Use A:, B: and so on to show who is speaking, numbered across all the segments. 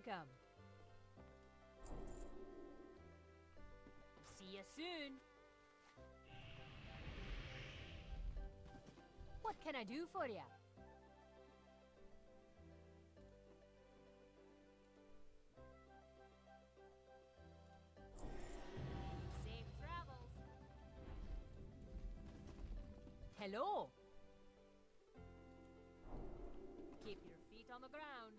A: welcome. See you soon. What can I do for you? Safe travels. Hello. Keep your feet on the ground.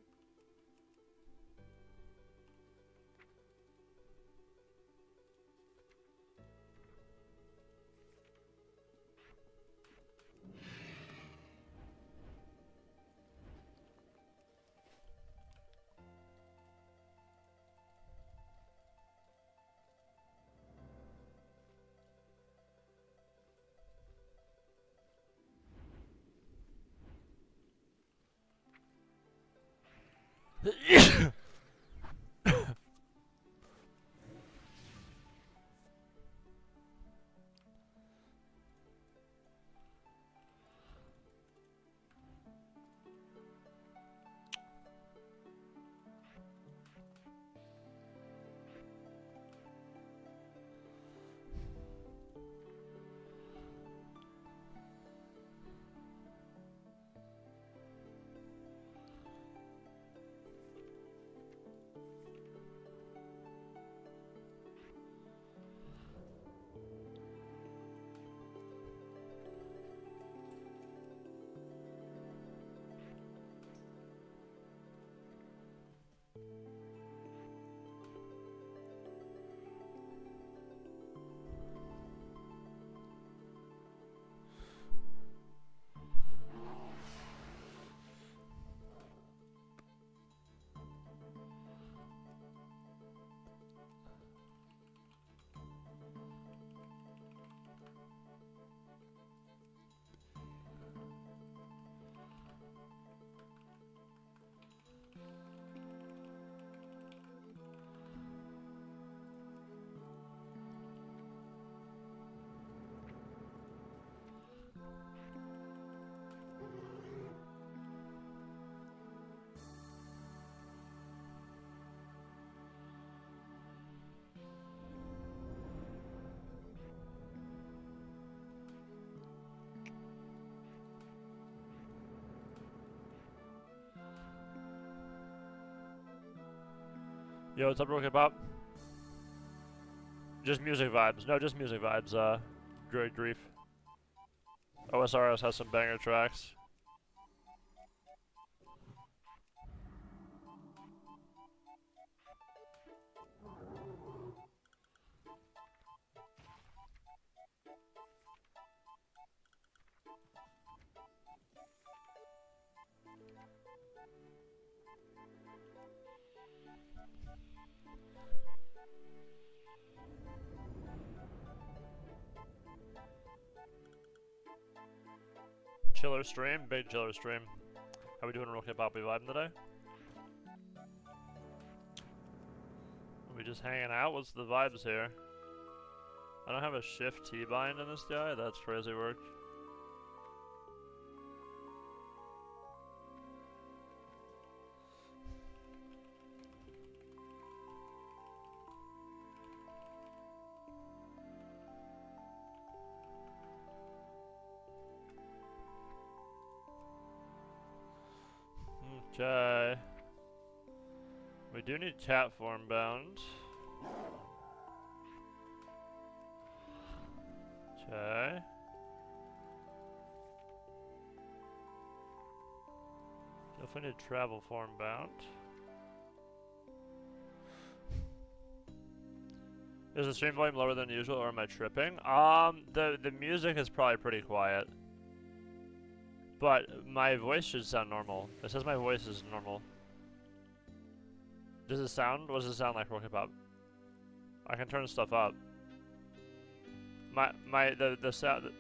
B: Yo, what's up, Rocket Pop? Just music vibes. No, just music vibes. Great grief. OSRS has some banger tracks. Chiller stream, big chiller stream. How we doing, Rocket Pop? We vibing today? Are we just hanging out? What's the vibes here? I don't have a shift T bind in this guy. That's crazy work. Okay. We do need cat form bound. Okay. Definitely need travel form bound. Is the stream volume lower than usual, or am I tripping? The music is probably pretty quiet. But my voice should sound normal. It says my voice is normal. Does it sound? What does it sound like, Rocket Pop? I can turn stuff up. The sound.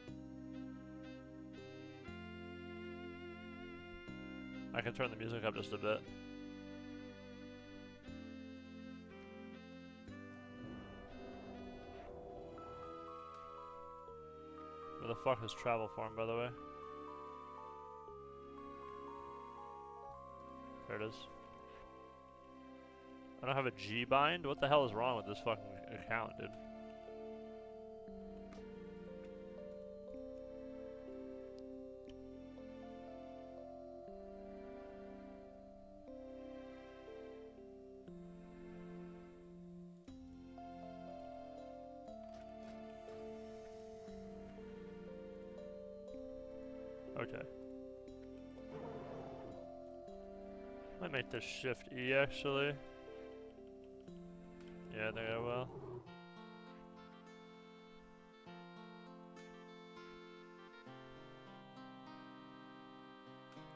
B: I can turn the music up just a bit. Where the fuck is travel form, by the way? There it is. I don't have a G bind? What the hell is wrong with this fucking account, dude? Okay. Might make this Shift E actually. Yeah, I think I will.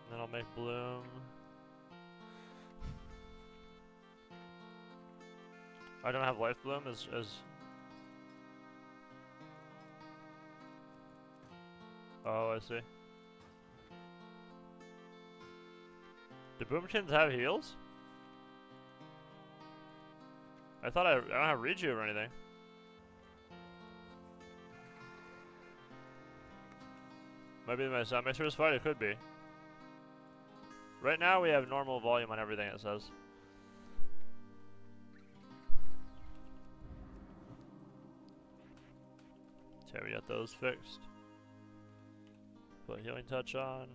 B: Then I'll make bloom. I don't have life bloom as oh, I see. Do boomkins have heals? I thought I don't have reju or anything. Maybe my sound mixer is fine, it could be. Right now we have normal volume on everything, it says. Okay, we got those fixed. Put healing touch on.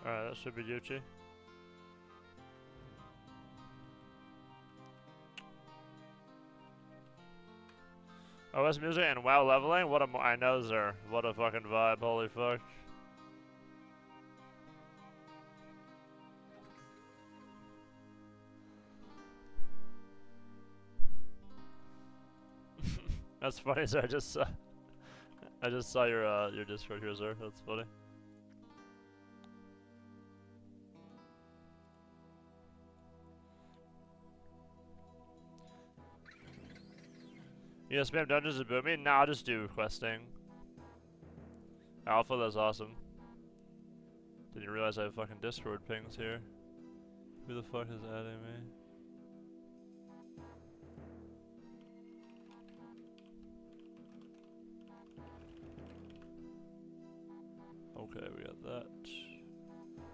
B: Alright, that should be Gucci. OS music and WoW leveling? What a I know, sir. What a fucking vibe, holy fuck. That's funny, sir. I just saw your Discord here, sir. That's funny. You gonna spam dungeons and boot me? Nah, I'll just do questing. Alpha, that's awesome. Didn't realize I have fucking Discord pings here. Who the fuck is adding me? Okay, we got that.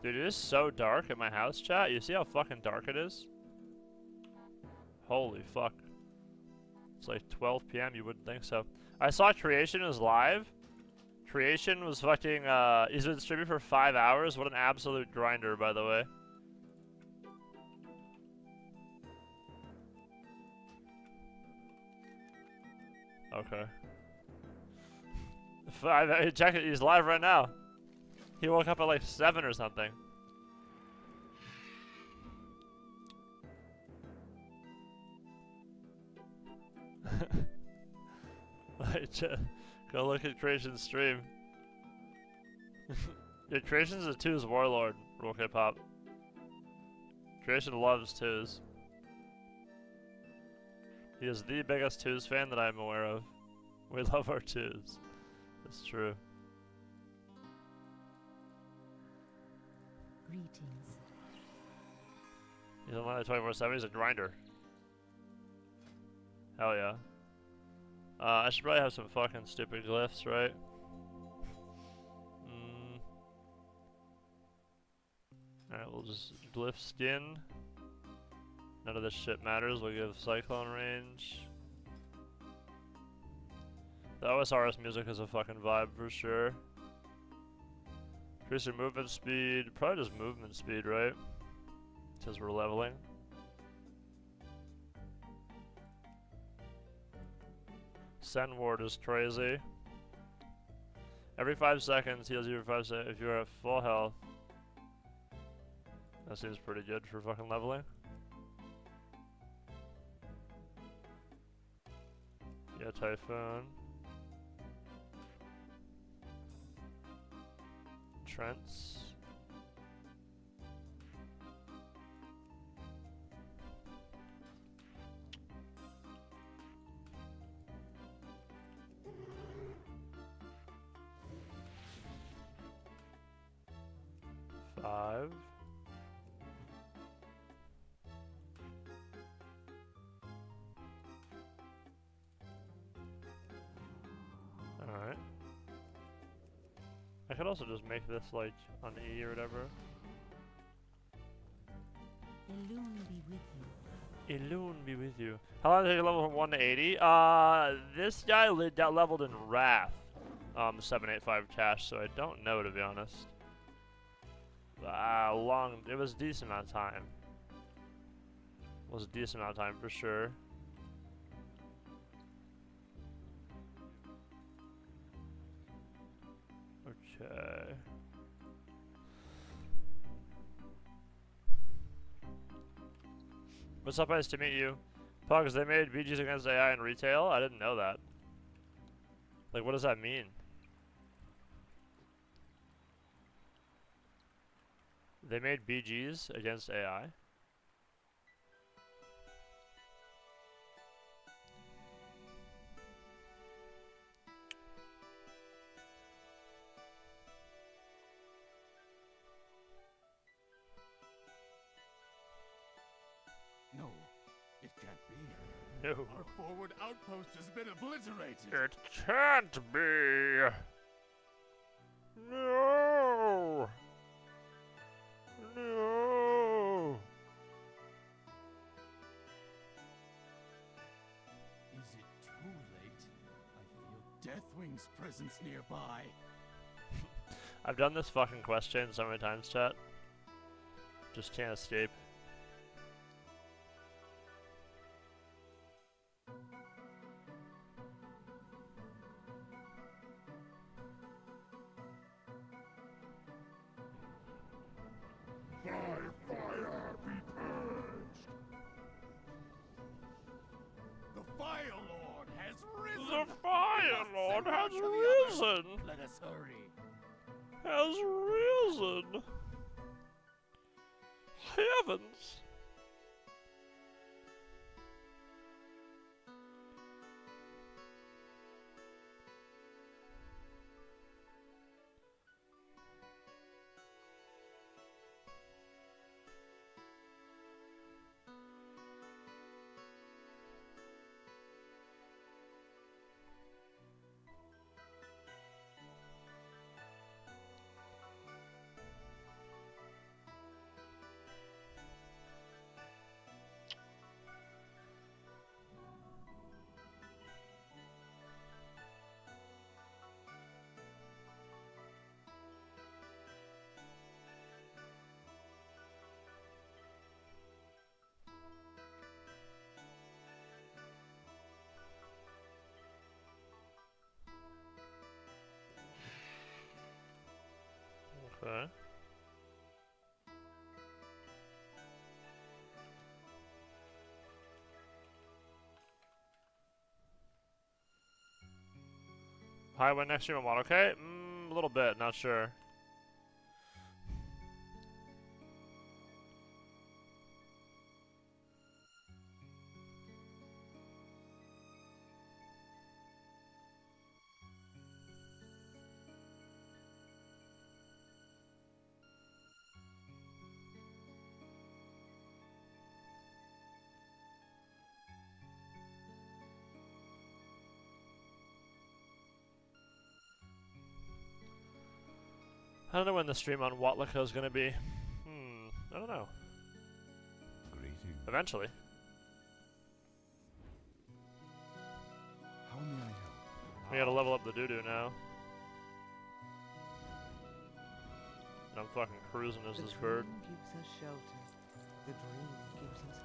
B: Dude, it is so dark in my house, chat. You see how fucking dark it is? Holy fuck. It's like 12 PM, you wouldn't think so. I saw Creation was live. Creation was fucking, he's been streaming for 5 hours. What an absolute grinder, by the way. Okay. Check it, he's live right now. He woke up at like 7 or something. Go look at Creation's stream. Dude, Creation's a twos warlord, Roll K-pop. Creation loves twos. He is the biggest twos fan that I'm aware of. We love our twos. It's true.
C: Greetings.
B: He's online 24/7. He's a grinder. Hell yeah. I should probably have some fucking stupid glyphs, right? Alright, we'll just glyph skin. None of this shit matters. We'll give cyclone range. The OSRS music is a fucking vibe for sure. Increase your movement speed. Probably just movement speed, right? Because we're leveling. Send ward is crazy. Every 5 seconds heals you for 5 seconds if you're at full health. That seems pretty good for fucking leveling. Yeah, Typhoon. Trents. I could also just make this like on E or whatever.
C: Illume be with you.
B: Illume be with you. How long did it level from 1 to 80? This guy got leveled in Wrath. 785 cash, so I don't know, to be honest. It was a decent amount of time. It was a decent amount of time for sure. Okay. What's up, nice to meet you. Pugs, they made BGs against AI in retail? I didn't know that. Like, what does that mean? They made BGs against AI?
D: No, it can't be.
B: No.
D: Our forward outpost has been obliterated.
B: It can't be! No! No!
D: Is it too late? I feel Deathwing's presence nearby.
B: I've done this fucking quest chain so many times, chat. Just can't escape.
D: The Fire Lord has risen!
B: The Fire Lord has
D: To the others.
B: risen!
D: Let us hurry.
B: Has risen! Heavens! Okay. Hi, when next stream I'm on, okay? A little bit, not sure. I don't know when the stream on Watlika is gonna be. I don't know.
D: Greeting.
B: Eventually.
D: How may I help?
B: We gotta level up the doo-doo now. And I'm fucking cruising as this bird.
C: dream gives us shelter. The dream gives us hope.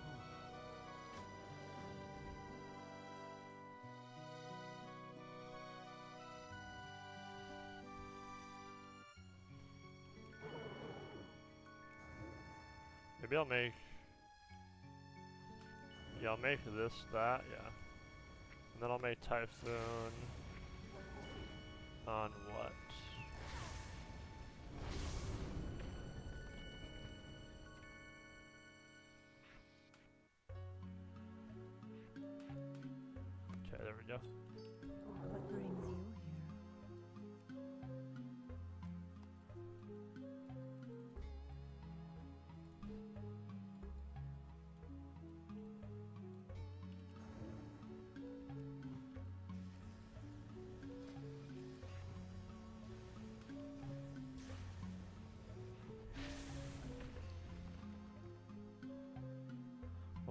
B: Maybe I'll make... Yeah, I'll make this, that, yeah. And then I'll make Typhoon... On what? Okay, there we go.
C: What brings you here?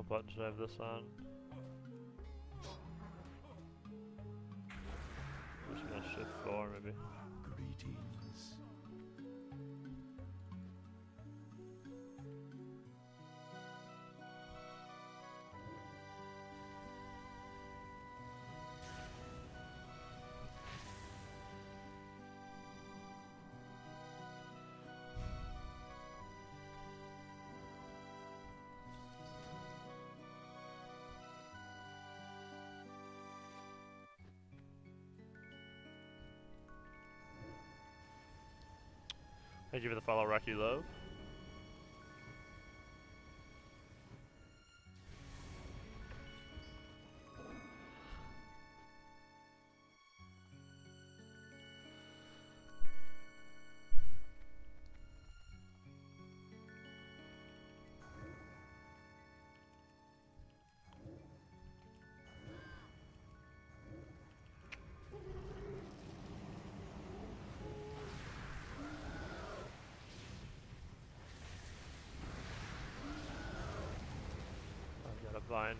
B: What button should I have this on? I'm just gonna shift 4 maybe.
D: Greetings.
B: Thank you for the follow, Rocky Love. I've got to find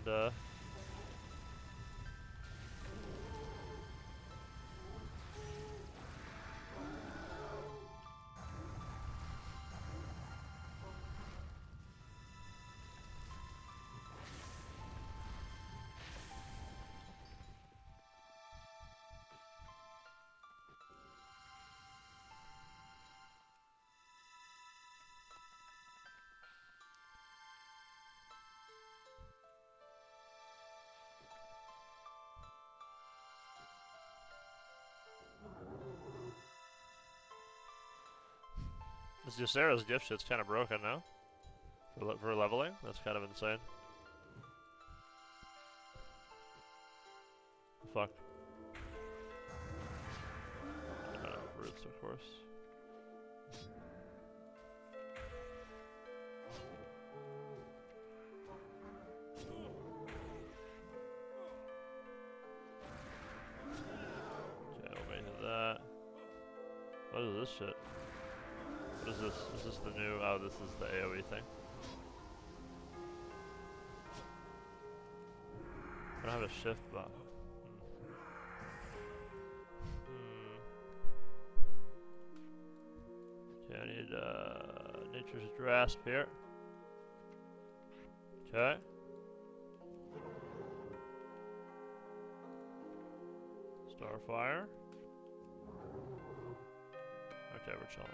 B: this Jusero's gift shit's kind of broken now. For leveling, that's kind of insane. Fuck. Roots, of course. Okay, we'll make that. What is this shit? What is this? Is this the new? Oh, this is the AoE thing. I don't have a shift button. Okay, I need Nature's Grasp here. Okay. Starfire. Okay, we're chilling.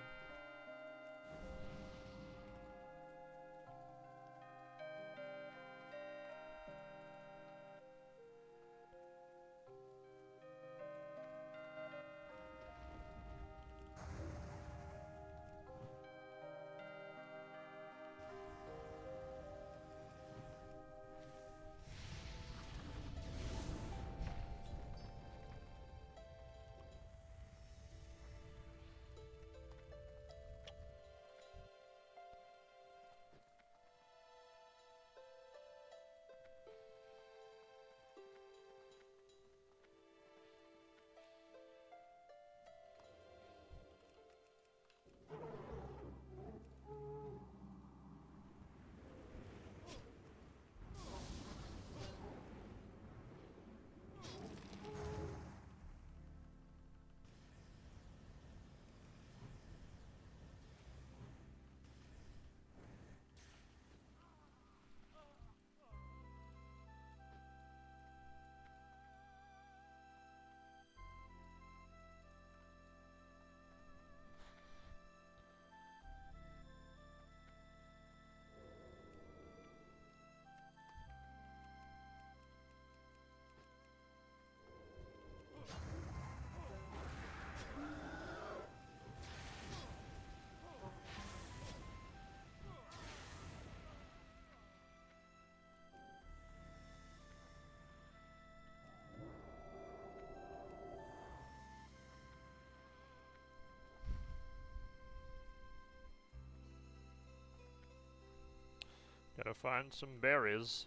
B: Gotta find some berries.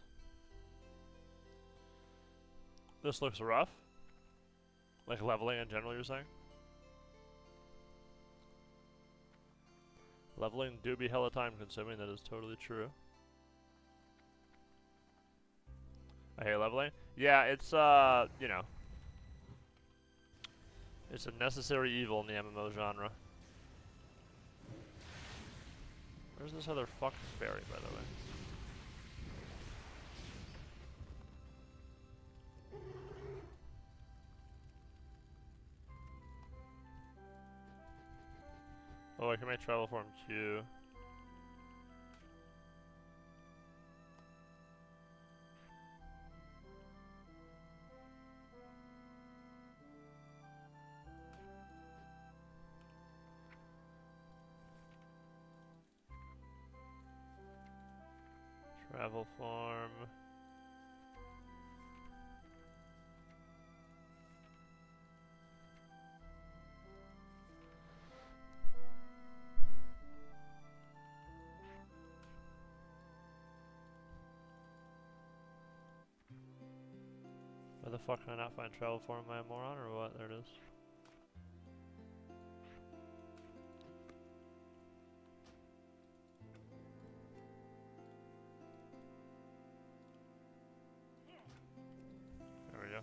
B: This looks rough. Like leveling in general, you're saying? Leveling do be hella time consuming, that is totally true. I hate leveling. Yeah, it's you know, it's a necessary evil in the MMO genre. Where's this other fucking berry, by the way? Oh, I can make travel form too. Travel form. Where the fuck can I not find travel form? Am I a moron or what? There it is. There we go.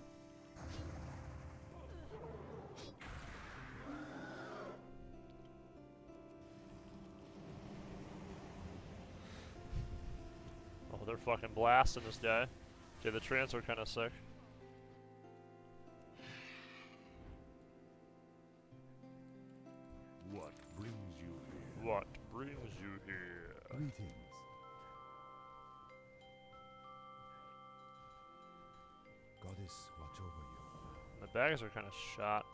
B: Oh, they're fucking blasting this guy. Okay, the trants are kind of sick.
D: What brings you here?
B: What brings you here?
D: Greetings. Goddess, watch over you.
B: The bags are kind of shot.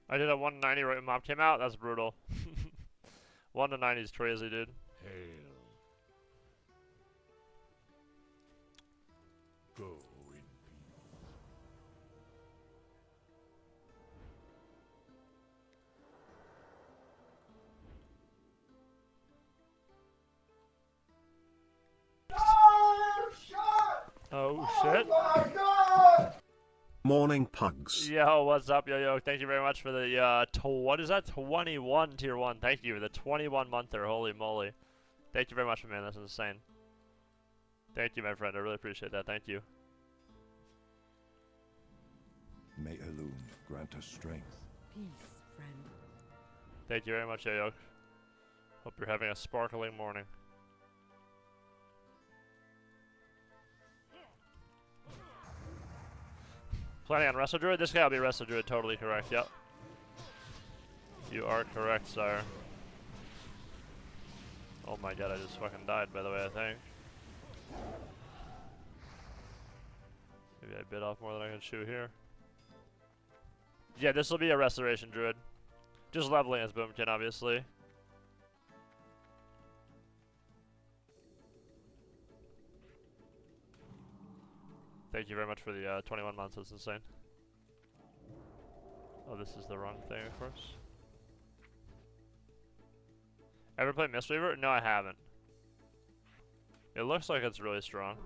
B: I did a 190 right when mob came out. That's brutal. 1 to 90 is crazy, dude.
D: Hail. Go in peace.
B: Oh shit.
E: Morning, pugs.
B: Yo, what's up, yo? Thank you very much for the, what is that? 21 tier 1. Thank you. The 21 monther. Holy moly. Thank you very much, man. That's insane. Thank you, my friend. I really appreciate that. Thank you.
D: May Elune grant us strength.
F: Peace, friend.
B: Thank you very much, yo. Hope you're having a sparkling morning. Planning on Wrestle Druid? This guy will be Wrestle Druid, totally correct, yep. You are correct, sire. Oh my god, I just fucking died, by the way, I think. Maybe I bit off more than I can chew here. Yeah, this will be a Restoration Druid. Just leveling as Boomkin, obviously. Thank you very much for the 21 months, that's insane. Oh, this is the wrong thing, of course. Ever played Mistweaver? No, I haven't. It looks like it's really strong.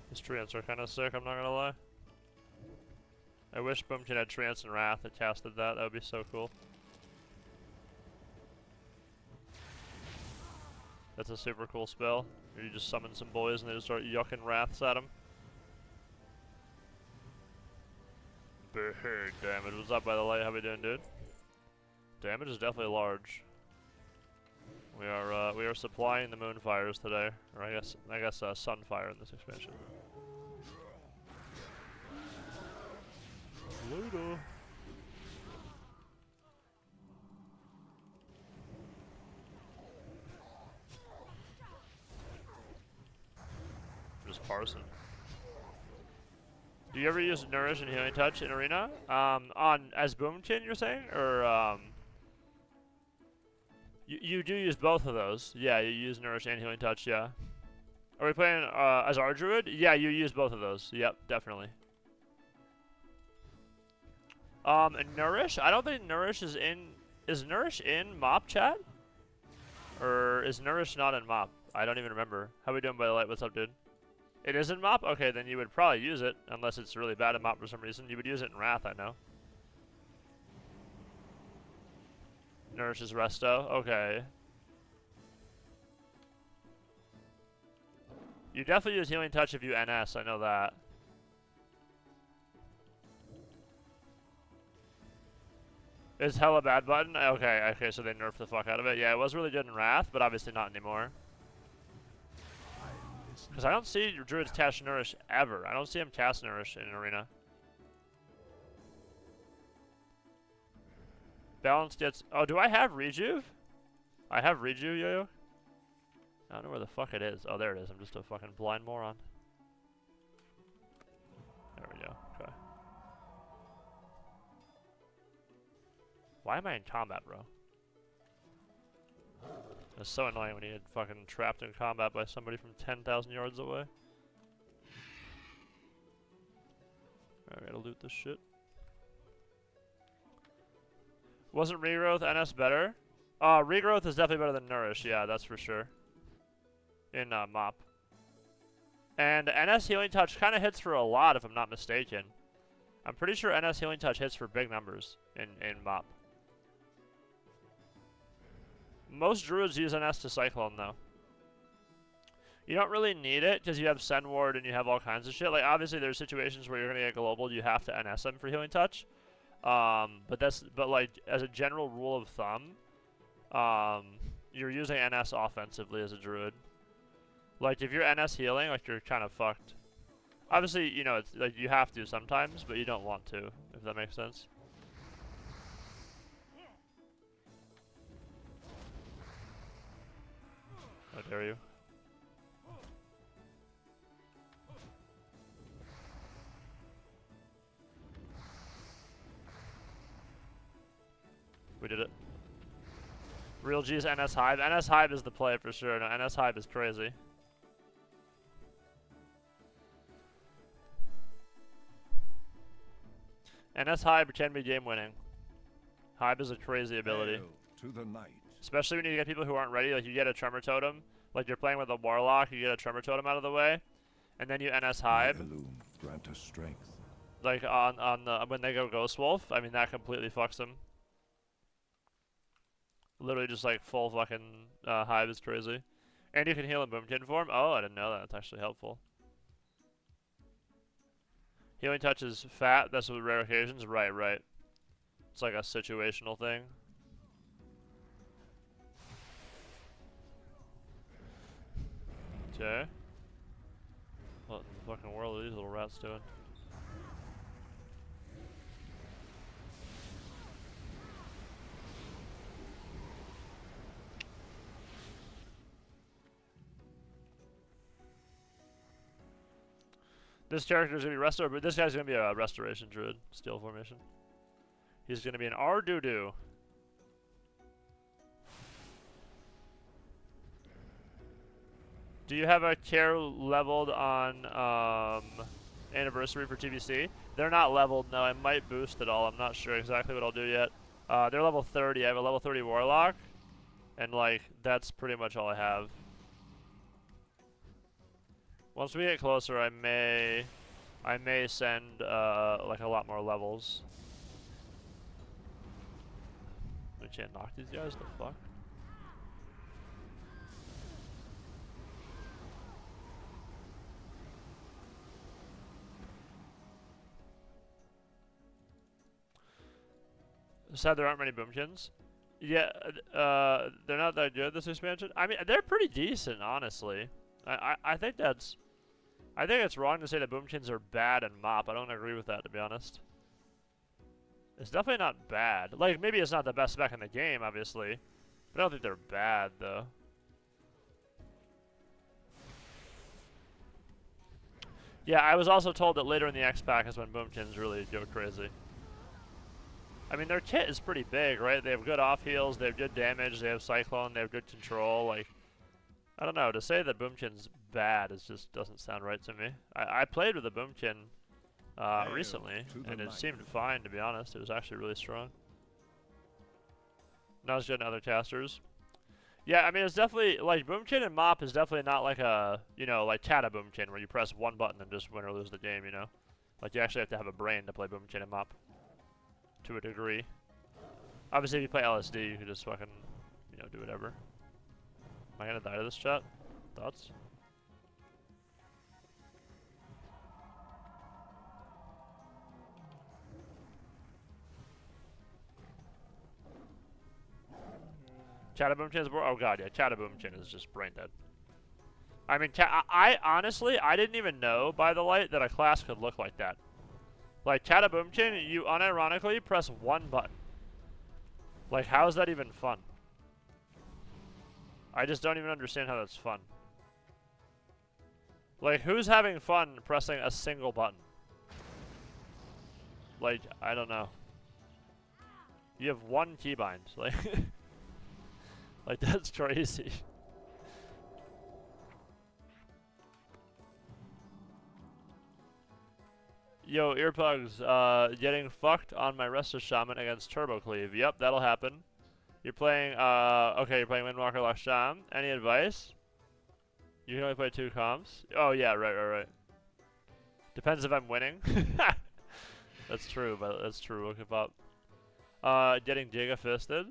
B: These treants are kind of sick, I'm not gonna lie. I wish Bumpkin had Trance and Wrath that casted that, that would be so cool. That's a super cool spell. You just summon some boys and they just start yucking Wraths at them. Big damage. What's up, by the way? How we doing, dude? Damage is definitely large. We are supplying the moonfires today, or I guess sunfire in this expansion. Later. Just parsing. Do you ever use Nourish and Healing Touch in Arena? On as Boomkin, you're saying, or you do use both of those? Yeah, you use Nourish and Healing Touch. Yeah. Are we playing as our druid? Yeah, you use both of those. Yep, definitely. Nourish? I don't think Nourish is in. Is Nourish in Mop chat? Or is Nourish not in Mop? I don't even remember. How we doing, by the light? What's up, dude? It is in Mop? Okay, then you would probably use it, unless it's really bad in Mop for some reason. You would use it in Wrath, I know. Nourish is Resto? Okay. You definitely use Healing Touch if you NS, I know that. Is hella bad button? Okay, so they nerfed the fuck out of it. Yeah, it was really good in Wrath, but obviously not anymore. Because I don't see your druids cast Nourish ever. I don't see them cast Nourish in Arena. Balance gets... Oh, do I have Rejuve? I have Rejuve, Yo-Yo? I don't know where the fuck it is. Oh, there it is. I'm just a fucking blind moron. There we go. Okay. Why am I in combat, bro? It's so annoying when you get fucking trapped in combat by somebody from 10,000 yards away. Alright, gotta loot this shit. Wasn't Regrowth NS better? Regrowth is definitely better than Nourish, yeah, that's for sure. In Mop. And NS Healing Touch kind of hits for a lot, if I'm not mistaken. I'm pretty sure NS Healing Touch hits for big numbers in Mop. Most druids use NS to Cyclone, though. You don't really need it, because you have Send Ward and you have all kinds of shit. Like, obviously, there's situations where you're going to get global, you have to NS them for Healing Touch. But like, as a general rule of thumb, you're using NS offensively as a druid. Like, if you're NS healing, like, you're kind of fucked. Obviously, you know, it's like, you have to sometimes, but you don't want to, if that makes sense. How dare you? We did it. Real G's NS Hive. NS Hive is the play for sure. No, NS Hive is crazy. NS Hive can be game winning. Hive is a crazy ability.
E: To the night.
B: Especially when you get people who aren't ready, like you get a Tremor Totem, like you're playing with a Warlock, you get a Tremor Totem out of the way, and then you NS Hive.
E: Grant us strength.
B: Like on the when they go Ghost Wolf, I mean that completely fucks them. Literally just like full fucking Hive is crazy. And you can heal in Boomkin form. Oh, I didn't know that. That's actually helpful. Healing Touch is fat. That's with rare occasions. Right. It's like a situational thing. Okay. What in the fucking world are these little rats doing? This character is going to be restored, but this guy's going to be a restoration druid, steel formation. He's going to be an Ardudu. Do you have a care leveled on anniversary for TBC? They're not leveled, no. I might boost it all. I'm not sure exactly what I'll do yet. They're level 30. I have a level 30 Warlock, and like that's pretty much all I have. Once we get closer, I may send like a lot more levels. We can't knock these guys. The fuck? Sad there aren't many Boomkins. Yeah, they're not that good this expansion. I mean, they're pretty decent, honestly. I think that's... I think it's wrong to say that Boomchins are bad in MOP. I don't agree with that, to be honest. It's definitely not bad. Like, maybe it's not the best spec in the game, obviously. But I don't think they're bad, though. Yeah, I was also told that later in the X-Pack is when Boomchins really go crazy. I mean, their kit is pretty big, right? They have good off-heals, they have good damage, they have Cyclone, they have good control. Like, I don't know. To say that Boomchin's bad just doesn't sound right to me. I played with a Boomchin recently, and it seemed fine, to be honest. It was actually really strong. Not as good in other casters. Yeah, I mean, it's definitely, like, Boomchin and MOP is definitely not like a, you know, like Tata Boomchin, where you press one button and just win or lose the game, you know? Like, you actually have to have a brain to play Boomchin and MOP. To a degree. Obviously, if you play LSD, you can just fucking, you know, do whatever. Am I gonna die to this chat? Thoughts? Chataboomchin is oh god, yeah, Chataboomchin is just brain dead. I mean, I honestly, I didn't even know by the light that a class could look like that. Like, Chataboomchin, you unironically press one button. Like, how is that even fun? I just don't even understand how that's fun. Like, who's having fun pressing a single button? Like, I don't know. You have one keybind. Like, like that's crazy. Yo, Earpugs, getting fucked on my Resto Shaman against Turbo Cleave. Yep, that'll happen. You're playing, okay, you're playing Windwalker Lasham. Any advice? You can only play 2 comps. Oh, yeah, right. Depends if I'm winning. That's true, but that's true. Look it up. Getting Giga Fisted.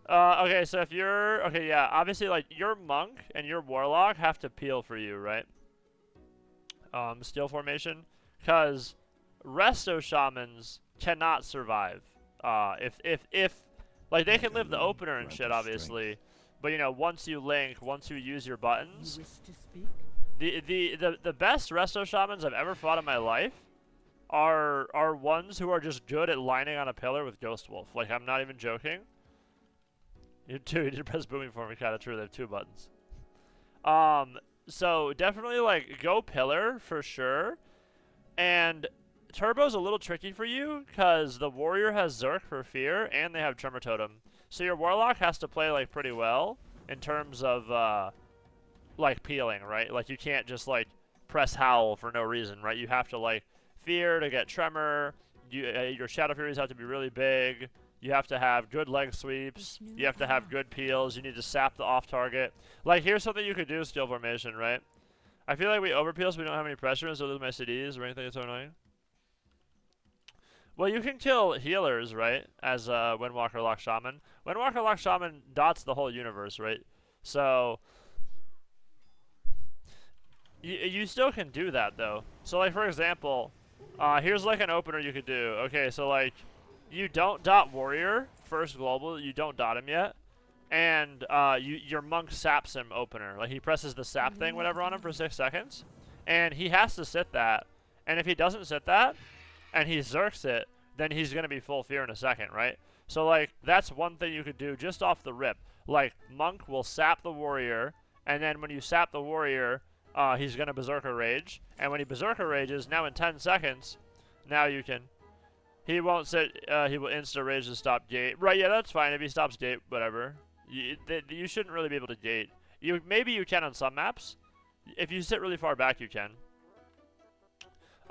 B: Okay, so if you're, okay, yeah, obviously, like, your Monk and your Warlock have to peel for you, right? Steel formation. Because Resto Shamans cannot survive. If like, they can live the opener and shit, obviously. But, you know, once you link, once you use your buttons,
F: You wish to speak?
B: the best Resto Shamans I've ever fought in my life are ones who are just good at lining on a pillar with Ghost Wolf. Like, I'm not even joking. You did press booming for me, kinda true, they have 2 buttons. So definitely, like, go pillar for sure. And Turbo's a little tricky for you, because the Warrior has Zerk for Fear, and they have Tremor Totem. So your Warlock has to play, like, pretty well in terms of, like, peeling, right? Like, you can't just, like, press Howl for no reason, right? You have to, like, Fear to get Tremor. Your Shadow Furies have to be really big. You have to have good leg sweeps. You have to have good peels. You need to sap the off-target. Like, here's something you could do, Steel Formation, right? I feel like we overpeel so we don't have any pressure, and so lose my CDs or anything that's so annoying. Well, you can kill healers, right, as Windwalker Lock Shaman. Windwalker Lock Shaman dots the whole universe, right? So, you still can do that, though. So, like, for example, here's, like, an opener you could do. Okay, so, like, you don't dot Warrior, first global, you don't dot him yet. And your Monk saps him opener. Like, he presses the sap thing, whatever, on him for 6 seconds. And he has to sit that. And if he doesn't sit that, and he zerks it, then he's going to be full fear in a second, right? So, like, that's one thing you could do just off the rip. Like, Monk will sap the Warrior, and then when you sap the Warrior, he's going to Berserker Rage. And when he Berserker Rages, now in 10 seconds, now you can... He won't sit, he will insta-rage to stop gate. Right, yeah, that's fine. If he stops gate, whatever. You shouldn't really be able to gate. Maybe you can on some maps. If you sit really far back, you can.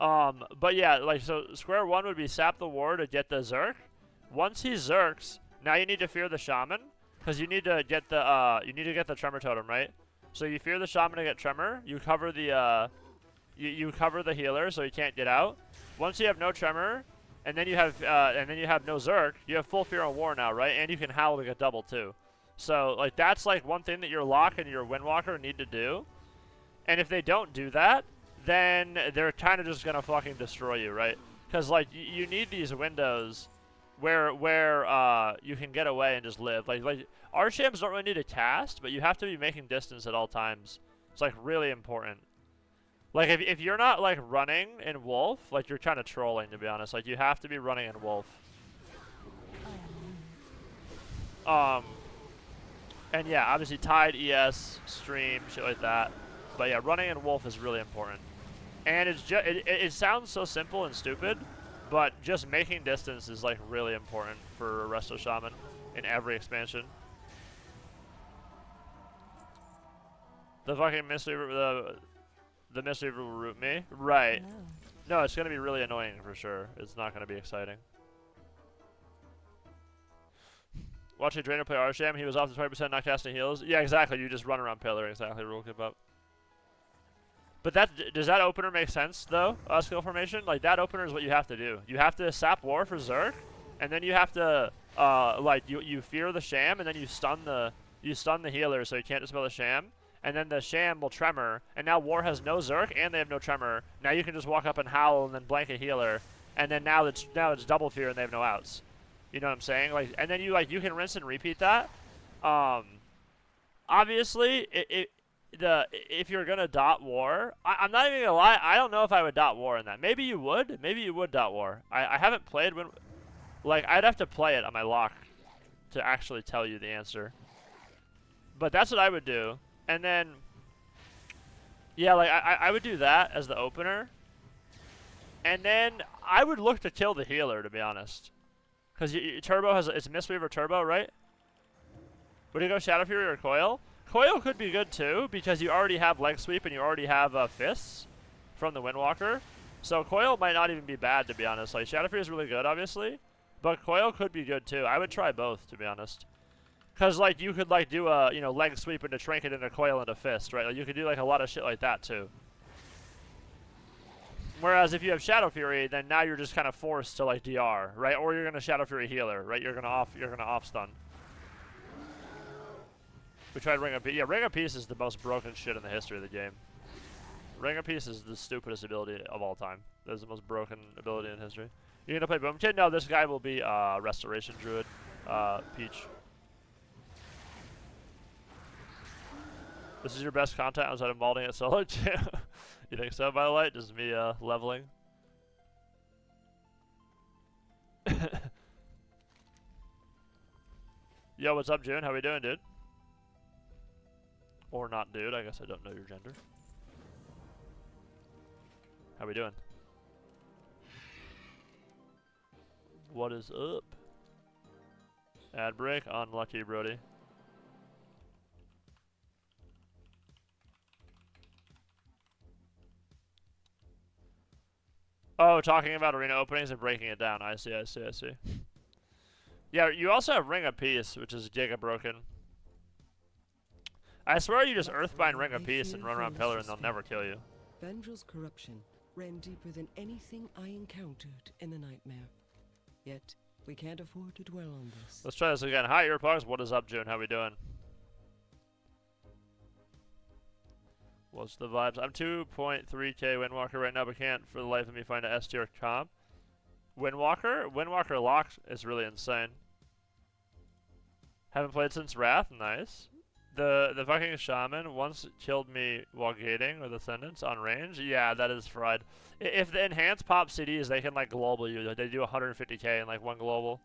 B: But yeah, like, so square one would be sap the war to get the Zerk. Once he Zerks, now you need to fear the Shaman, because you need to get the Tremor Totem, right? So you fear the Shaman to get Tremor. You cover the you cover the healer so he can't get out. Once you have no Tremor, and then you have no Zerk, you have full fear on war now, right? And you can howl to get double too. So, like, that's, like, one thing that your Lock and your Windwalker need to do. And if they don't do that, then they're kind of just going to fucking destroy you, right? Because, like, you need these windows where you can get away and just live. Like Arshams don't really need to cast, but you have to be making distance at all times. It's like really important. Like if you're not like running in Wolf, like you're kind of trolling, to be honest. Like you have to be running in Wolf. And yeah, obviously Tide, ES, Stream, shit like that. But yeah, running in Wolf is really important. And it's just it sounds so simple and stupid, but just making distance is like really important for a Resto Shaman in every expansion. The fucking mystery, the mystery will root me, right? No, it's gonna be really annoying for sure. It's not gonna be exciting. Watching Drainer play Arsham, he was off to 20% not casting heals. Yeah, exactly. You just run around pillar. Exactly. Rule keep up. But does that opener make sense though? Skill formation, like that opener is what you have to do. You have to sap war for Zerk, and then you have to like you fear the sham, and then you stun the healer so you can't dispel the sham, and then the sham will tremor, and now war has no Zerk and they have no tremor. Now you can just walk up and howl and then blank a healer, and then now it's double fear and they have no outs. You know what I'm saying? Like, and then you can rinse and repeat that. Obviously, if you're gonna dot war, I'm not even gonna lie. I don't know if I would dot war in that. Maybe you would. Maybe you would dot war. I haven't played when, like, I'd have to play it on my lock to actually tell you the answer. But that's what I would do. And then, yeah, like I would do that as the opener. And then I would look to kill the healer, to be honest. Because Turbo it's Mistweaver Turbo, right? Would you go Shadow Fury or Coil? Coil could be good too, because you already have Leg Sweep and you already have Fists from the Windwalker. So Coil might not even be bad, to be honest. Like, Shadow Fury is really good, obviously. But Coil could be good too. I would try both, to be honest. Because, like, you could, like, do a, Leg Sweep into Trinket into Coil into Fist, right? Like, you could do, like, a lot of shit like that too. Whereas if you have Shadow Fury, then now you're just kind of forced to like DR, right? Or you're gonna Shadow Fury healer, right? You're gonna off stun. We tried Ring of Peace. Yeah, Ring of Peace is the most broken shit in the history of the game. Ring of Peace is the stupidest ability of all time. That is the most broken ability in history. You're gonna play Boom Kid? No, this guy will be Restoration Druid, Peach. This is your best content outside of malding it solo too. You think so, by the light? Just me leveling. Yo, what's up, June? How we doing, dude? Or not, dude. I guess I don't know your gender. How we doing? What is up? Ad break? Unlucky, Brody. Oh, talking about arena openings and breaking it down. I see. Yeah, you also have Ring of Peace, which is giga broken. I swear you just Earthbind Ring of Peace and run around Pillar and they'll never kill you.
G: Bendral's corruption ran deeper than anything I encountered in the nightmare. Yet, we can't afford to dwell on this.
B: Let's try this again. Hi, DEERPUGS. What is up, June? How we doing? What's the vibes? I'm 2.3k Windwalker right now, but can't for the life of me find a S tier comp. Windwalker lock is really insane. Haven't played since Wrath. Nice. The fucking Shaman once killed me while gating with Ascendants on range. Yeah, that is fried. If the enhanced pop CDs, they can like global you. They do 150k in like one global.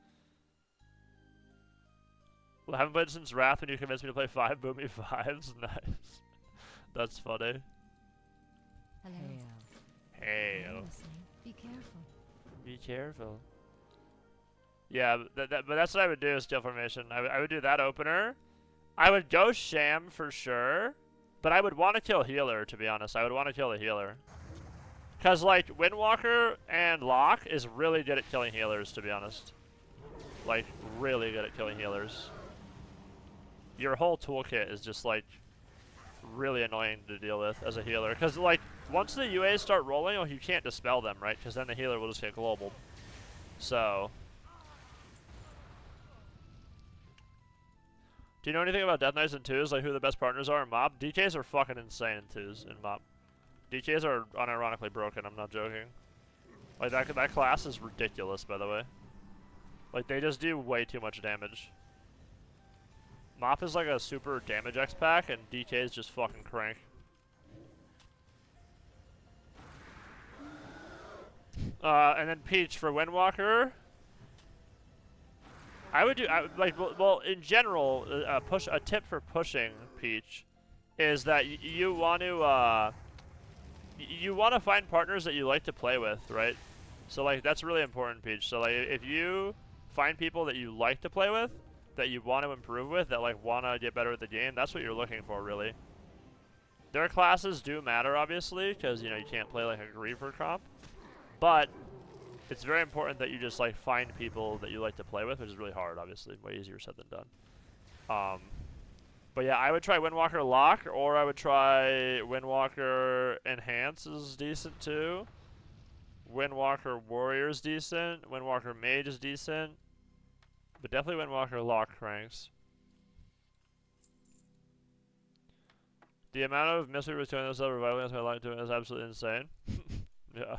B: Well, haven't played since Wrath, and you convinced me to play 5 Boomy 5s. Nice. That's funny.
A: Hello.
B: Hail.
A: Be careful.
B: Be careful. Yeah, but that's what I would do is Steel Formation. I would do that opener. I would go Sham for sure, but I would want to kill Healer, to be honest. I would want to kill the Healer. Because, like, Windwalker and Locke is really good at killing healers, to be honest. Like, really good at killing healers. Your whole toolkit is just, like, really annoying to deal with as a healer. Because, like, once the UAs start rolling, well, you can't dispel them, right? Because then the healer will just get global. So... Do you know anything about Death Knights and 2s? Like, who the best partners are in MoB? DKs are fucking insane in 2s in MoB. DKs are unironically broken, I'm not joking. Like, that class is ridiculous, by the way. Like, they just do way too much damage. Mop is like a super damage X pack, and DK is just fucking crank. And then Peach for Windwalker. I would do well in general. A tip for pushing Peach is that you want to find partners that you like to play with, right? So like that's really important, Peach. So like if you find people that you like to play with, that you want to improve with, that like want to get better at the game, that's what you're looking for, really. Their classes do matter, obviously, because you know you can't play like a Griever comp, but it's very important that you just like find people that you like to play with, which is really hard, obviously, way easier said than done. But yeah, I would try Windwalker Lock, or I would try Windwalker Enhance is decent too. Windwalker Warrior is decent. Windwalker Mage is decent. But definitely Windwalker Lock cranks. The amount of Mistweavers doing this reviving my life doing is absolutely insane. Yeah.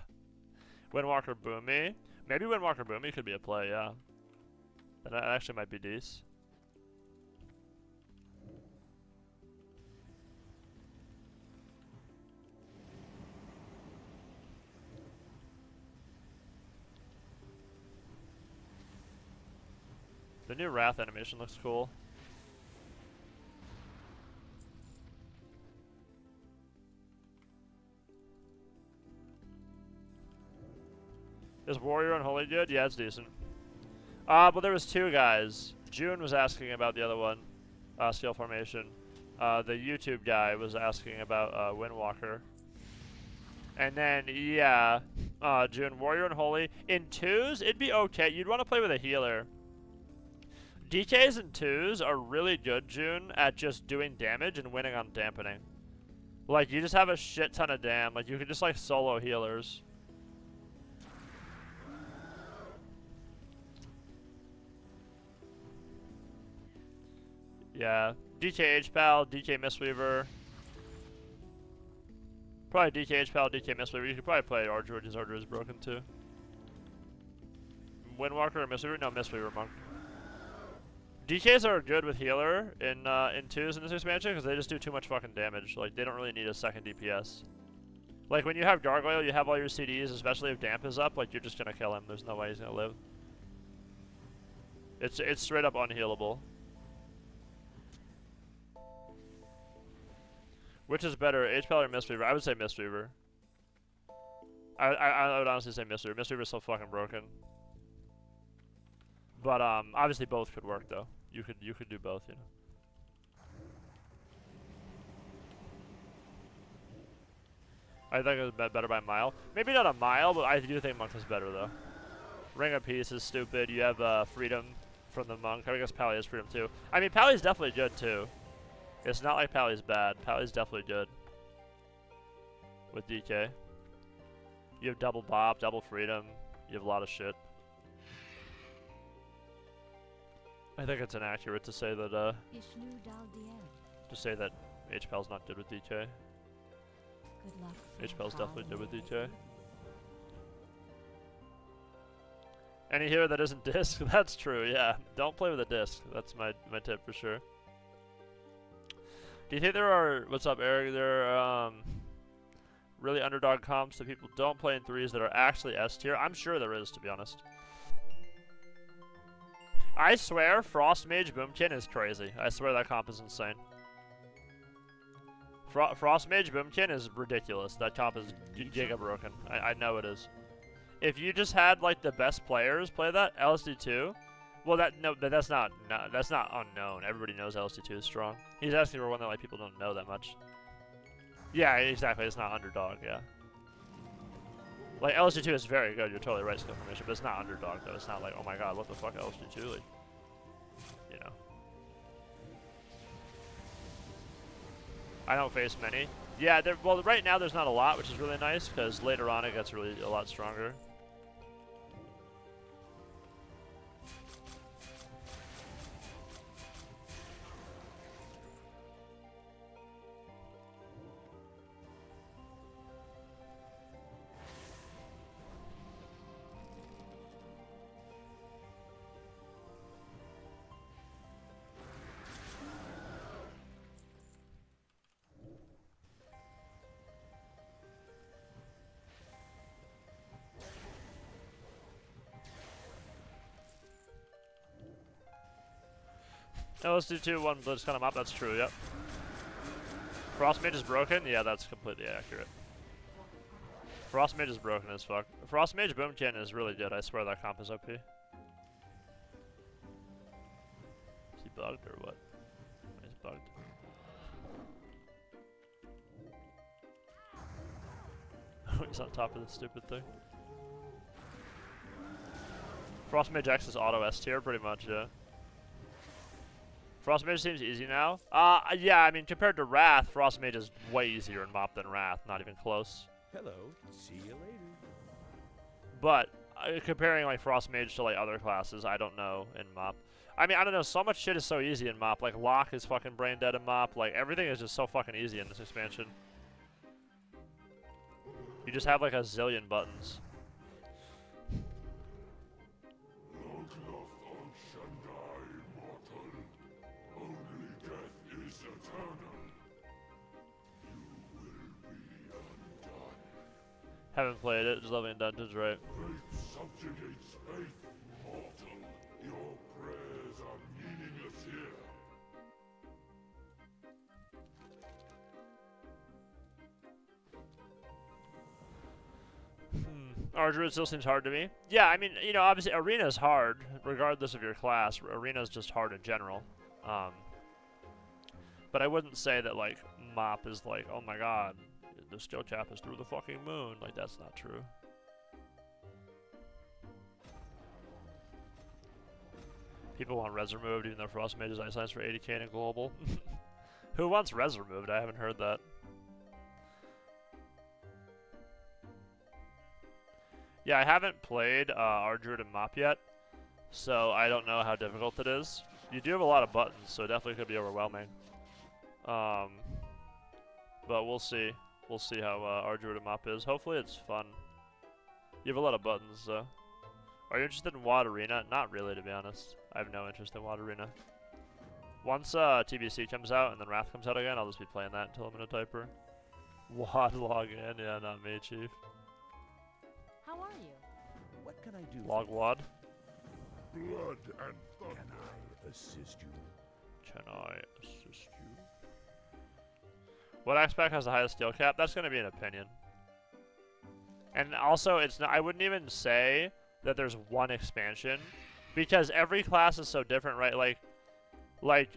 B: Windwalker Boomy. Maybe Windwalker Boomy could be a play, yeah. That actually might be decent. The new Wrath animation looks cool. Is Warrior Unholy good? Yeah, it's decent. But there was two guys. June was asking about the other one, Scale Formation. The YouTube guy was asking about Windwalker. And then, yeah, June, Warrior Unholy. In 2s, it'd be okay. You'd want to play with a healer. DKs and 2s are really good, June, at just doing damage and winning on dampening. Like, you just have a shit ton of dam. Like, you can just, like, solo healers. Yeah. DK H-Pal, DK Mistweaver. Probably DK H-Pal, DK Mistweaver. You could probably play Ardor, because Ardor is broken, too. Windwalker or Mistweaver? No, Mistweaver, Monk. DKs are good with healer in 2s in this expansion because they just do too much fucking damage. Like, they don't really need a second DPS. Like, when you have Gargoyle, you have all your CDs, especially if Damp is up, like, you're just gonna kill him. There's no way he's gonna live. It's straight up unhealable. Which is better, H-Pal or Mistweaver? I would say Mistweaver. I would honestly say Mistweaver. Mistweaver's so fucking broken. But obviously both could work though. You could do both, you know. I think it was better by a mile. Maybe not a mile, but I do think Monk is better though. Ring of Peace is stupid. You have Freedom from the Monk. I guess Pally has Freedom too. I mean, Pally's definitely good too. It's not like Pally's bad. Pally's definitely good. With DK. You have double Bob, double Freedom. You have a lot of shit. I think it's inaccurate to say that, H-Pal's not good with DK.
A: Good luck.
B: H-Pal's definitely good with DK. Any hero that isn't disc? That's true, yeah. Don't play with a disc. That's my tip for sure. Do you think there are, what's up Eric, there are really underdog comps that people don't play in 3s that are actually S tier? I'm sure there is, to be honest. I swear, Frost Mage Boomkin is crazy. I swear that comp is insane. Frost Mage Boomkin is ridiculous. That comp is giga broken. I know it is. If you just had like the best players play that, LSD2, well that's not unknown. Everybody knows LSD2 is strong. He's asking for one that like people don't know that much. Yeah, exactly. It's not underdog. Yeah. Like, LSD2 is very good, you're totally right, skill formation, but it's not underdog, though. It's not like, oh my god, what the fuck, LSD2, like, you know. I don't face many. Yeah, well, right now there's not a lot, which is really nice, because later on it gets really a lot stronger. No, let's do 2-1 Blitz kind of mop. That's true. Yep. Frost Mage is broken. Yeah, that's completely accurate. Frost Mage is broken as fuck. Frost Mage Boom Cannon is really good. I swear that comp is OP. Is he bugged or what? He's bugged. He's on top of this stupid thing. Frost Mage X is auto S tier, pretty much, yeah. Frost Mage seems easy now. Yeah, I mean, compared to Wrath, Frost Mage is way easier in MoP than Wrath. Not even close.
D: Hello. See you later.
B: But comparing like Frost Mage to like other classes, I don't know in MoP. I mean, I don't know. So much shit is so easy in MoP. Like Locke is fucking brain dead in MoP. Like everything is just so fucking easy in this expansion. You just have like a zillion buttons. Haven't played it, just loving dungeons, right?
E: Subjugates faith, mortal. Your prayers are meaningless here.
B: Arduous still seems hard to me. Yeah, I mean, you know, obviously Arena's hard, regardless of your class. Arena's just hard in general. But I wouldn't say that, like, MoP is like, oh my god, the skill cap is through the fucking moon. Like, that's not true. People want res removed, even though Frost Mage is ice lines for 80k in global. Who wants res removed? I haven't heard that. Yeah, I haven't played Ardruid and MoP yet, so I don't know how difficult it is. You do have a lot of buttons, so it definitely could be overwhelming. But we'll see. We'll see how Ardruid and MoP is. Hopefully it's fun. You have a lot of buttons, though. Are you interested in WoD Arena? Not really, to be honest. I have no interest in WoD Arena. Once TBC comes out and then Wrath comes out again, I'll just be playing that until I'm in a diaper. WoD login? Yeah, not me, Chief.
A: How are you?
D: What can I do?
B: Log WoD?
E: Blood and thunder.
D: Can I assist you?
B: Can I assist you? What X-Pack has the highest skill cap? That's going to be an opinion. And also, it's not, I wouldn't even say that there's one expansion, because every class is so different, right? Like,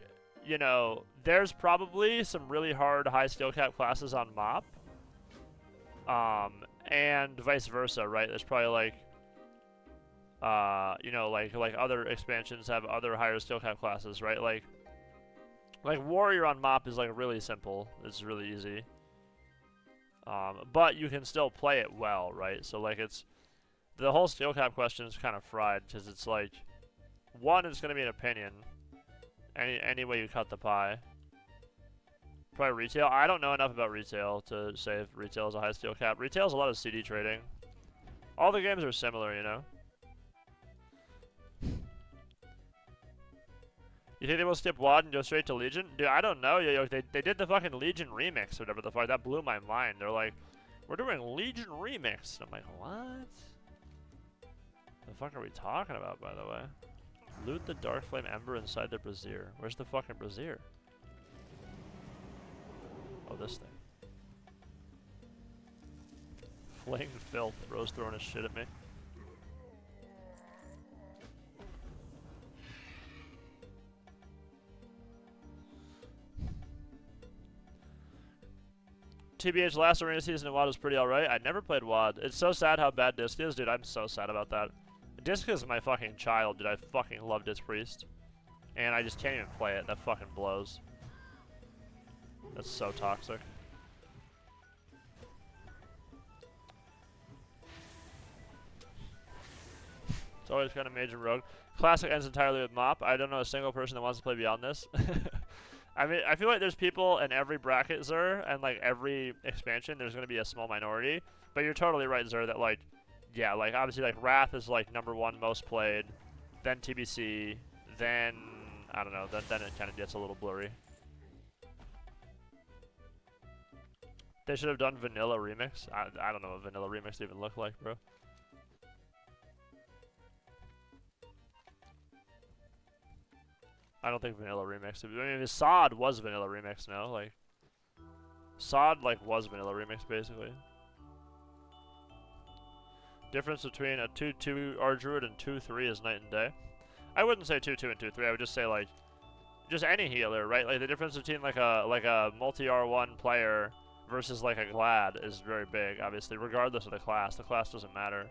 B: you know, there's probably some really hard high skill cap classes on MoP. And vice versa, right? There's probably like, you know, like other expansions have other higher skill cap classes, right? Like Warrior on MoP is like really simple. It's really easy. But you can still play it well, right? So like the whole skill cap question is kind of fried, because it's like, one, it's going to be an opinion. Any way you cut the pie. Probably retail. I don't know enough about retail to say if retail is a high skill cap. Retail is a lot of CD trading. All the games are similar, you know? You think they will skip WoD and go straight to Legion? Dude, I don't know. They did the fucking Legion remix or whatever the fuck. That blew my mind. They're like, we're doing Legion remix. And I'm like, what? The fuck are we talking about, by the way? Loot the Darkflame Ember inside the Brazier. Where's the fucking Brazier? Oh, this thing. Flaying filth. Bro's throwing his shit at me. TBH last arena season in WoD was pretty alright. I never played WoD. It's so sad how bad Disc is, dude. I'm so sad about that. Disc is my fucking child, dude. I fucking love Disc Priest. And I just can't even play it. That fucking blows. That's so toxic. It's always kind of major rogue. Classic ends entirely with MoP. I don't know a single person that wants to play beyond this. I mean, I feel like there's people in every bracket, Zer, and like every expansion, there's going to be a small minority. But you're totally right, Zer, that like, yeah, like obviously like Wrath is like #1 most played, then TBC, then, I don't know, then it kind of gets a little blurry. They should have done vanilla remix. I don't know what vanilla remix even look like, bro. I don't think Vanilla Remix. I mean, Sod was Vanilla Remix, no? Like, Sod, like, was Vanilla Remix, basically. Difference between a 2-2 R-Druid and 2-3 is night and day. I wouldn't say 2-2 and 2-3, I would just say, like, just any healer, right? Like, the difference between, like a multi-R1 player versus, like, a Glad is very big, obviously, regardless of the class. The class doesn't matter.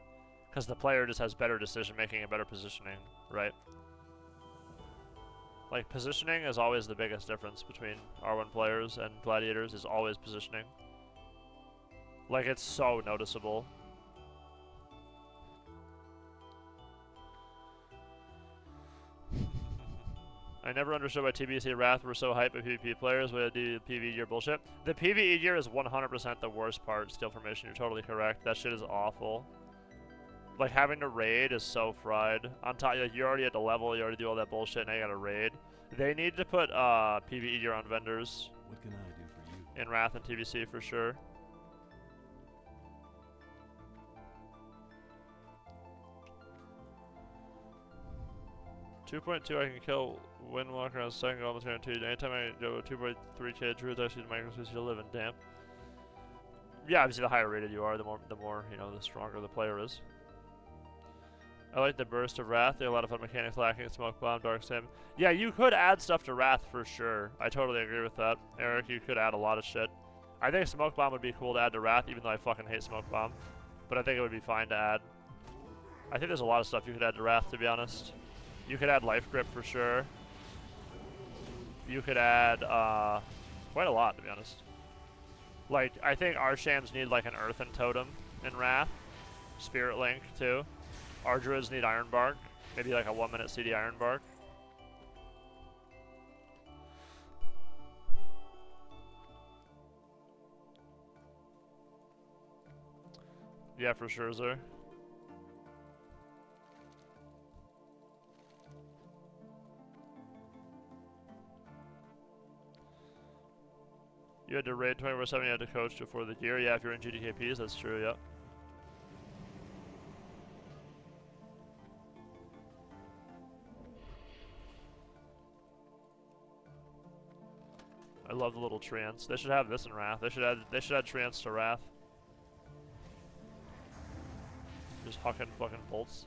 B: Because the player just has better decision-making and better positioning, right? Like, positioning is always the biggest difference between R1 players and Gladiators, is always positioning. Like, it's so noticeable. I never understood why TBC Wrath were so hype of PvP players with the PvE gear bullshit. The PvE gear is 100% the worst part, Steel Formation, you're totally correct. That shit is awful. Like, having to raid is so fried. On top, like, you're already at the level, you already do all that bullshit, now you gotta raid. They need to put PvE gear on vendors.
D: What can I do for you?
B: In Wrath and TBC for sure. .2 I can kill Windwalker on second almost guaranteed. Anytime I go 2.3k Druids, I see the microspace you live in, damn. Yeah, obviously the higher rated you are, the more, you know, the stronger the player is. I like the burst of Wrath. There are a lot of fun mechanics lacking. Smoke Bomb, Dark Sim. Yeah, you could add stuff to Wrath for sure. I totally agree with that. Eric, you could add a lot of shit. I think Smoke Bomb would be cool to add to Wrath, even though I fucking hate Smoke Bomb. But I think it would be fine to add. I think there's a lot of stuff you could add to Wrath, to be honest. You could add Life Grip for sure. You could add quite a lot, to be honest. Like, I think Archams need like an Earthen Totem in Wrath. Spirit Link, too. Our Druids need Iron Bark. Maybe like a 1-minute CD Iron Bark. Yeah, for sure, Zer. You had to raid 24/7, you had to coach before the gear. Yeah, if you're in GDKPs, that's true, yep. I love the little trance. They should have this in Wrath. They should add trance to Wrath. Just hucking fucking bolts.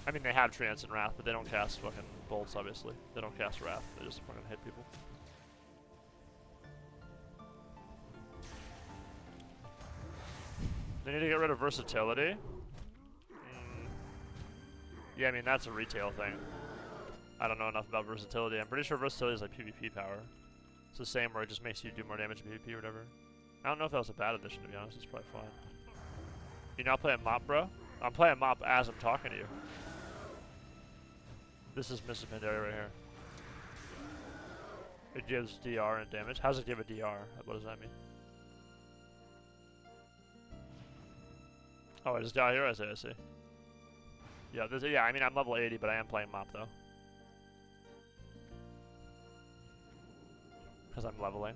B: I mean, they have trance in Wrath, but they don't cast fucking bolts, obviously. They don't cast Wrath. They just fucking hit people. They need to get rid of versatility. Yeah, I mean, that's a retail thing. I don't know enough about versatility. I'm pretty sure versatility is like PvP power. It's the same where it just makes you do more damage in PvP or whatever. I don't know if that was a bad addition, to be honest. It's probably fine. You not playing Mop, bro? I'm playing Mop as I'm talking to you. This is Mr. Pandaria right here. It gives DR and damage. How does it give a DR? What does that mean? Oh, I just got here? I see. Yeah, yeah, I mean, I'm level 80, but I am playing Mop, though. Because I'm leveling.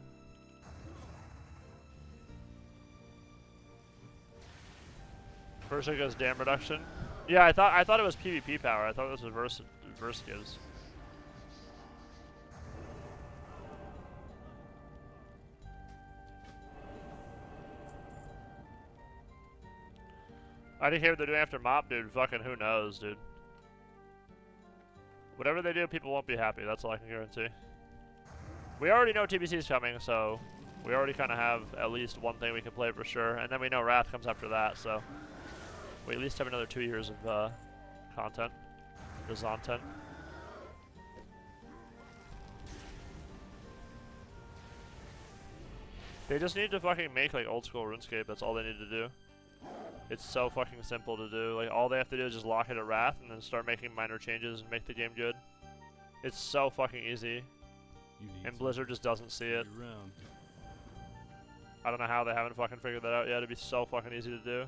B: First it goes dam reduction. Yeah, I thought it was PvP power. I thought this was verse gives. I didn't hear what they're doing after Mop, dude. Fucking who knows, dude. Whatever they do, people won't be happy. That's all I can guarantee. We already know TBC is coming, so we already kind of have at least one thing we can play for sure. And then we know Wrath comes after that, so we at least have another 2 years of content. The Zontent. They just need to fucking make like old school RuneScape. That's all they need to do. It's so fucking simple to do. Like, all they have to do is just lock it at Wrath and then start making minor changes and make the game good. It's so fucking easy. And Blizzard just doesn't see it. I don't know how they haven't fucking figured that out yet. It'd be so fucking easy to do.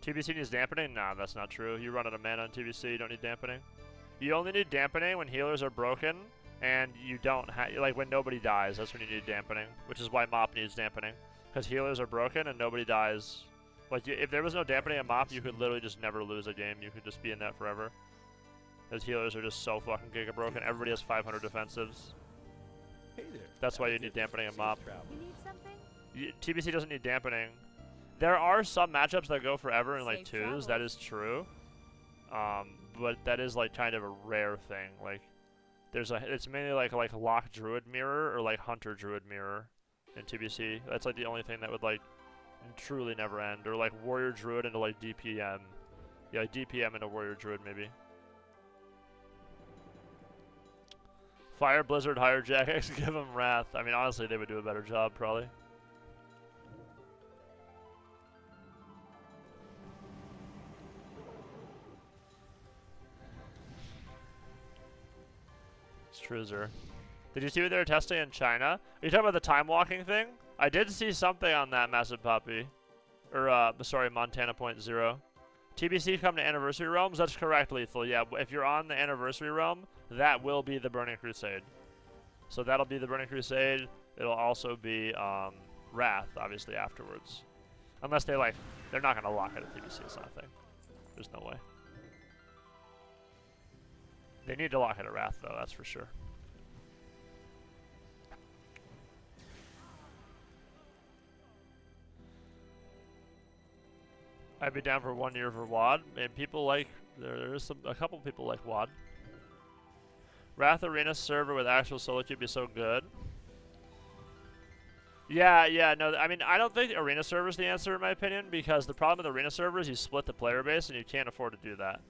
B: TBC needs dampening? Nah, that's not true. You run out of mana on TBC, you don't need dampening. You only need dampening when healers are broken and you don't have, like, when nobody dies, that's when you need dampening. Which is why Mop needs dampening. Because healers are broken and nobody dies. Like, if there was no dampening at Mop, you could literally just never lose a game. You could just be in that forever. His healers are just so fucking giga broken. Everybody has 500 defensives.
D: Hey there.
B: That's why you need dampening and mop.
A: You need something?
B: TBC doesn't need dampening. There are some matchups that go forever in like
A: Safe
B: 2s.
A: travels.
B: That is true. But that is like kind of a rare thing. Like, it's mainly like lock druid mirror or like hunter druid mirror in TBC. That's like the only thing that would like truly never end. Or like warrior druid into like DPM. Yeah, like DPM into warrior druid maybe. Fire Blizzard, hire Jagex, give him Wrath. I mean, honestly, they would do a better job, probably. It's true, Zer. Did you see what they were testing in China? Are you talking about the time walking thing? I did see something on that, Massive Puppy. Or, sorry, Montana Point Zero. TBC come to Anniversary Realms? That's correct, Lethal. Yeah, if you're on the Anniversary Realm, that will be the Burning Crusade. So that'll be the Burning Crusade. It'll also be Wrath, obviously, afterwards. Unless they're not going to lock it at TBC. It's not a thing. There's no way. They need to lock it at Wrath, though, that's for sure. I'd be down for 1 year for WAD, and people like, there's a couple people like WAD. Wrath Arena server with actual solo queue would be so good. Yeah, no, I mean, I don't think Arena server is the answer in my opinion, because the problem with Arena server is you split the player base and you can't afford to do that.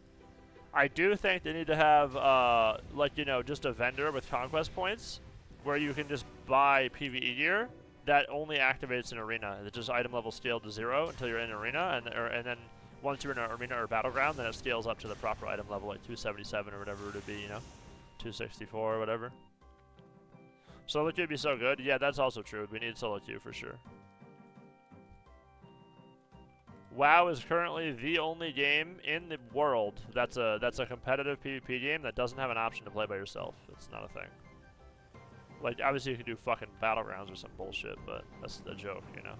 B: I do think they need to have, like, you know, just a vendor with conquest points where you can just buy PvE gear that only activates in Arena. It's just item level scaled to 0 until you're in Arena, and then once you're in an Arena or Battleground, then it scales up to the proper item level, like 277 or whatever it would be, you know? 264 or whatever. Solo queue would be so good. Yeah, that's also true. We need solo queue for sure. WoW is currently the only game in the world that's a competitive PvP game that doesn't have an option to play by yourself. It's not a thing. Like, obviously you could do fucking Battlegrounds or some bullshit, but that's a joke, you know?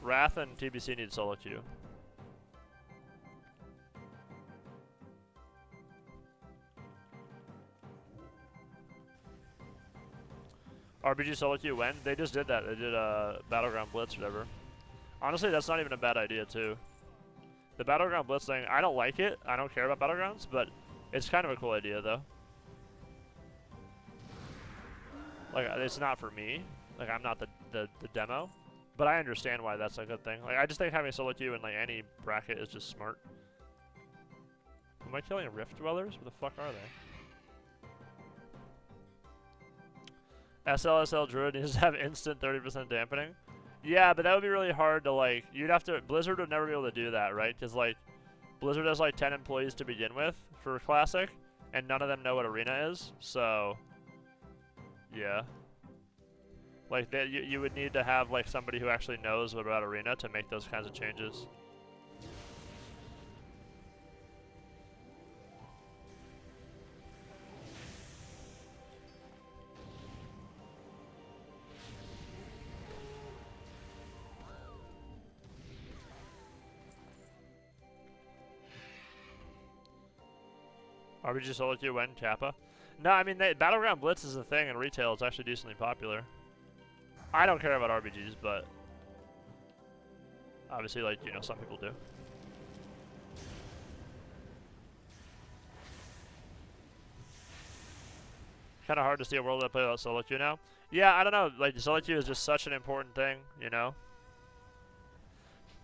B: Wrath and TBC need solo queue. RBG solo queue when? They just did that. They did Battleground Blitz or whatever. Honestly, that's not even a bad idea, too. The Battleground Blitz thing, I don't like it. I don't care about Battlegrounds, but it's kind of a cool idea, though. Like, it's not for me. Like, I'm not the demo. But I understand why that's a good thing. Like, I just think having solo queue in, like, any bracket is just smart. Am I killing Rift Dwellers? What the fuck are they? SLSL Druid needs to have instant 30% dampening. Yeah, but that would be really hard to, like, you'd have to, Blizzard would never be able to do that, right? Because, like, Blizzard has, like, 10 employees to begin with for Classic, and none of them know what Arena is, so, yeah. Like, you would need to have, like, somebody who actually knows about Arena to make those kinds of changes. RBG solo queue when? Kappa? No, I mean, Battleground Blitz is a thing in retail. It's actually decently popular. I don't care about RBGs, but obviously, like, you know, some people do. Kind of hard to see a world that play without solo queue now. Yeah, I don't know. Like, solo queue is just such an important thing, you know?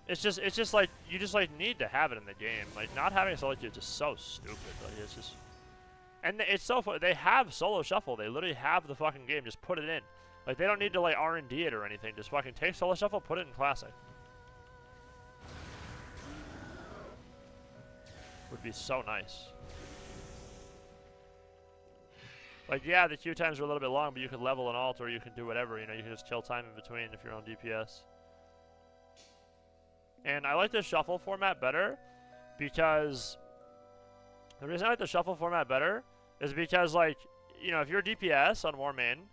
B: It's just like, you just, like, need to have it in the game. Like, not having a solo queue is just so stupid. Like, it's just... And it's so fun. They have solo shuffle. They literally have the fucking game. Just put it in. Like, they don't need to, like, R&D it or anything. Just fucking take solo shuffle, put it in Classic. Would be so nice. Like, yeah, the queue times are a little bit long, but you can level an alt or you can do whatever. You know, you can just kill time in between if you're on DPS. And I like the shuffle format better because... The reason I like the shuffle format better is because, like, you know, if you're DPS on War Main,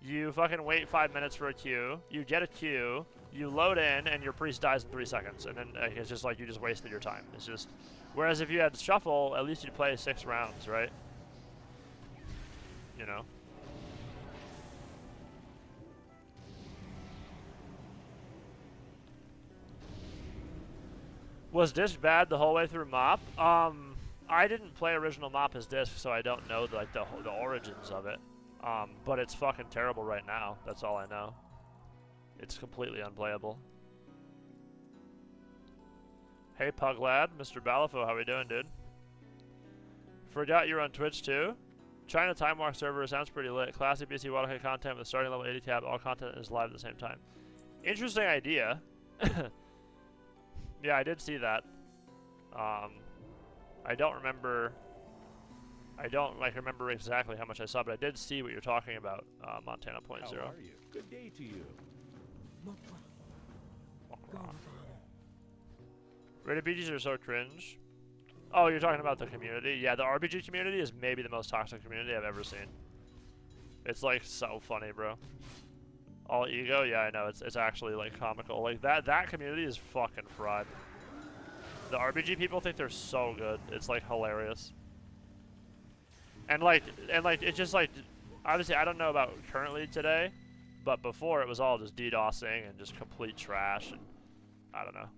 B: You fucking wait 5 minutes for a queue. You get a queue. You load in, and your priest dies in 3 seconds. And then it's just like you just wasted your time. It's just... Whereas if you had shuffle, at least you'd play 6 rounds, right? You know? Was Disc bad the whole way through Mop? I didn't play original Mop as Disc, so I don't know like the origins of it. But it's fucking terrible right now. That's all I know. It's completely unplayable. Hey Pug Lad, Mr. Balafo, how we doing, dude? Forgot you're on Twitch too? China Time Walk server sounds pretty lit. Classic BC Waterhead content with starting level 80 tab. All content is live at the same time. Interesting idea. Yeah, I did see that. I don't remember. I don't remember exactly how much I saw, but I did see what you're talking about. Montana Point
D: How
B: Zero.
D: are you? Good day to you.
B: Rated BGs are so cringe. Oh, you're talking about the community? Yeah, the RPG community is maybe the most toxic community I've ever seen. It's like so funny, bro. All ego? Yeah, I know. It's actually like comical. Like that community is fucking fried. The RPG people think they're so good. It's like hilarious. And like it's just like obviously I don't know about currently today, but before it was all just DDoSing and just complete trash and I don't know.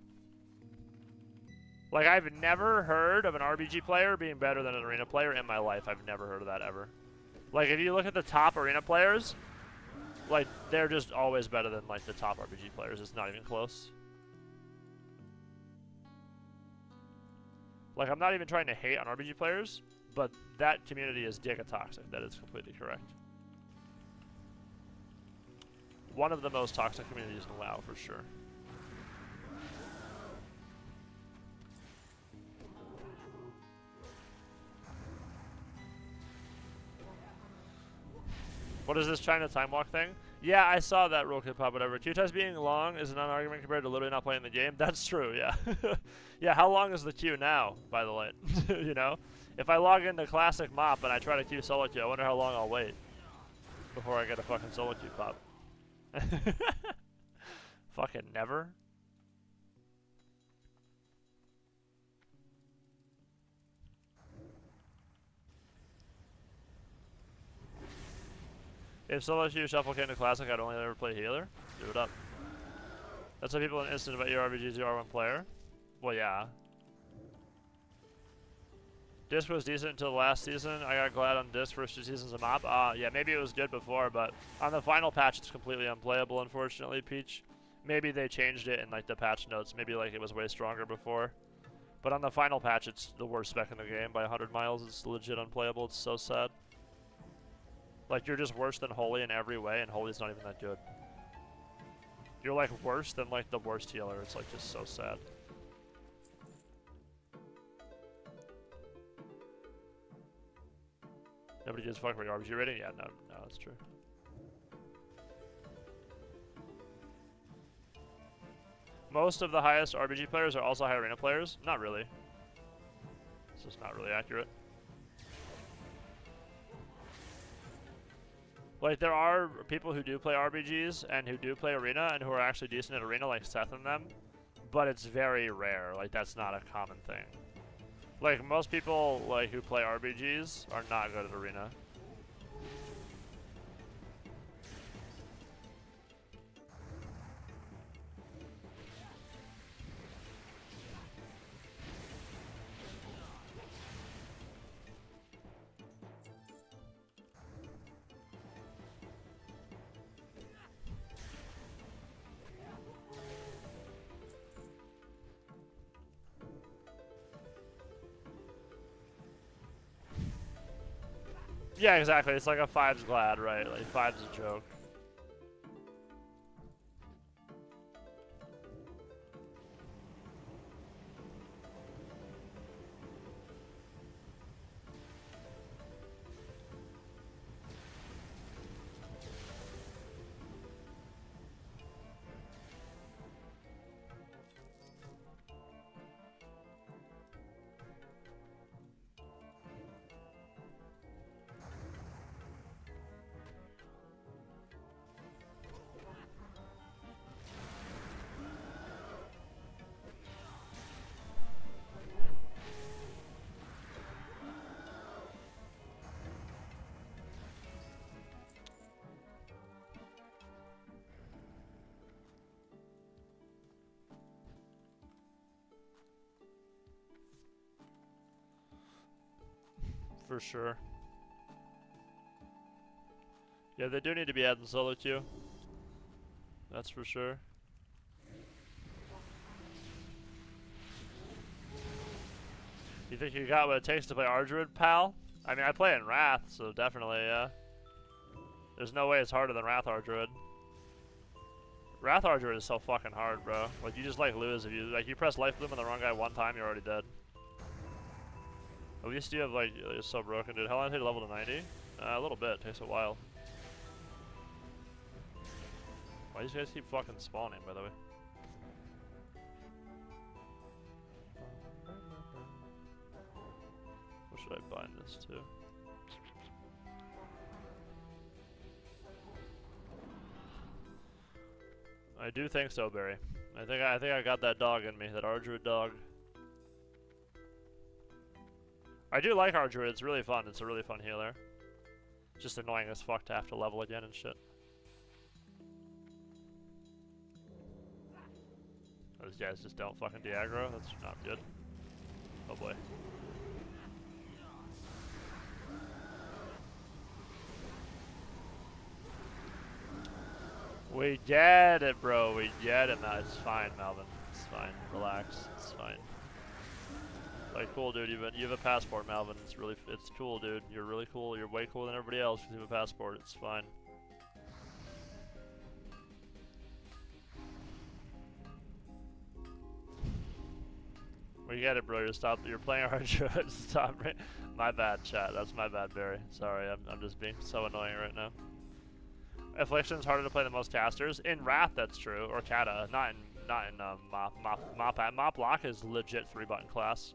B: Like I've never heard of an RPG player being better than an arena player in my life. I've never heard of that ever. Like if you look at the top arena players, like, they're just always better than, like, the top RPG players. It's not even close. Like, I'm not even trying to hate on RPG players, but that community is giga toxic. That is completely correct. One of the most toxic communities in WoW, for sure. What is this China Time Walk thing? Yeah, I saw that real quick, pop, whatever. Queue times being long is a non-argument compared to literally not playing the game. That's true, yeah. Yeah, how long is the queue now, by the way? You know? If I log into Classic Mop and I try to queue solo queue, I wonder how long I'll wait before I get a fucking solo queue pop. Fucking never. If solo queue shuffle came to Classic, I'd only ever play healer. Do it up. That's why people instant about your RBGs, you are one player. Well, yeah. Disc was decent until last season. I got glad on Disc first 2 seasons of Mop. Yeah, maybe it was good before, but on the final patch, it's completely unplayable, unfortunately, Peach. Maybe they changed it in, like, the patch notes. Maybe, like, it was way stronger before. But on the final patch, it's the worst spec in the game by 100 miles. It's legit unplayable. It's so sad. Like, you're just worse than Holy in every way, and Holy's not even that good. You're, like, worse than, like, the worst healer. It's, like, just so sad. Nobody gives a fuck for your RPG rating? Yeah, no, that's true. Most of the highest RPG players are also high arena players? Not really. This is not really accurate. Like, there are people who do play RPGs and who do play Arena and who are actually decent at Arena, like Seth and them, but it's very rare. Like, that's not a common thing. Like, most people, like, who play RPGs are not good at Arena. Yeah, exactly. It's like a 5's glad, right? Like, 5's a joke. For sure. Yeah, they do need to be adding solo queue. That's for sure. You think you got what it takes to play Ardruid, pal? I mean, I play in Wrath, so definitely, yeah. There's no way it's harder than Wrath Ardruid. Wrath Ardruid is so fucking hard, bro. Like, you just, like, lose if you, like, you press Life Bloom on the wrong guy one time, you're already dead. At least you have, like, it's so broken, dude. How long did it take level to 90? A little bit. Takes a while. Why do these guys keep fucking spawning, by the way? What should I bind this to? I do think so, Barry. I think I got that dog in me, that Ardruid dog. I do like Ardruid, it's really fun. It's a really fun healer. It's just annoying as fuck to have to level again and shit. Those guys just don't fucking de-aggro, that's not good. Oh boy. We get it, bro. We get it. No, it's fine, Malvin. It's fine. Relax. It's fine. Like, cool, dude. You have a passport, Malvin. It's cool, dude. You're really cool. You're way cooler than everybody else because you have a passport. It's fine. We get it, bro. You're playing hard. Stop. My bad, chat. That's my bad, Barry. Sorry. I'm just being so annoying right now. Affliction's harder to play than most casters. In Wrath, that's true, or Kata. Not in Mop. Mop Lock is legit 3-button class.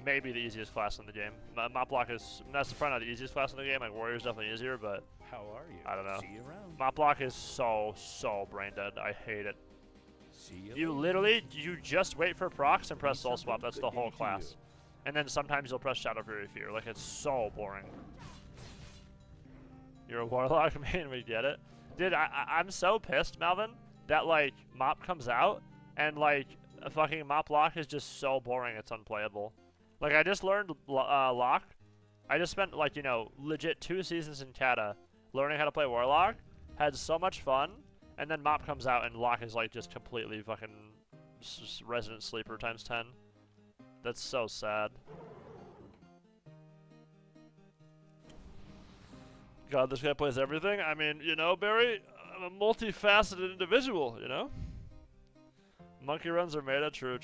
B: Maybe the easiest class in the game. Mop Lock is that's probably not the easiest class in the game. Like Warrior's definitely easier, but
D: How are you?
B: I don't know.
D: See you around.
B: Mop Lock is so brain dead. I hate it.
D: See
B: You literally just wait for procs and press Soul Swap. That's the whole class. And then sometimes you'll press Shadow Fury Fear. Like it's so boring. You're a Warlock main, we get it. Dude, I'm so pissed, Malvin, that like Mop comes out and like a fucking Mop Lock is just so boring it's unplayable. Like I just learned Lock. I just spent like, you know, legit 2 seasons in Kata learning how to play Warlock. Had so much fun, and then Mop comes out and Lock is like just completely fucking Resident Sleeper times 10. That's so sad. God, this guy plays everything. I mean, you know, Barry, I'm a multifaceted individual, you know? Monkey runs are meta, true.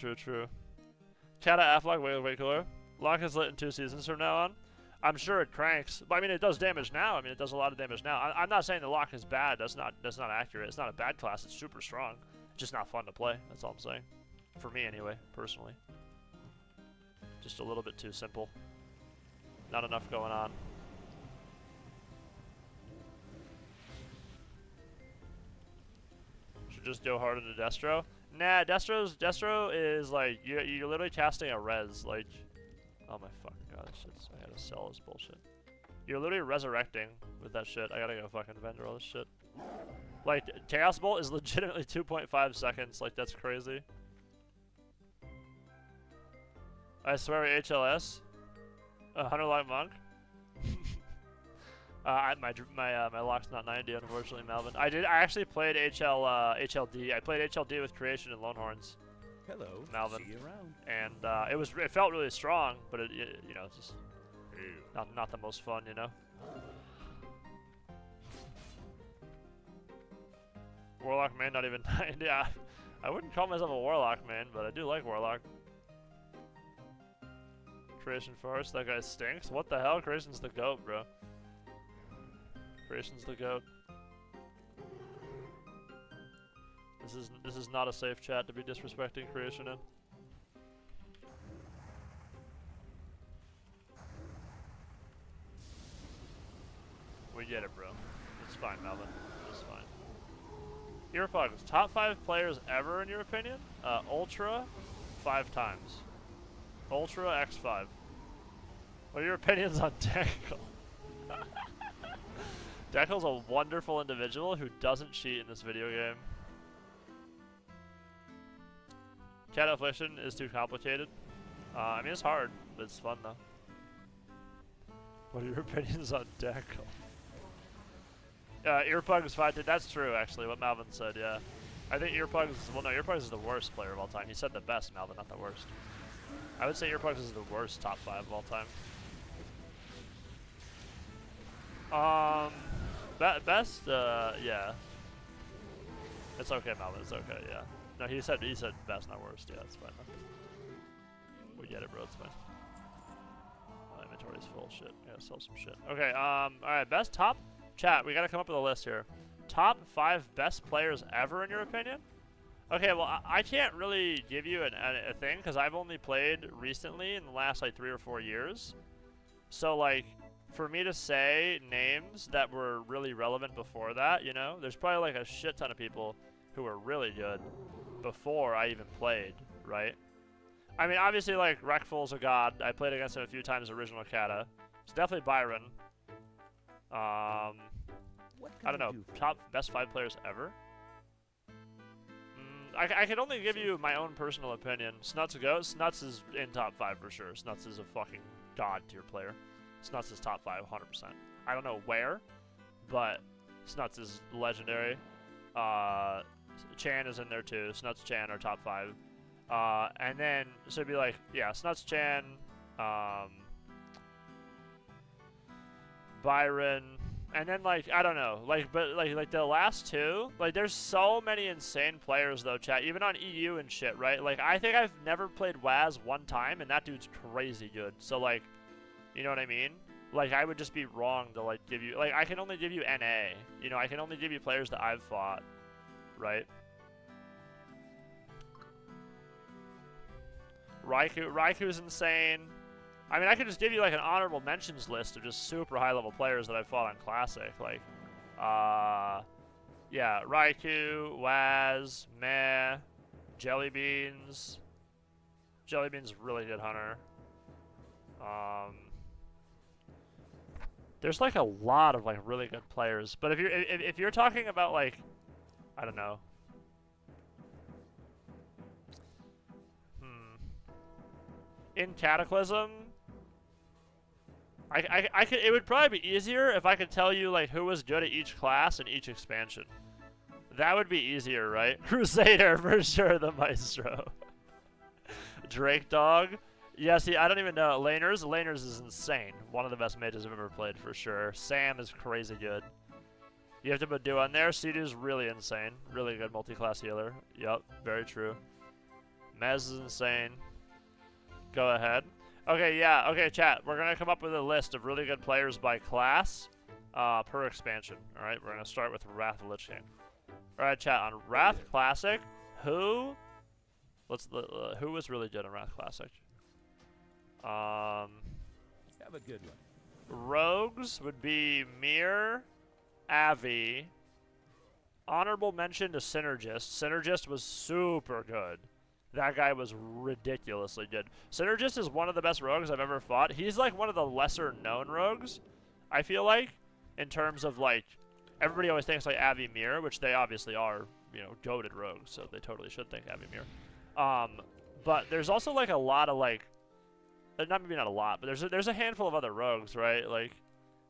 B: Kata Affleck, way cooler. Lock is lit in 2 seasons from now on. I'm sure it cranks, but I mean, it does damage now. I mean, it does a lot of damage now. I'm not saying the Lock is bad. That's not accurate. It's not a bad class. It's super strong. It's just not fun to play. That's all I'm saying. For me, anyway, personally. Just a little bit too simple. Not enough going on. Just go hard into Destro. Nah, Destro is like you're literally casting a res. Like, oh my fucking god, this shit's, I gotta sell this bullshit. You're literally resurrecting with that shit. I gotta go fucking vendor all this shit. Like, Chaos Bolt is legitimately 2.5 seconds. Like, that's crazy. I swear, HLS, 100 Light Monk. My lock's not 90, unfortunately, Malvin. I actually played HLD. I played HLD with Creation and Lonehorns.
D: Hello.
B: Malvin.
D: See you around.
B: And it felt really strong, but it you know, it's just not the most fun, you know. Warlock main, not even 90. I wouldn't call myself a Warlock main, but I do like Warlock. Creation first. That guy stinks. What the hell? Creation's the GOAT, bro. Creation's the GOAT. This is not a safe chat to be disrespecting Creation in. We get it, bro. It's fine, Melvin. It's fine. DEERPUGS, top 5 players ever in your opinion? Ultra, 5 times. Ultra X5. What are your opinions on Deckle? Deckle's a wonderful individual who doesn't cheat in this video game. Cat Affliction is too complicated. I mean, it's hard, but it's fun though. What are your opinions on Deckle? Earpugs 5, dude, that's true actually, what Malvin said, yeah. I think Earpugs, well no, Earpugs is the worst player of all time. He said the best, Malvin, not the worst. I would say Earpugs is the worst top 5 of all time. Best, yeah. It's okay, Malvin, it's okay, yeah. No, he said best, not worst, yeah, it's fine. We get it, bro, it's fine. My inventory's full, shit, I gotta sell some shit. Okay, alright, best top, chat, we gotta come up with a list here. Top 5 best players ever, in your opinion? Okay, well, I can't really give you a thing, because I've only played recently in the last, like, 3 or 4 years. So, like, for me to say names that were really relevant before that, you know, there's probably, like, a shit ton of people who were really good before I even played, right? I mean, obviously, like, Wreckful's a god. I played against him a few times, original Kata. It's definitely Byron. I don't know, top best 5 players ever? I can only give you my own personal opinion. Snuts goes. Snuts is in top 5 for sure. Snuts is a fucking god tier player. Snuts is top 5, 100%. I don't know where, but Snuts is legendary. Chan is in there too. Snuts, Chan are top 5. And then, so it'd be like, yeah, Snuts, Chan, Byron, and then, like, I don't know, like, but, like the last 2, like, there's so many insane players, though, chat, even on EU and shit, right? Like, I think I've never played Waz one time, and that dude's crazy good, so, like, you know what I mean? Like, I would just be wrong to, like, give you, like, I can only give you NA, you know, I can only give you players that I've fought, right? Raiku's insane. I mean, I could just give you, like, an honorable mentions list of just super high-level players that I've fought on Classic. Like, yeah, Raikou, Waz, Meh, Jellybeans. Jellybeans is a really good hunter. There's, like, a lot of, like, really good players. But if you're talking about, like, I don't know. In Cataclysm, I could. It would probably be easier if I could tell you, like, who was good at each class and each expansion. That would be easier, right? Crusader for sure, the Maestro. Drake Dog. Yeah, see, I don't even know. Laners. Laners is insane. One of the best mages I've ever played for sure. Sam is crazy good. You have to put Do on there. Sidu's really insane. Really good multi-class healer. Yep, very true. Mez is insane. Go ahead. Okay, yeah. Okay, chat. We're going to come up with a list of really good players by class per expansion. All right, we're going to start with Wrath of Lich King. All right, chat. On Wrath Classic, who was really good on Wrath Classic?
D: Have a good one.
B: Rogues would be Mir, Avi. Honorable mention to Synergist. Synergist was super good. That guy was ridiculously good. Synergist is one of the best rogues I've ever fought. He's like one of the lesser known rogues, I feel like, in terms of, like, everybody always thinks like Avi Mir, which they obviously are, you know, goated rogues, so they totally should think Avi Mir. But there's also like a lot of like, maybe not a lot, but there's a handful of other rogues, right? Like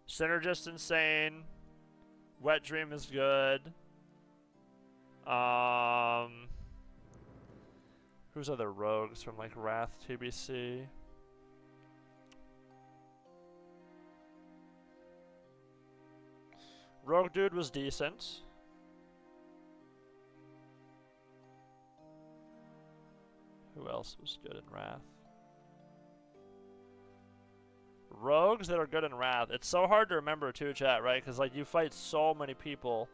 B: Synergist insane. Wet Dream is good. Who's other rogues from like Wrath TBC? Rogue Dude was decent. Who else was good in Wrath? Rogues that are good in Wrath. It's so hard to remember too, chat, right? Because like you fight so many people.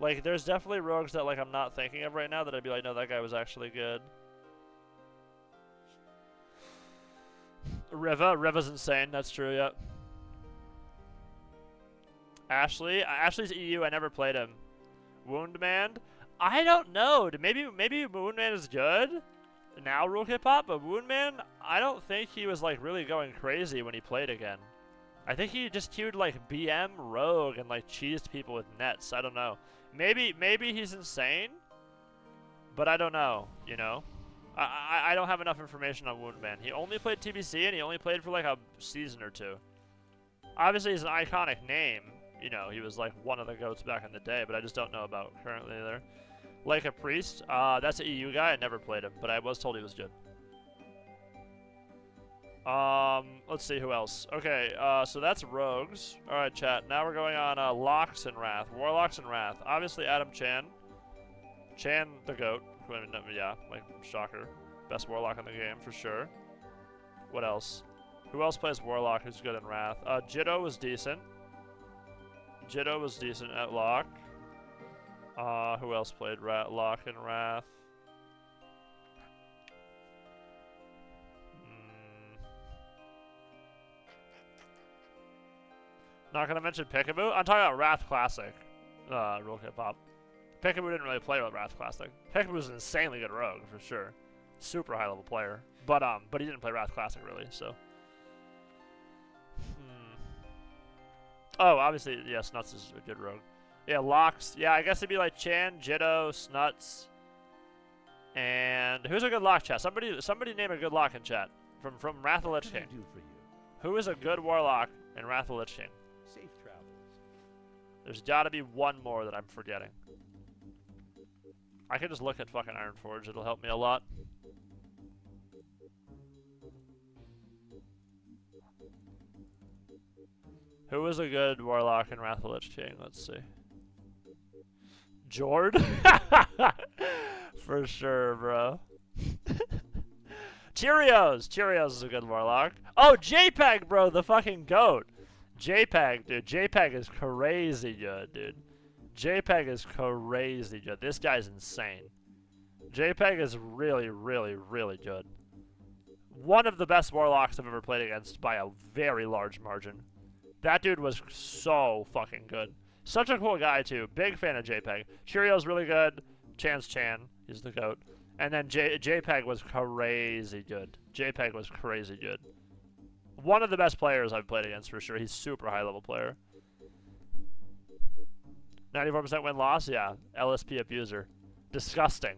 B: Like there's definitely rogues that like I'm not thinking of right now that I'd be like, no, that guy was actually good. Riva's insane. That's true. Yep. Ashley's EU. I never played him. Woundman. I don't know. Maybe Woundman is good now, Rule Hip Hop, but Woundman, I don't think he was like really going crazy when he played again. I think he just queued like BM Rogue and like cheesed people with nets. I don't know. Maybe he's insane, but I don't know. You know, I don't have enough information on Woundman. He only played TBC and he only played for like a season or two. Obviously, he's an iconic name. You know, he was like one of the GOATs back in the day, but I just don't know about currently there. Like a Priest, that's an EU guy. I never played him, but I was told he was good. Let's see who else. Okay, so that's Rogues. Alright, chat. Now we're going on Locks and Wrath. Warlocks and Wrath. Obviously, Adam Chan. Chan, the GOAT. Yeah, like, shocker. Best Warlock in the game, for sure. What else? Who else plays Warlock who's good in Wrath? Jitto was decent. Jitto was decent at Lock. Who else played Lock and Wrath? Not gonna mention Peekaboo. I'm talking about Wrath Classic. Real hip-hop. Peekaboo didn't really play with Wrath Classic. Peekaboo was an insanely good rogue, for sure. Super high-level player. But he didn't play Wrath Classic, really, so... Oh, obviously, yeah, Snuts is a good rogue. Yeah, Locks. Yeah, I guess it'd be like Chan, Jitto, Snuts, and who's a good Lock chat? Somebody name a good Lock in chat from Wrath of the Lich King. Who is a good Warlock in Wrath of the Lich King?
H: Safe travels.
B: There's got to be one more that I'm forgetting. I can just look at fucking Ironforge. It'll help me a lot. Who is a good Warlock in Wrath of the Lich King? Let's see. Jord? For sure, bro. Cheerios! Cheerios is a good Warlock. Oh, JPEG, bro! The fucking GOAT. JPEG, dude. JPEG is crazy good, dude. JPEG is crazy good. This guy's insane. JPEG is really, really, really good. One of the best Warlocks I've ever played against by a very large margin. That dude was so fucking good. Such a cool guy, too. Big fan of JPEG. Cheerios really good. Chan's Chan. He's the GOAT. And then JPEG was crazy good. JPEG was crazy good. One of the best players I've played against, for sure. He's super high-level player. 94% win-loss? Yeah. LSP abuser. Disgusting.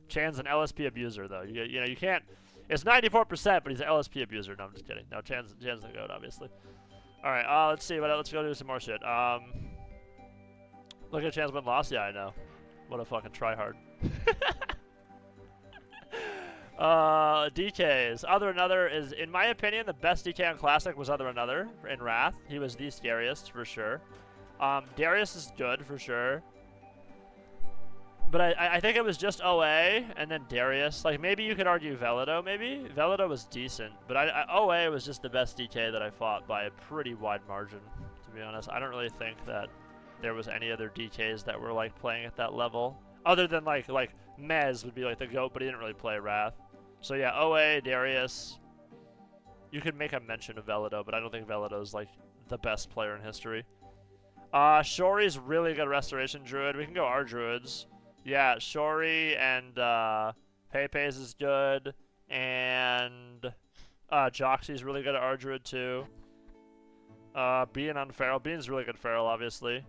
B: Chan's an LSP abuser, though. You know, you can't... It's 94%, but he's an LSP abuser. No, I'm just kidding. No, Chan's the GOAT, obviously. Alright, let's see. Let's go do some more shit. Look at Chan's win-loss? Yeah, I know. What a fucking tryhard. DKs. Other Another is, in my opinion, the best DK on Classic was Other Another in Wrath. He was the scariest, for sure. Darius is good, for sure. But I think it was just OA, and then Darius. Like, maybe you could argue Velido, maybe? Velido was decent, but OA was just the best DK that I fought by a pretty wide margin, to be honest. I don't really think that there was any other DKs that were, like, playing at that level. Other than, like Mez would be, like, the GOAT, but he didn't really play Wrath. So, yeah, OA, Darius. You could make a mention of Velido, but I don't think Velido's, like, the best player in history. Shori's really good Restoration Druid. We can go our Druids. Yeah, Shori and Pepe's is good, and Joxy's really good at our Druid too. Bean on Feral. Bean's really good Feral, obviously.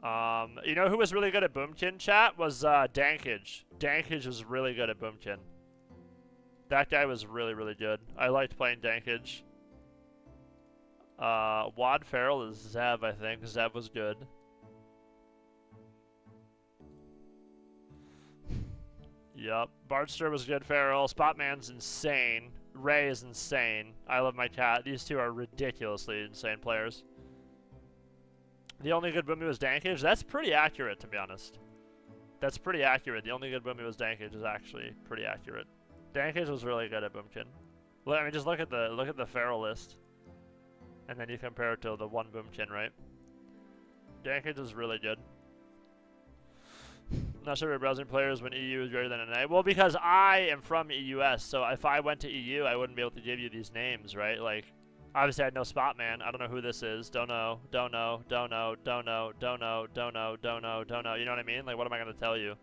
B: You know who was really good at Boomkin, chat? Was Dankage. Dankage was really good at Boomkin. That guy was really, really good. I liked playing Dankage. Wad Feral is Zeb, I think. Zeb was good. Yup. Bardster was good Feral. Spotman's insane. Ray is insane. I love my cat. These two are ridiculously insane players. The only good Boomy was Dankage. That's pretty accurate, to be honest. That's pretty accurate. The only good Boomy was Dankage is actually pretty accurate. Dankage was really good at Boomkin. I mean, just look at the Feral list, and then you compare it to the one Boomkin, right? Dankage was really good. Not sure we're browsing players when EU is greater than NA. Well, because I am from EUS, so if I went to EU, I wouldn't be able to give you these names, right? Like, obviously I know Spotman. I don't know who this is. Don't know. You know what I mean? Like, what am I going to tell you?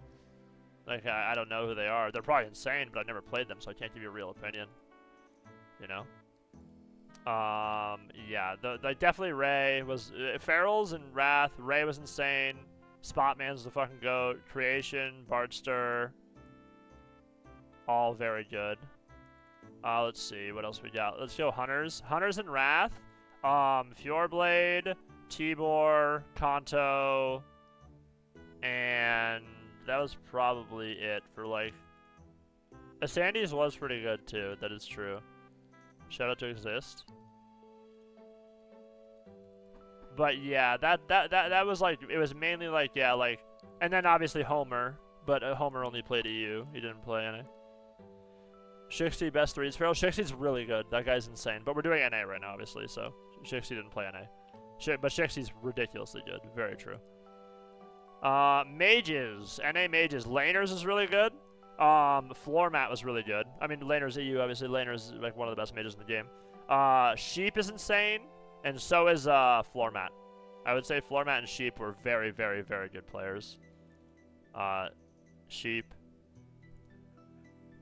B: Like, I don't know who they are. They're probably insane, but I've never played them, so I can't give you a real opinion. You know? Yeah, like definitely Ray was... Ferals and Wrath. Ray was insane. Spotman's the fucking GOAT. Creation, Bardster. All very good. Let's see, what else we got? Let's go Hunters. Hunters and Wrath. Fjordblade, Tibor, Kanto, and that was probably it for like. Sandy's was pretty good too. That is true. Shout out to Exist. But yeah, that was like, it was mainly like, yeah, like, and then obviously Homer, but Homer only played EU. He didn't play NA. Shixty best threes. Feral Shixty's really good. That guy's insane. But we're doing NA right now, obviously, so Shixty didn't play NA. But Shixty's ridiculously good. Very true. Mages. NA Mages. Laners is really good. Floor Mat was really good. I mean, Laner's EU, obviously. Laner's like one of the best mages in the game. Sheep is insane, and so is Floor Mat. I would say Floor Mat and Sheep were very, very, very good players. Sheep.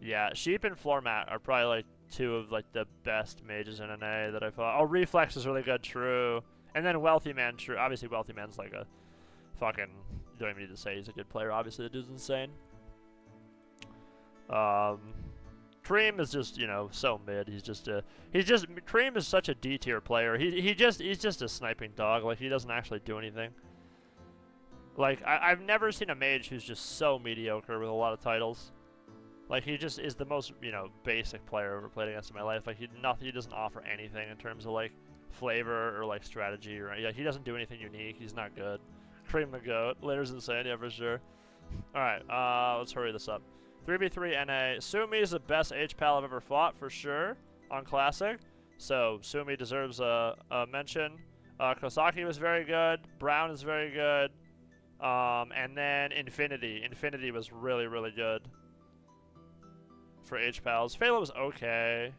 B: Yeah, Sheep and Floor Mat are probably like two of like the best mages in NA that I fought. Oh, Reflex is really good, true. And then Wealthy Man, true. Obviously, Wealthy Man's like a fucking, don't even need to say he's a good player. Obviously, the dude's insane. Cream is just, you know, so mid. Cream is such a D tier player. He's just a sniping dog. Like, he doesn't actually do anything. Like, I've never seen a mage who's just so mediocre with a lot of titles. Like, he just is the most, you know, basic player I've ever played against in my life. Like, he doesn't offer anything in terms of, like, flavor or, like, strategy. Or yeah, he doesn't do anything unique. He's not good. Cream the GOAT. Later's insane, yeah, for sure. Alright, let's hurry this up. 3v3 NA. Sumi is the best H-Pal I've ever fought, for sure, on Classic. So, Sumi deserves a mention. Kosaki was very good. Brown is very good. And then Infinity. Infinity was really, really good for H-Pals. Phala was okay.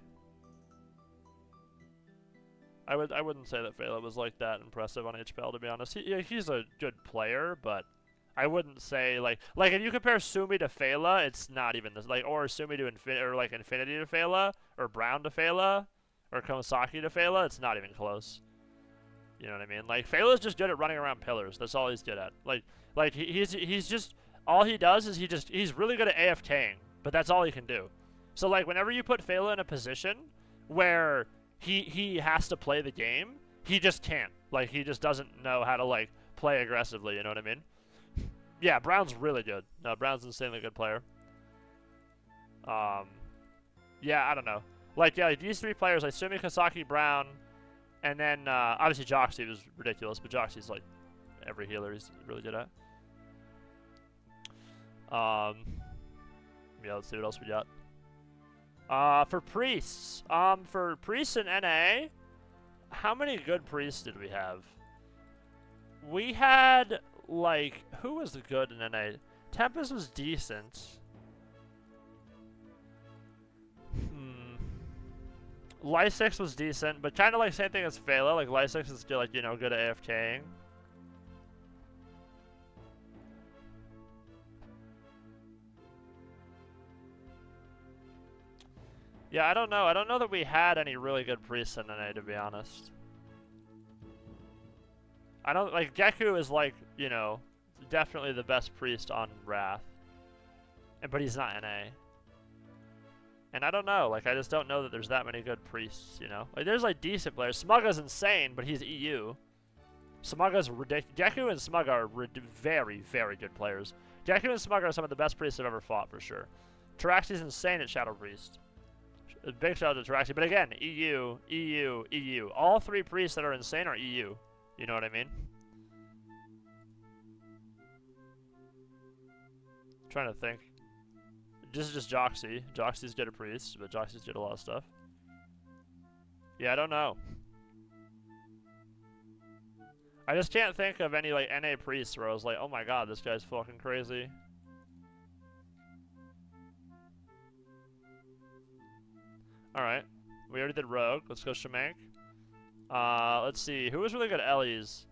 B: I wouldn't say that Phala was like that impressive on H-Pal, to be honest. He's a good player, but I wouldn't say like if you compare Sumi to Phala, it's not even this, like, or Sumi to Infinity to Phala, or Brown to Phala, or Kosaki to Phala. It's not even close. You know what I mean? Like, Phala's just good at running around pillars. That's all he's good at. Like he's just, all he does is he's really good at AFKing, but that's all he can do. So like whenever you put Phala in a position where he has to play the game, he just can't. Like, he just doesn't know how to like play aggressively. You know what I mean? Yeah, Brown's really good. No, Brown's an insanely good player. Yeah, I don't know. Like, yeah, like these three players, like Sumi, Kosaki, Brown, and then obviously Joxy was ridiculous, but Joxy's like every healer he's really good at. Yeah, let's see what else we got. For priests, in NA, how many good priests did we have? We had, like, who was good in NA? Tempest was decent. Lysix was decent, but kind of like same thing as Phala. Like, Lysix is still, like, you know, good at AFKing. Yeah, I don't know. I don't know that we had any really good priests in NA, to be honest. I don't, like, Geku is, like, you know, definitely the best priest on Wrath. But he's not NA. And I don't know, like, I just don't know that there's that many good priests, you know? Like, there's, like, decent players. Smugga's insane, but he's EU. Smugga's ridiculous. Geku and Smugga are very, very good players. Geku and Smugga are some of the best priests I've ever fought, for sure. Taraxi's insane at Shadow Priest. Big shout out to Taraxi. But again, EU, EU, EU. All three priests that are insane are EU. You know what I mean? I'm trying to think. This is just Joxy. Joxy's good at priests, but Joxy's good at a lot of stuff. Yeah, I don't know. I just can't think of any, like, NA priests where I was like, oh my god, this guy's fucking crazy. Alright. We already did Rogue. Let's go Shamank. Let's see. Who was really good at Ellie's?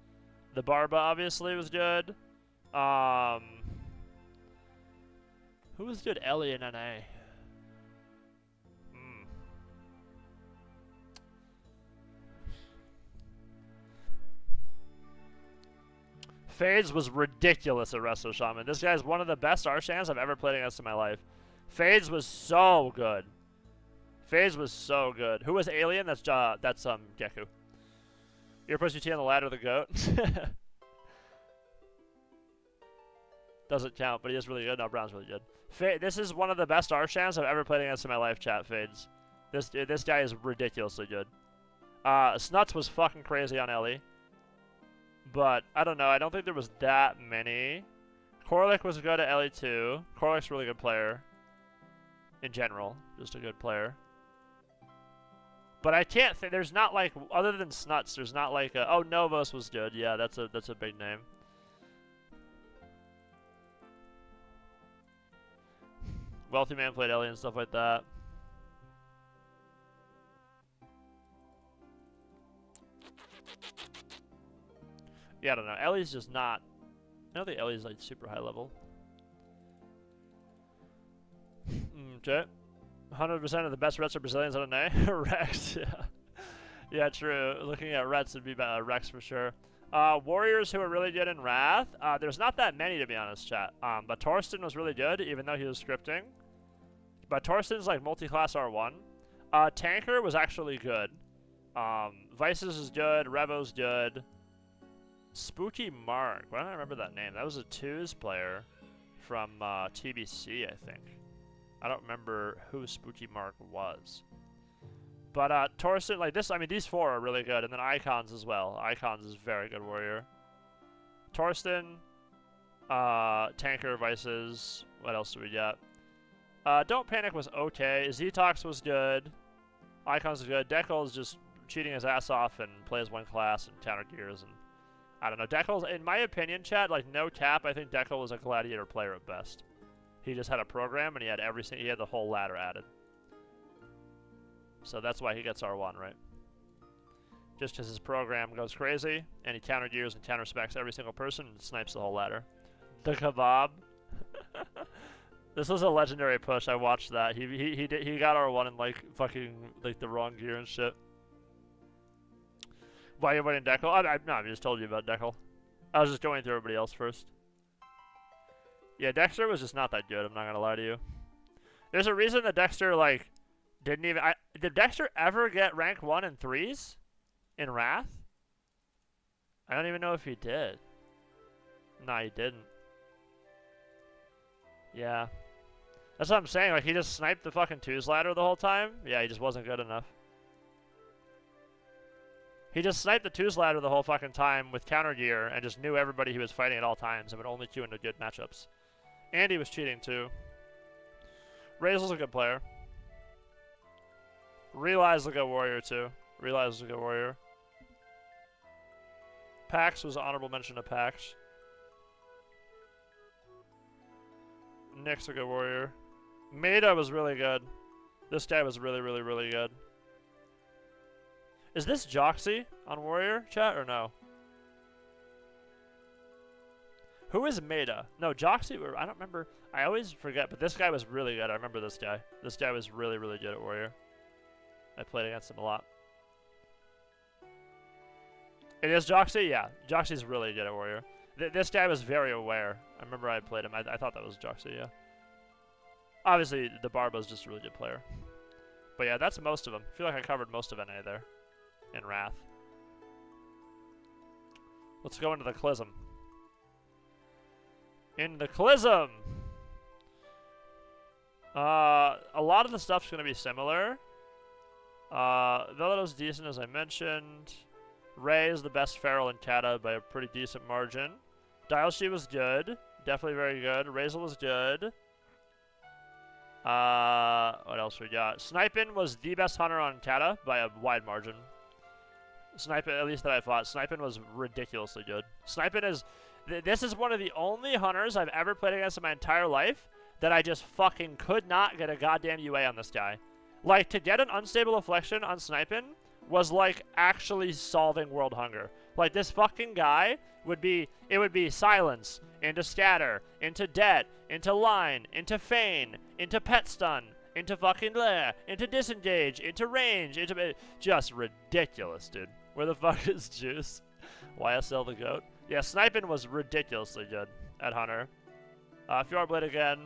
B: The Barba, obviously, was good. Who was good Ellie in NA? Fades was ridiculous at Resto Shaman. This guy's one of the best Arshans I've ever played against in my life. Fades was so good. Phase was so good. Who was Alien? That's Geku. Earpugs UT on the ladder, the goat. Doesn't count, but he is really good. No, Brown's really good. This is one of the best Arshans I've ever played against in my life, chat. Fades. This guy is ridiculously good. Snuts was fucking crazy on Ellie. But, I don't know. I don't think there was that many. Korlik was good at Ellie too. Korlik's a really good player. In general. Just a good player. But I can't think, there's not like, other than Snuts, there's not like a, oh, Novos was good. Yeah, that's a big name. Wealthy Man played Ellie and stuff like that. Yeah, I don't know. Ellie's just not, I don't think Ellie's like super high level. Okay. 100% of the best Rets are Brazilians on an A. Rex, yeah. Yeah, true. Looking at Rets would be Rex for sure. Warriors who are really good in Wrath. There's not that many, to be honest, chat. But Torsten was really good, even though he was scripting. But Torsten's like multi-class R1. Tanker was actually good. Vices is good. Revo's good. Spooky Mark. Why don't I remember that name? That was a 2s player from TBC, I think. I don't remember who Spooky Mark was. But Torsten, like this, I mean, these 4 are really good. And then Icons as well. Icons is very good warrior. Torsten, Tanker, Vices. What else do we got? Don't Panic was okay. Zetox was good. Icons was good. Dekel is just cheating his ass off and plays 1 class and counter gears. And I don't know. Dekel's, in my opinion, chat, like no cap, I think Dekel was a gladiator player at best. He just had a program and he had everything. He had the whole ladder added. So that's why he gets R1, right? Just because his program goes crazy and he counter gears and counter specs every single person and snipes the whole ladder. The Kebab. This was a legendary push. I watched that. He got R1 in like fucking like the wrong gear and shit. Why are you avoiding Dekel? I just told you about Dekel. I was just going through everybody else first. Yeah, Dexter was just not that good, I'm not gonna lie to you. There's a reason that Dexter, like, didn't even... did Dexter ever get rank 1 in 3s? In Wrath? I don't even know if he did. Nah, he didn't. Yeah. That's what I'm saying, like, he just sniped the fucking 2s ladder the whole time? Yeah, he just wasn't good enough. He just sniped the 2s ladder the whole fucking time with counter gear and just knew everybody he was fighting at all times and would only queue into good matchups. And he was cheating too. Razel's a good player. Realize a good warrior too. Realize is a good warrior. Pax was an honorable mention to Pax. Nick's a good warrior. Maida was really good. This guy was really, really, really good. Is this Joxy on warrior chat or no? Who is Maida? No, Joxy, I don't remember. I always forget, but this guy was really good. I remember this guy. This guy was really, really good at warrior. I played against him a lot. It is Joxy? Yeah. Joxy's really good at warrior. This guy was very aware. I remember I played him. I thought that was Joxy, yeah. Obviously, the Barba's just a really good player. But yeah, that's most of them. I feel like I covered most of NA there. In Wrath. Let's go into the Clism. In the Clism! A lot of the stuff's going to be similar. Velodo's decent, as I mentioned. Ray is the best Feral in Kata by a pretty decent margin. Dialshi was good. Definitely very good. Razel was good. What else we got? Snipin was the best hunter on Kata by a wide margin. Snipin, at least that I fought. Snipin was ridiculously good. Snipin is... this is one of the only hunters I've ever played against in my entire life that I just fucking could not get a goddamn UA on this guy. Like, to get an unstable affliction on Snipin was like actually solving world hunger. Like, this fucking guy would be... it would be silence, into scatter, into debt, into line, into feign, into pet stun, into fucking lair, into disengage, into range, into... just ridiculous, dude. Where the fuck is Juice? YSL the GOAT? Yeah, Snipin was ridiculously good at Hunter. Fjordblade again.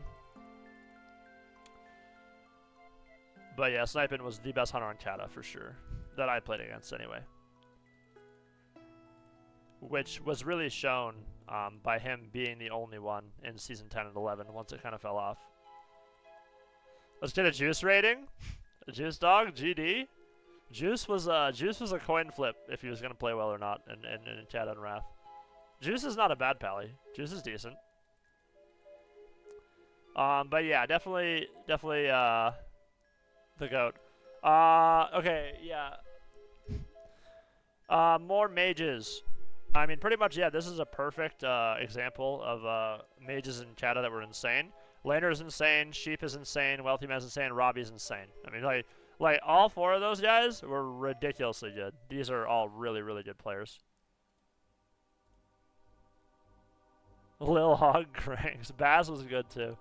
B: But yeah, Snipin was the best Hunter on Kata for sure. That I played against anyway. which was really shown by him being the only one in Season 10 and 11 once it kind of fell off. Let's get a Juice rating. A Juice dog, GD. Juice was a coin flip if he was going to play well or not in Chat on Wrath. Juice is not a bad pally. Juice is decent. But yeah, definitely the GOAT. Okay, yeah. More mages. I mean, pretty much, yeah, this is a perfect example of mages in Chata that were insane. Laner's insane, Sheep is insane, Wealthy Man's insane, Robbie's insane. I mean, like all 4 of those guys were ridiculously good. These are all really, really good players. Lil Hog cranks. Baz was good too.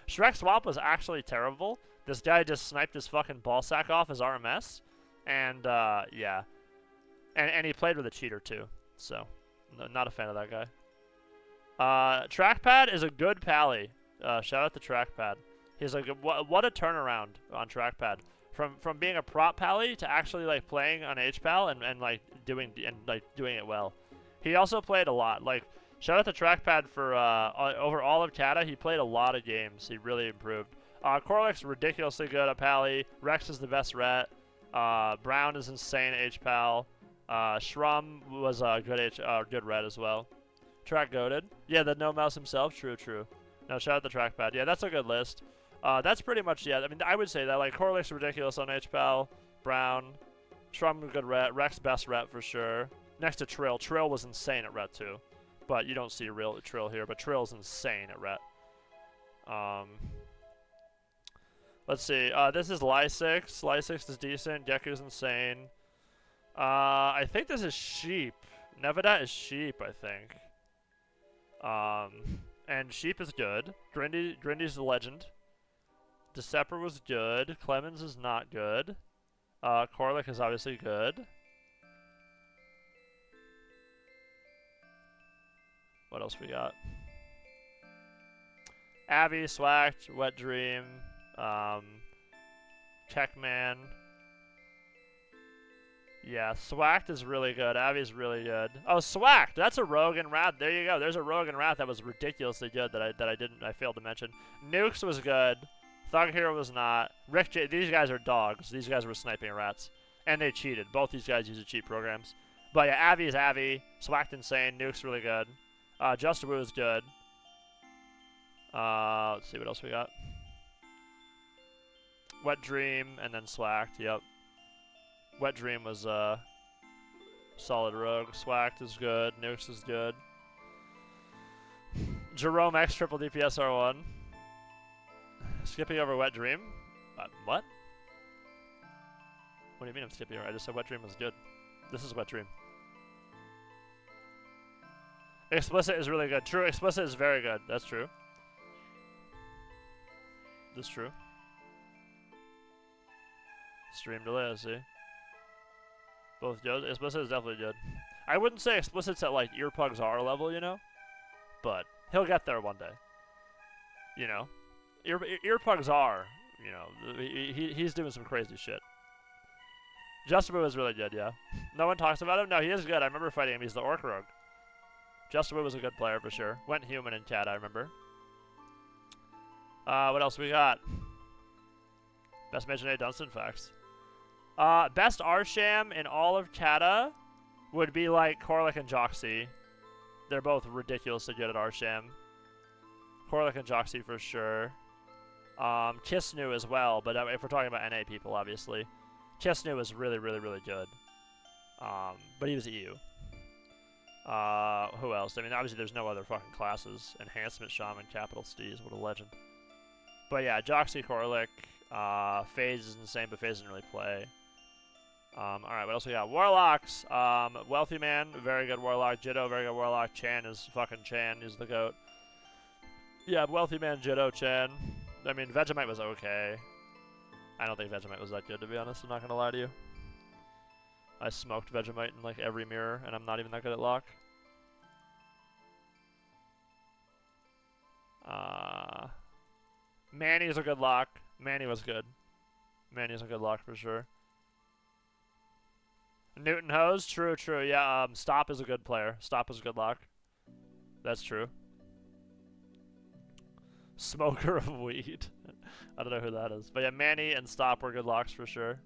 B: Shrek Swamp was actually terrible. This guy just sniped his fucking ballsack off his RMS. And, yeah. And he played with a cheater too. So, not a fan of that guy. Trackpad is a good pally. Shout out to Trackpad. He's like, what a turnaround on Trackpad. From being a prop pally to actually like playing on HPAL and like doing it well. He also played a lot. Like, shout out to Trackpad for over all of Cata. He played a lot of games. He really improved. Corlix's ridiculously good at pally. Rex is the best ret. Brown is insane at HPAL. Shrum was a good ret as well. Track goated. Yeah, the no mouse himself. True. No, shout out to Trackpad. Yeah, that's a good list. That's pretty much, yeah. I mean, I would say that, like, Corlix ridiculous on HPAL. Brown. Shrum good ret. Rex best ret for sure. Next to Trill. Trill was insane at ret too. But you don't see real Trill here, but Trill's insane at ret. Let's see. This is Lysix. Lysix is decent. Geku's insane. I think this is Sheep. Nevedat is Sheep, I think. And Sheep is good. Grindy's the legend. Deceptor was good. Clemens is not good. Corlick is obviously good. What else we got? Abby, Swacked, Wet Dream, Techman. Yeah, Swacked is really good. Abby's really good. Oh, Swacked! That's a Rogue and Wrath. There you go. There's a Rogue and Wrath that was ridiculously good that I failed to mention. Nukes was good. Thug Hero was not. Rick J. These guys are dogs. These guys were sniping rats, and they cheated. Both these guys use cheat programs. But yeah, Abby is Abby. Swacked insane. Nukes really good. Just Woo is good. Let's see what else we got. Wet Dream and then Swacked. Yep. Wet Dream was solid rogue. Swacked is good. Nukes is good. Jerome X triple DPS R1. Skipping over Wet Dream. What? What do you mean I'm skipping over? I just said Wet Dream was good. This is Wet Dream. Explicit is really good. True, Explicit is very good. That's true. That's true. Stream delay, see. Both good. Explicit is definitely good. I wouldn't say Explicit's at like Earpugs R level, you know? But he'll get there one day. You know? Earpugs R, you know, he's doing some crazy shit. Justibu is really good, yeah. No one talks about him? No, he is good. I remember fighting him. He's the Orc Rogue. Justibu was a good player for sure. Went human in Cat, I remember. What else we got? Best Mage Nate Dunstan facts. Best Arsham in all of Cata would be like Corlick and Joxy. They're both ridiculously good at Arsham. Corlick and Joxy for sure. Kisnu as well, but if we're talking about NA people, obviously. Kisnu was really, really, really good. But he was EU. Who else? I mean, obviously there's no other fucking classes. Enhancement Shaman, Capital Steez, what a legend. But yeah, Joxy, Corlick, FaZe is insane, but FaZe didn't really play. Alright, what else we got? Warlocks. Wealthy Man, very good Warlock. Jitto, very good Warlock. Chan is fucking Chan, is the GOAT. Yeah, Wealthy Man, Jitto, Chan. I mean, Vegemite was okay. I don't think Vegemite was that good, to be honest. I'm not gonna lie to you. I smoked Vegemite in like every mirror, and I'm not even that good at lock. Manny's a good lock. Manny was good. Manny's a good lock for sure. Newton Hose, true, yeah, Stop is a good player. Stop is a good lock. That's true. Smoker of weed. I don't know who that is. But yeah, Manny and Stop were good locks for sure.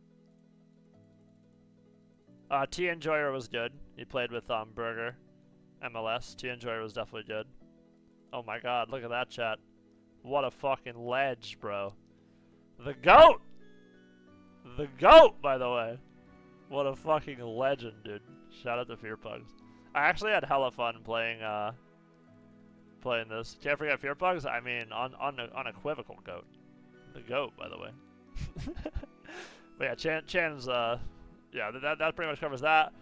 B: T Enjoyer was good. He played with Burger. MLS. T Enjoyer was definitely good. Oh my god, look at that chat. What a fucking ledge, bro. The GOAT! The GOAT, by the way. What a fucking legend, dude. Shout out to DEERPUGS. I actually had hella fun playing playing this. Can't forget DEERPUGS. I mean, unequivocal GOAT. The GOAT, by the way. But yeah, Chan's yeah, that pretty much covers that.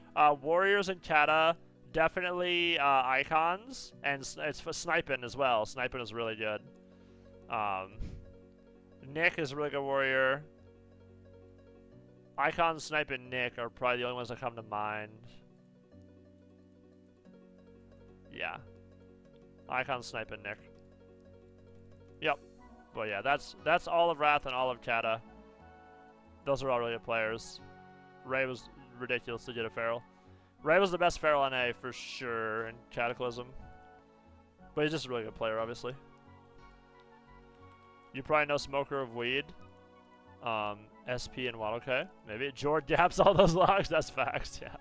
B: Warriors and Kata, definitely icons, and it's for sniping as well. Sniping is really good. Nick is a really good warrior. Icons, Snipe, and Nick are probably the only ones that come to mind. Yeah. Icon, Snipe, and Nick. Yep. But yeah, that's all of Wrath and all of Kata. Those are all really good players. Ray was ridiculously good at Feral. Ray was the best Feral NA for sure in Cataclysm. But he's just a really good player, obviously. You probably know Smoker of Weed. SP and Waddle K. Maybe. Jord daps all those logs. That's facts, yeah.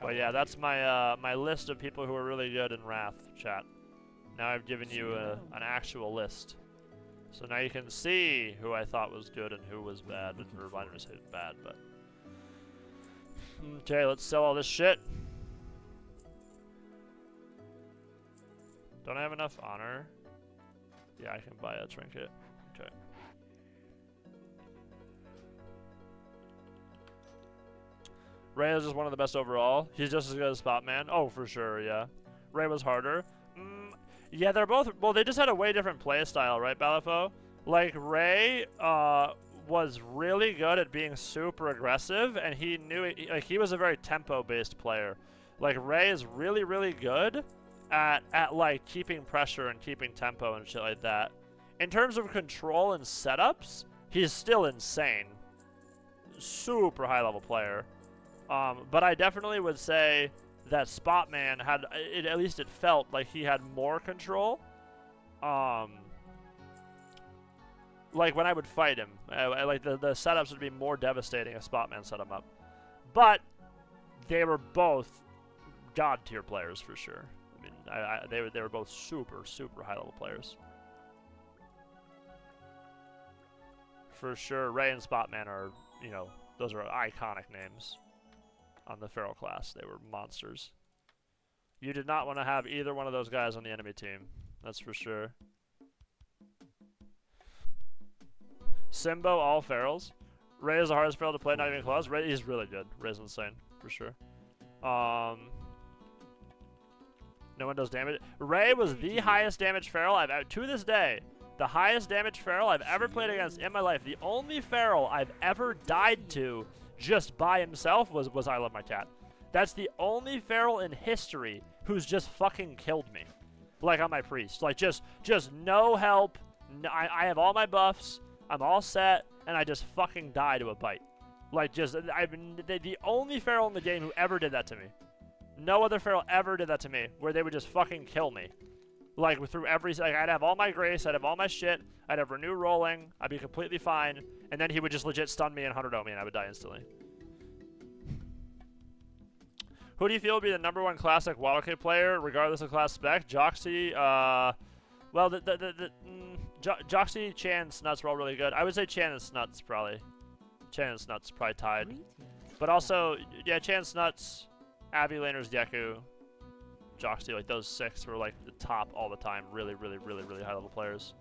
B: But yeah, that's my my list of people who are really good in Wrath, chat. Now I've given you an actual list. So now you can see who I thought was good and who was bad. Or I didn't say bad, but... Okay, let's sell all this shit. Don't I have enough honor? Yeah, I can buy a trinket. Okay. Ray is just one of the best overall. He's just as good as Spotman. Oh, for sure, yeah. Ray was harder. Yeah, they're both... Well, they just had a way different play style, right, Balafo? Like, Ray was really good at being super aggressive, and he knew it, like, he was a very tempo-based player. Like, Ray is really, really good at like, keeping pressure and keeping tempo and shit like that. In terms of control and setups, he's still insane. Super high-level player. But I definitely would say that Spotman had, at least it felt like he had more control. Like when I would fight him, like the setups would be more devastating if Spotman set him up. But they were both god tier players for sure. I mean, they were both super high level players. For sure, Ray and Spotman are, you know, those are iconic names. On the Feral class, they were monsters. You did not want to have either one of those guys on the enemy team. That's for sure. Simbo, all Ferals. Ray is the hardest Feral to play, not even close. Ray is really good. Ray's insane, for sure. No one does damage. Ray was the highest damage Feral I've ever, to this day, the highest damage Feral I've ever played against in my life. The only Feral I've ever died to just by himself was I Love My Cat. That's the only Feral in history who's just fucking killed me. Like on my priest. Like just no help. No, I have all my buffs. I'm all set. And I just fucking die to a bite. Like just, the only Feral in the game who ever did that to me. No other Feral ever did that to me. Where they would just fucking kill me. Like through every, like I'd have all my grace. I'd have all my shit. I'd have renew rolling. I'd be completely fine. And then he would just legit stun me and 100-0 me and I would die instantly. Who do you feel would be the #1 classic Waddle player, regardless of class spec? Joxy, well, Joxy, Chan, Snuts were all really good. I would say Chan and Snuts, probably. Chan and Snuts probably tied. But also, yeah, Chan, Snuts, Abby, Laners, Deku, Joxy, like those 6 were like the top all the time. Really high level players.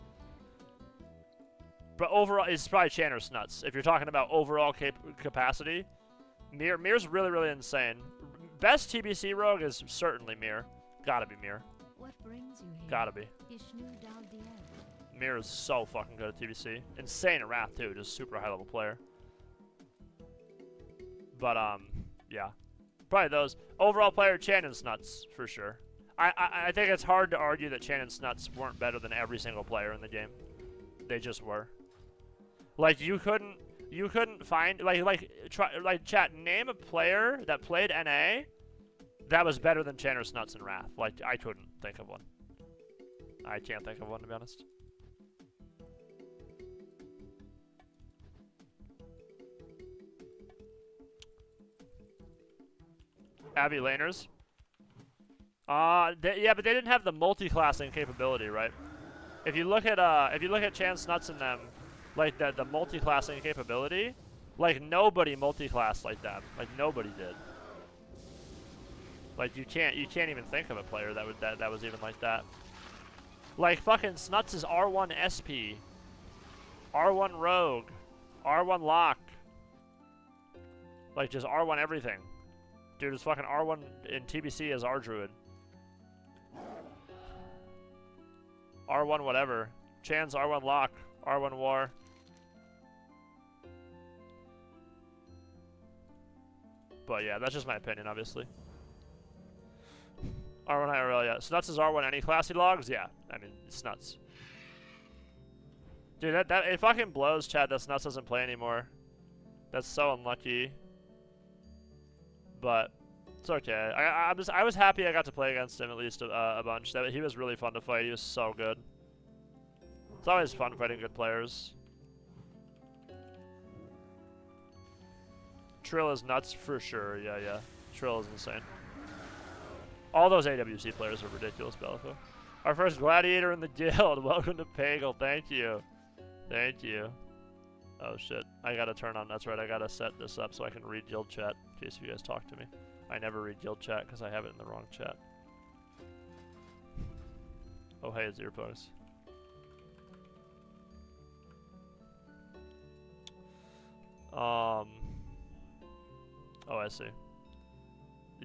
B: But overall, it's probably Chan or Snuts. If you're talking about overall capacity, Mir's really insane. Best TBC rogue is certainly Mir. Gotta be Mir.
A: What brings you here?
B: Gotta be. Mir is so fucking good at TBC. Insane at Wrath too, just super high level player. But yeah. Probably those. Overall player, Chan and Snuts, for sure. I think it's hard to argue that Chan and Snuts weren't better than every single player in the game. They just were. Like you couldn't find like chat, name a player that played NA that was better than Chan or Snuts and Wrath. Like I couldn't think of one. I can't think of one, to be honest. Abby laners. Yeah, but they didn't have the multi-classing capability, right? If you look at Chance Nuts and them, like the multi-classing capability, like nobody multi-classed like that. Like nobody did. Like you can't even think of a player that was even like that. Like fucking Snuts is R1 SP, R1 Rogue, R1 Lock. Like just R1 everything. Dude, it's fucking R1 in TBC as R Druid. R1 whatever. Chan's R1 Lock, R1 War. But yeah, that's just my opinion, obviously. R1 IRL, yeah. Snuts is R1 any class he logs? Yeah. I mean, it's nuts. Dude, it fucking blows, Chad, that Snuts doesn't play anymore. That's so unlucky. But it's okay. I was happy I got to play against him at least a bunch. He was really fun to fight. He was so good. It's always fun fighting good players. Trill is nuts for sure. Yeah. Trill is insane. All those AWC players are ridiculous, Bellico. Our first gladiator in the guild. Welcome to Pagel. Thank you. Thank you. Oh shit. I gotta turn on. That's right. I gotta set this up so I can read guild chat in case you guys talk to me. I never read guild chat because I have it in the wrong chat. Oh hey, it's DEERPUGS. Oh, I see.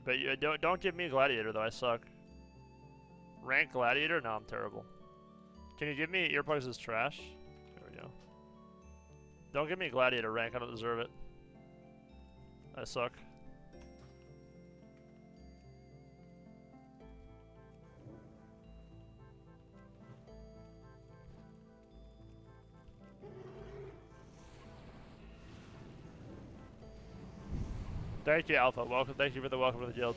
B: But you don't give me gladiator though. I suck. Rank gladiator? No, I'm terrible. Can you give me DEERPUGS is trash? There we go. Don't give me gladiator rank. I don't deserve it. I suck. Thank you, Alpha. Welcome. Thank you for the welcome to the guild.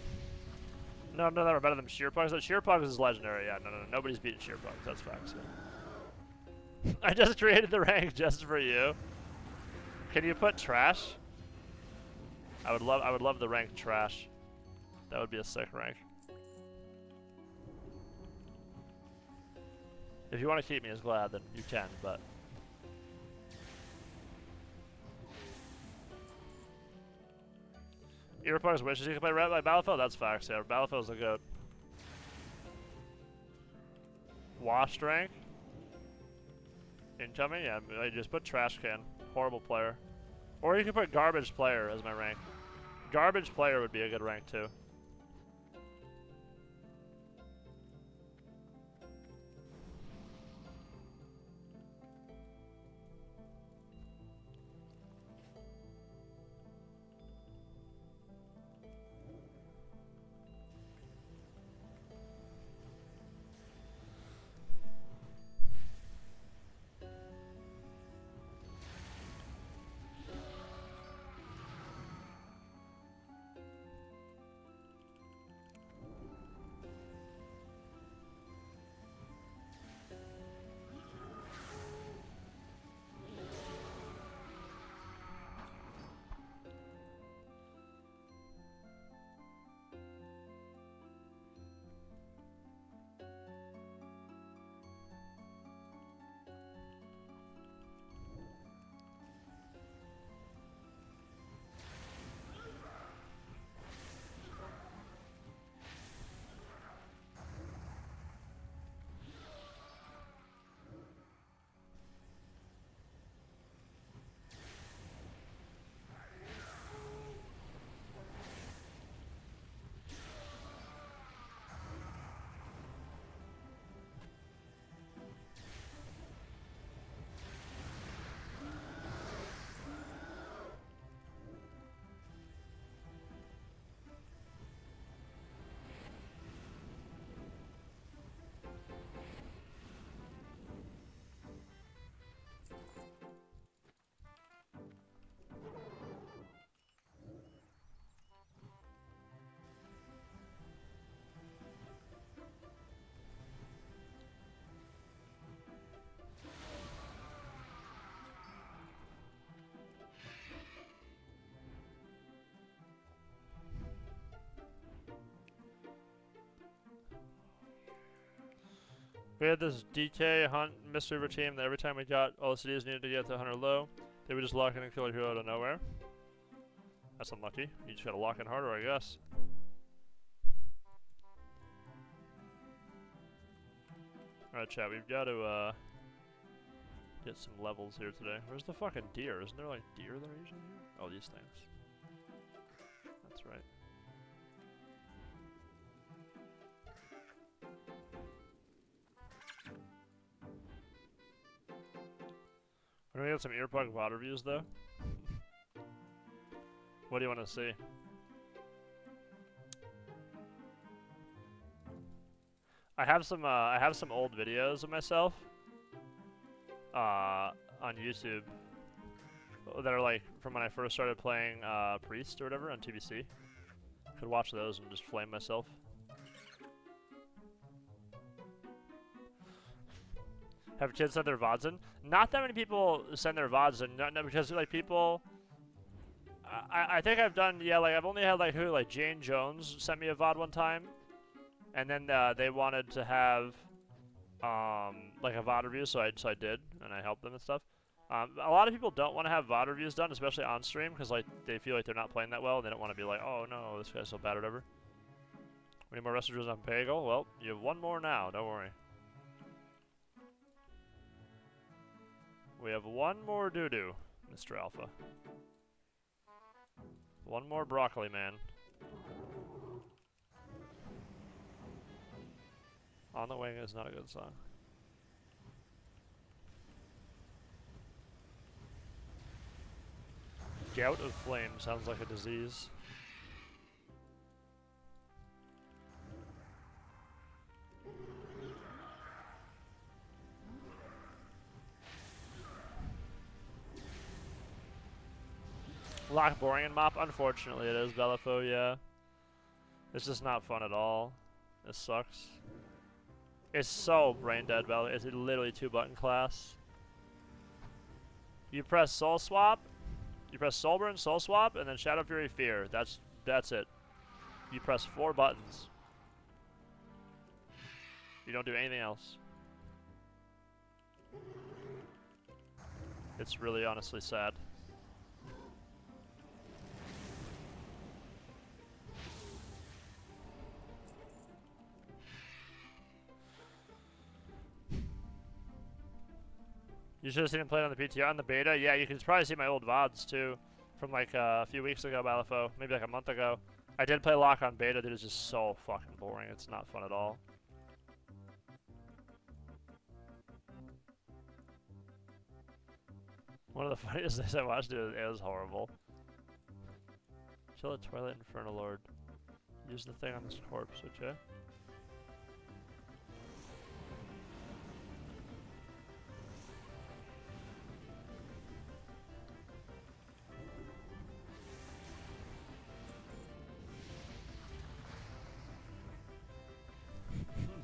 B: No, none of them are better than DEERPUGS. DEERPUGS is legendary. Yeah, no. Nobody's beating DEERPUGS. That's facts. Yeah. I just created the rank just for you. Can you put trash? I would love the rank trash. That would be a sick rank. If you want to keep me as glad, then you can, but. DEERPUGS wishes you could play Red by Battlefield? That's facts, yeah. Battlefield's a goat. Washed rank? Incoming? Yeah, I just put trash can. Horrible player. Or you can put garbage player as my rank. Garbage player would be a good rank too. We had this DK hunt mystery routine that every time we got OCDs needed to get to 100 low, they would just lock in and kill a hero out of nowhere. That's unlucky. You just gotta lock in harder, I guess. Alright, chat, we've got to, get some levels here today. Where's the fucking deer? Isn't there, like, deer that are usually here? Oh, these things. That's right. We're gonna get some earpug VOD reviews, though. What do you want to see? I have some old videos of myself on YouTube that are like from when I first started playing Priest or whatever on TBC. Could watch those and just flame myself. Have kids send their VODs in? Not that many people send their VODs in, no, because like people. I think I've done, yeah, like I've only had like Jane Jones sent me a VOD one time, and then they wanted to have like a VOD review, so I did, and I helped them and stuff. A lot of people don't want to have VOD reviews done, especially on stream, because like they feel like they're not playing that well, and they don't want to be like, oh no, this guy's so bad or whatever. We need more messages on Bagel? Well, you have one more now, don't worry. We have one more doo-doo, Mr. Alpha. One more broccoli man. On the Wing is not a good song. Gout of Flame sounds like a disease. Lock boring and mop? Unfortunately it is, Belifo, yeah. It's just not fun at all. It sucks. It's so brain dead, Belifo. It's literally 2-button class. You press Soul Swap, you press Soulburn, Soul Swap, and then Shadow Fury Fear. That's it. You press 4 buttons. You don't do anything else. It's really honestly sad. You should have seen him play on the PTR on the beta. Yeah, you can probably see my old VODs too, from like a few weeks ago, Balifo, maybe like a month ago. I did play Lock on beta, dude. It's just so fucking boring. It's not fun at all. One of the funniest things I watched, dude, it was horrible. Chill at Twilight Inferno Lord. Use the thing on this corpse, okay?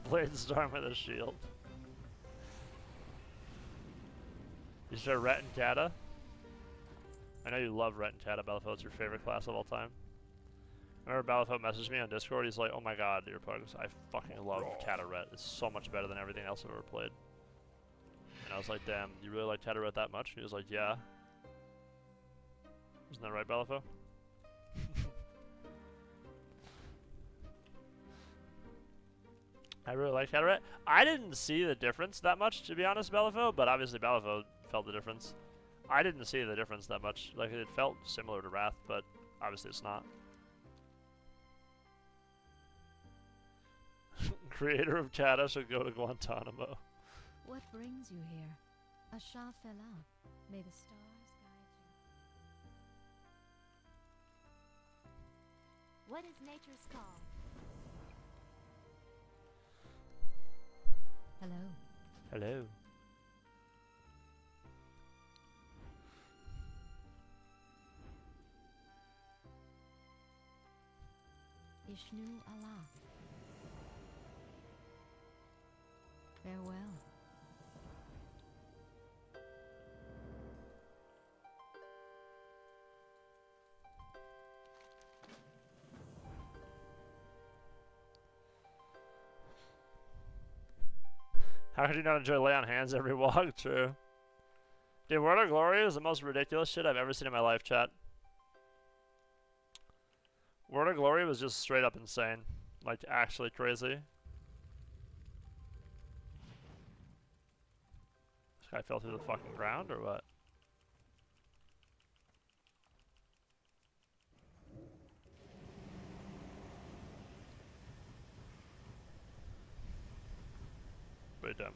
B: Blade Storm with a shield. You should have Ret and Kata. I know you love Ret and Kata, Balifo. It's your favorite class of all time. Remember Balifo messaged me on Discord? He's like, oh my god, DEERPUGS, I fucking love Kata Ret. It's so much better than everything else I've ever played. And I was like, damn, you really like Kata Ret that much? He was like, yeah. Isn't that right, Balifo? I really like Kata Ret. I didn't see the difference that much, to be honest, Balifo, but obviously Balifo felt the difference. I didn't see the difference that much. Like, it felt similar to Wrath, but obviously it's not. Creator of Kata should go to Guantanamo.
A: What brings you here? A Shah Fela. May the stars guide you. What is nature's call? Hello.
B: Hello.
A: Ishnu Allah. Farewell.
B: How could you not enjoy lay on hands every walk? True. Dude, Word of Glory is the most ridiculous shit I've ever seen in my life, chat. Word of Glory was just straight up insane. Like, actually crazy. This guy fell through the fucking ground, or what? Pretty dumb.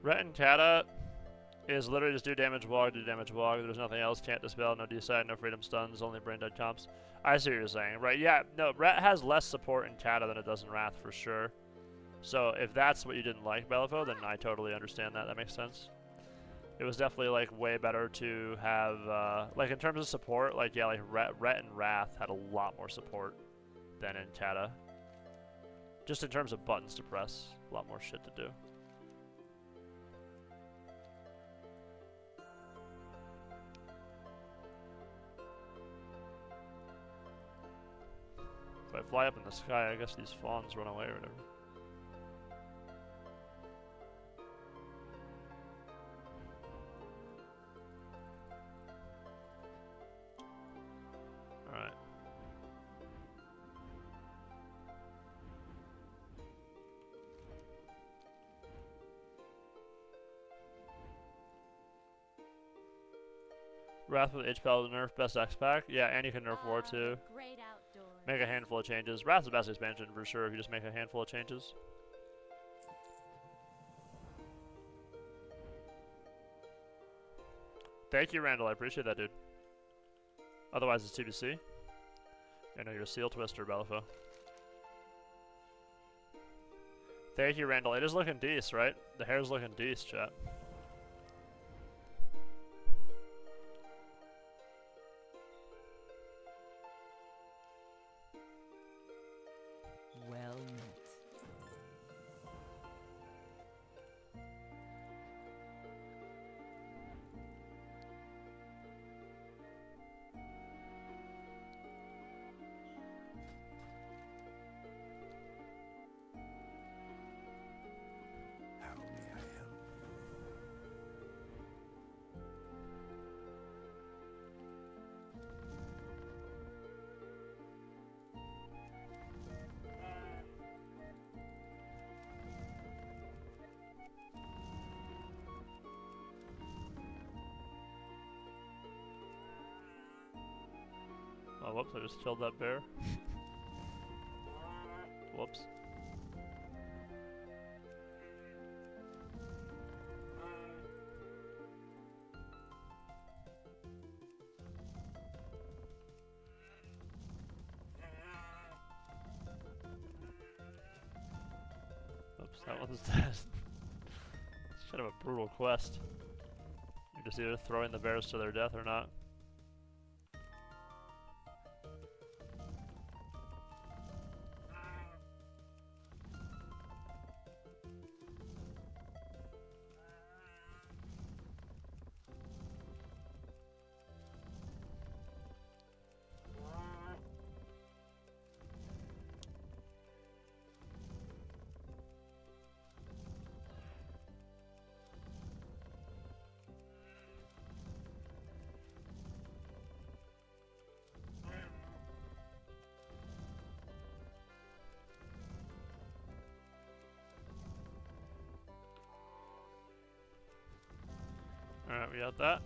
B: Ret and Kata is literally just do damage walk, do damage walk. There's nothing else. Can't dispel, no decide, no freedom stuns, only brain dead comps. I see what you're saying. Right, yeah, no, Ret has less support in Kata than it does in Wrath for sure. So if that's what you didn't like, Belifo, then I totally understand that. That makes sense. It was definitely like way better to have, like in terms of support, like yeah, like Ret and Wrath had a lot more support than in Kata. Just in terms of buttons to press, a lot more shit to do. If I fly up in the sky, I guess these fawns run away or whatever. Alright. Wrath with H-Pal nerf, best X-Pack. Yeah, and you can nerf War too.
H: Great outdoors.
B: Make a handful of changes. Wrath's the best expansion for sure if you just make a handful of changes. Thank you, Randall. I appreciate that, dude. Otherwise, it's TBC. I know you're a seal twister, Belifo. Thank you, Randall. It is looking decent, right? The hair's looking decent, chat.
G: Well met.
D: How may I help?
B: Oh, whoops, I just killed that bear. Whoops. Oops, that one's dead. It's kind of a brutal quest. You're just either throwing the bears to their death or not. Alright, we got that.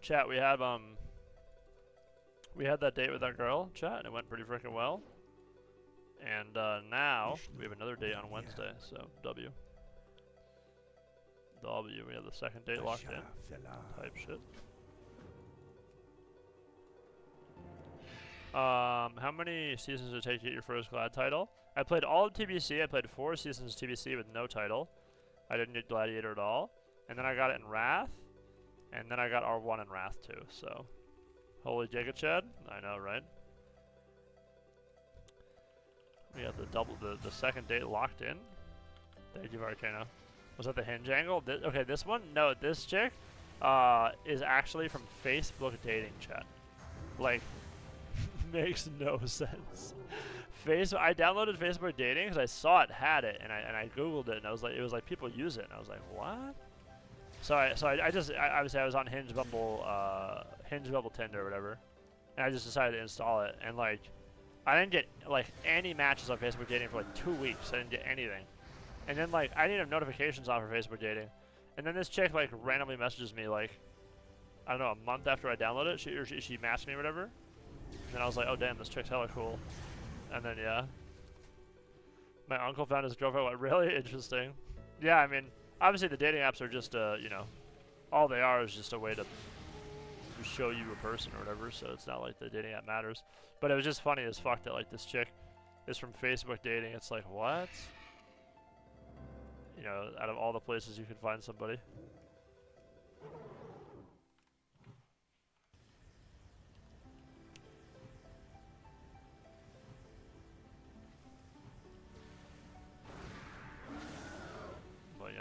B: Chat, we have We had that date with that girl, chat, and it went pretty freaking well. And now we have another date on Wednesday, so W. W, we have the second date locked in. Type shit. How many seasons did it take to get your first Glad title? I played all of TBC. I played 4 seasons of TBC with no title. I didn't get Gladiator at all. And then I got it in Wrath. And then I got R1 in Wrath too, so. Holy Giga Chad? I know, right? We got the second date locked in. Thank you, Arcana. Was that the hinge angle? Okay, this one? No, this chick is actually from Facebook dating chat. Like, makes no sense. I downloaded Facebook dating because I saw it had it, and I googled it, and I was like, it was like people use it, and I was like, what? So I obviously I was on Hinge Bumble Tinder or whatever, and I just decided to install it, and like, I didn't get like any matches on Facebook dating for like 2 weeks. I didn't get anything, and then like I didn't have notifications on for Facebook dating, and then this chick like randomly messages me like, I don't know, a month after I downloaded it, she matched me or whatever. And I was like, oh damn, this chick's hella cool. And then yeah, my uncle found his girlfriend. What, really? Interesting. Yeah, I mean, obviously the dating apps are just you know, all they are is just a way to show you a person or whatever, so it's not like the dating app matters. But it was just funny as fuck that like this chick is from Facebook dating. It's like, what? You know, out of all the places you could find somebody.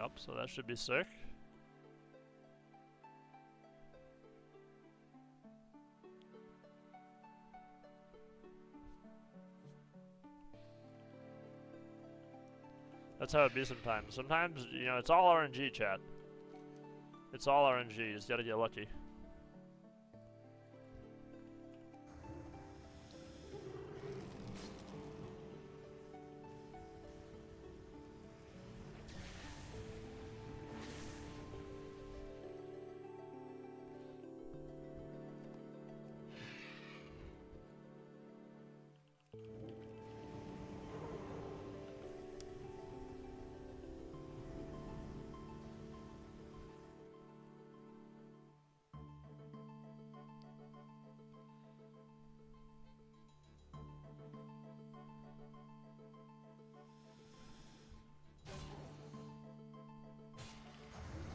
B: Up, so that should be sick. That's how it be sometimes. Sometimes, you know, it's all RNG, chat. It's all RNG. You just gotta get lucky.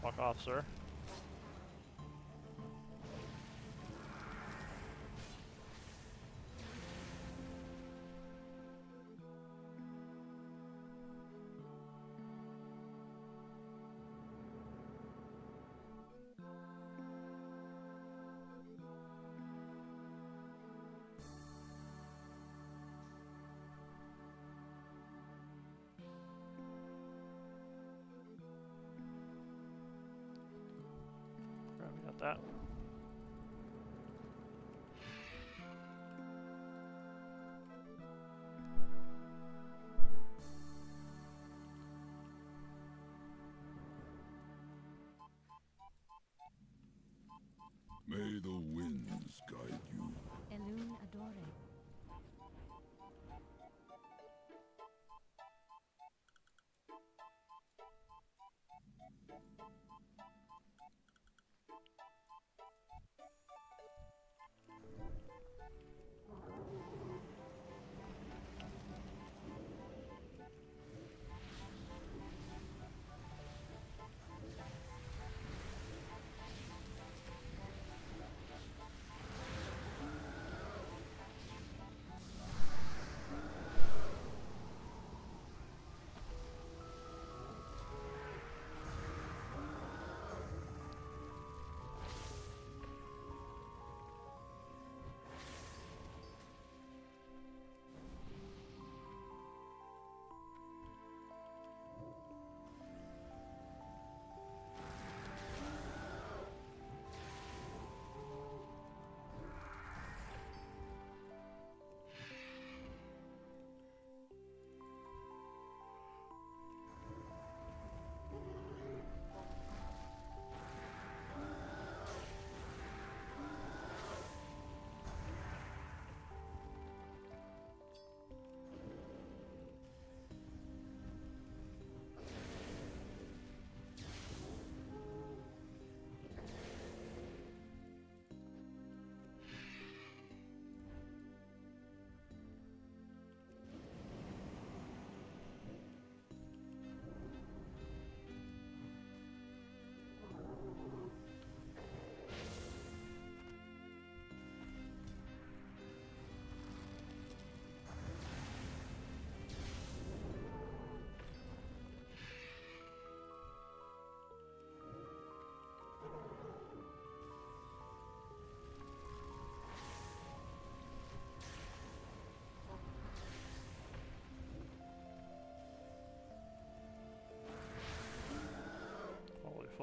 B: Fuck off, sir. That.
E: May the winds guide you.
A: Elune Adore.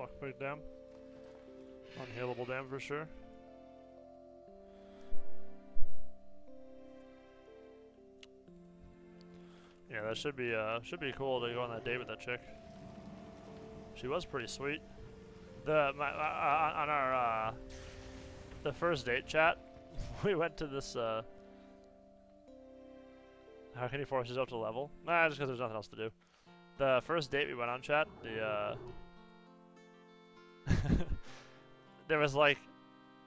B: Fuck big dam. Unhealable dam for sure. Yeah, that should be cool to go on that date with that chick. She was pretty sweet. On our the first date chat, we went to this. How can he force himself to level? Nah, just because there's nothing else to do. The first date we went on, chat, there was like,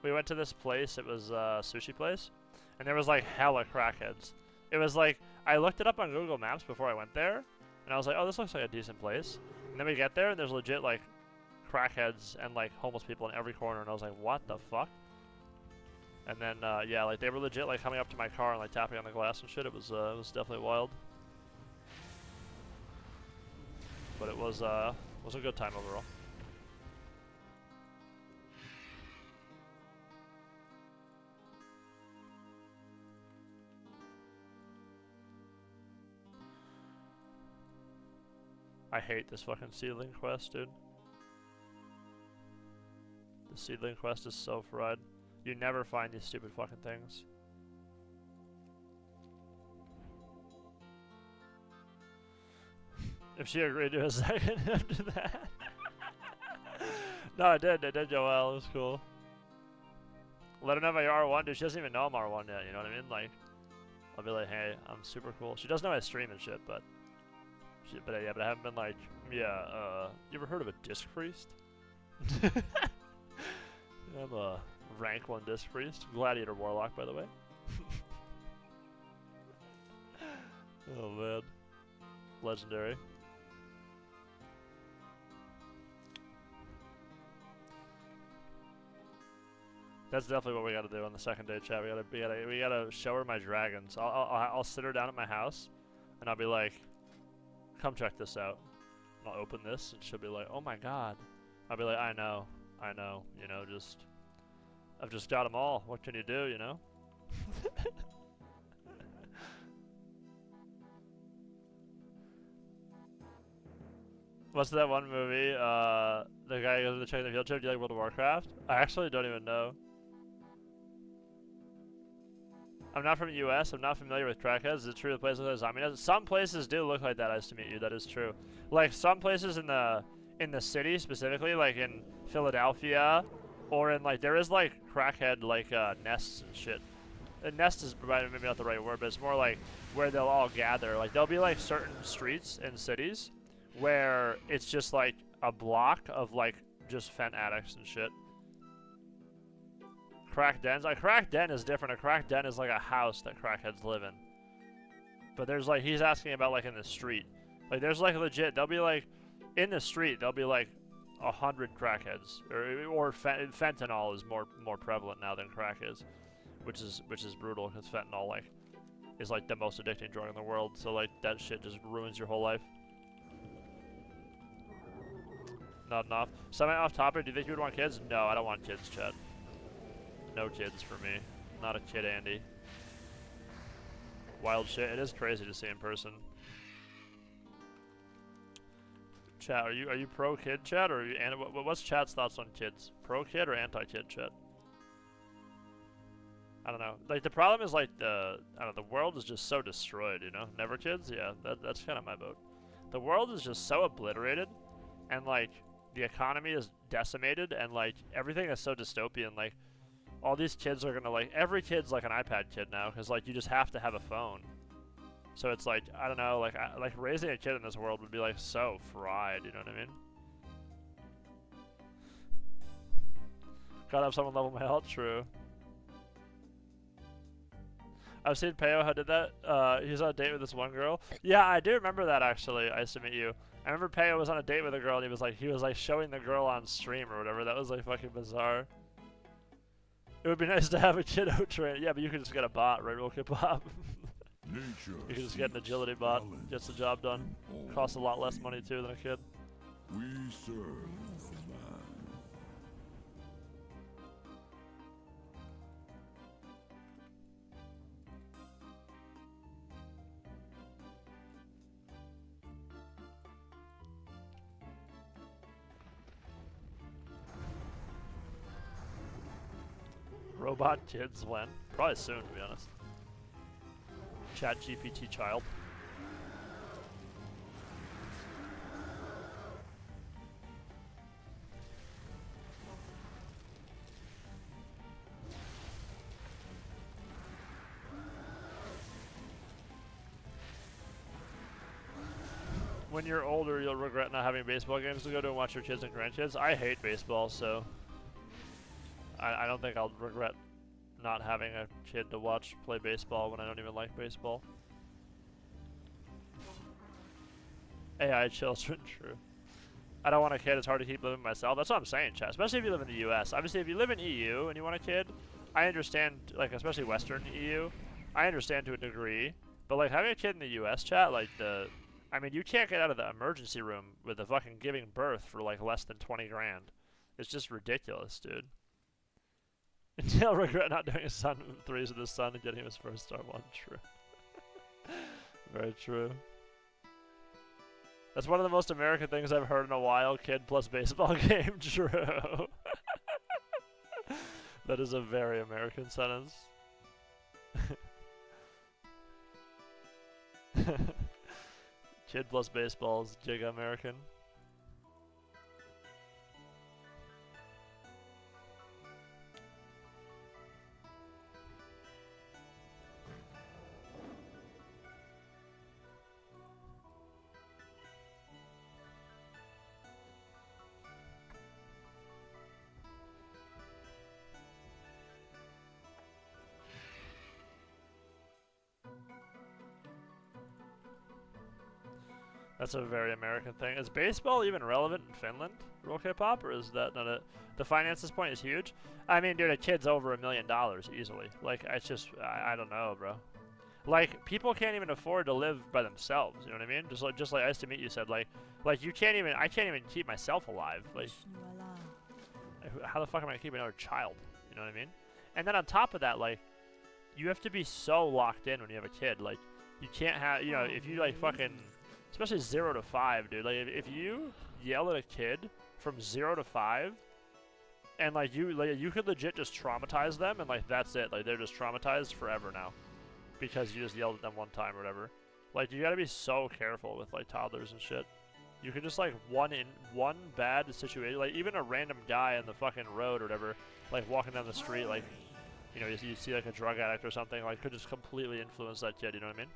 B: we went to this place, it was a sushi place, and there was like hella crackheads. It was like, I looked it up on Google Maps before I went there, and I was like, oh, this looks like a decent place. And then we get there, and there's legit like crackheads and like homeless people in every corner, and I was like, what the fuck? And then, yeah, like they were legit like coming up to my car and like tapping on the glass and shit. It was definitely wild. But it was a good time overall. I hate this fucking seedling quest, dude. The seedling quest is so fried. You never find these stupid fucking things. If she agreed to a second after that. No, I did, Joelle. It was cool. Let her know my R1, dude. She doesn't even know I'm R1 yet, you know what I mean? Like, I'll be like, hey, I'm super cool. She does know I stream and shit, but I haven't been like, yeah, you ever heard of a disc priest? I'm a rank 1 disc priest. Gladiator warlock, by the way. Oh man. Legendary. That's definitely what we gotta do on the second day, chat. We gotta show her my dragons. I'll sit her down at my house, and I'll be like, come check this out. And I'll open this, and she'll be like, oh my god. I'll be like, I know, you know, I've just got them all. What can you do, you know? What's that one movie? The guy goes to check the field trip. Do you like World of Warcraft? I actually don't even know. I'm not from the US. I'm not familiar with crackheads. Is it true the place looks like zombie? Some places do look like that. Nice to meet you. That is true. Like some places in the city specifically, like in Philadelphia, or in like there is like crackhead like nests and shit. A nest is maybe not the right word, but it's more like where they'll all gather. Like there'll be like certain streets in cities where it's just like a block of like just fent addicts and shit. Crack dens. A crack den is different. A crack den is like a house that crackheads live in. But there's like, he's asking about like in the street. Like there's like legit, they'll be like, in the street, there'll be like 100 crackheads. Or fentanyl is more prevalent now than crack is. Which is brutal, because fentanyl like is like the most addicting drug in the world. So like that shit just ruins your whole life. Not enough. Semi off topic, do you think you would want kids? No, I don't want kids, Chad. No kids for me. Not a kid, Andy. Wild shit. It is crazy to see in person. Chat, are you pro kid, Chat, or are you what's Chat's thoughts on kids? Pro kid or anti kid, Chat? I don't know. Like the problem is like the world is just so destroyed, you know? Never kids? Yeah, that's kind of my vote. The world is just so obliterated, and like the economy is decimated, and like everything is so dystopian. Like all these kids are gonna like, every kid's like an iPad kid now, because like you just have to have a phone. So it's like, I don't know, like like raising a kid in this world would be like so fried, you know what I mean? Gotta have someone level my health, true. I've seen Peo how did that. He's on a date with this one girl. Yeah, I do remember that actually. I submit you. I remember Peo was on a date with a girl, and he was like showing the girl on stream or whatever. That was like fucking bizarre. It would be nice to have a kiddo train. Yeah, but you could just get a bot, right? Real Pop.
E: Nature
B: You can just get an agility bot. Gets the job done. Costs a lot less money too than a kid.
E: We serve the man.
B: Robot kids when? Probably soon, to be honest. Chat GPT child. When you're older, you'll regret not having baseball games to go to and watch your kids and grandkids. I hate baseball, so I don't think I'll regret not having a kid to watch play baseball when I don't even like baseball. AI children, true. I don't want a kid, it's hard to keep living myself. That's what I'm saying, chat. Especially if you live in the US. Obviously, if you live in EU and you want a kid, I understand, like, especially Western EU, I understand to a degree. But, like, having a kid in the US, chat, like, I mean, you can't get out of the emergency room with a fucking giving birth for, like, less than 20 grand. It's just ridiculous, dude. Until regret not doing his son threes with his son and getting him his first star one. True. Very true. That's one of the most American things I've heard in a while. Kid plus baseball game. True. That is a very American sentence. Kid plus baseball is giga American. That's a very American thing. Is baseball even relevant in Finland, real K-pop, or is that not it? The finances point is huge. I mean, dude, a kid's over $1 million easily. Like, it's just, I don't know, bro. Like, people can't even afford to live by themselves. You know what I mean? Just like Ice to Meet You said, like you can't even. I can't even keep myself alive. Like, how the fuck am I keeping another child? You know what I mean? And then on top of that, like, you have to be so locked in when you have a kid. Like, you can't have, you know, if you like fucking. Especially 0 to 5, dude. Like, if you yell at a kid from 0 to 5, and like you could legit just traumatize them, and like that's it. Like, they're just traumatized forever now, because you just yelled at them one time or whatever. Like, you gotta be so careful with like toddlers and shit. You could just like one bad situation, like even a random guy on the fucking road or whatever, like walking down the street, like, you know, you see like a drug addict or something, like could just completely influence that kid. You know what I mean?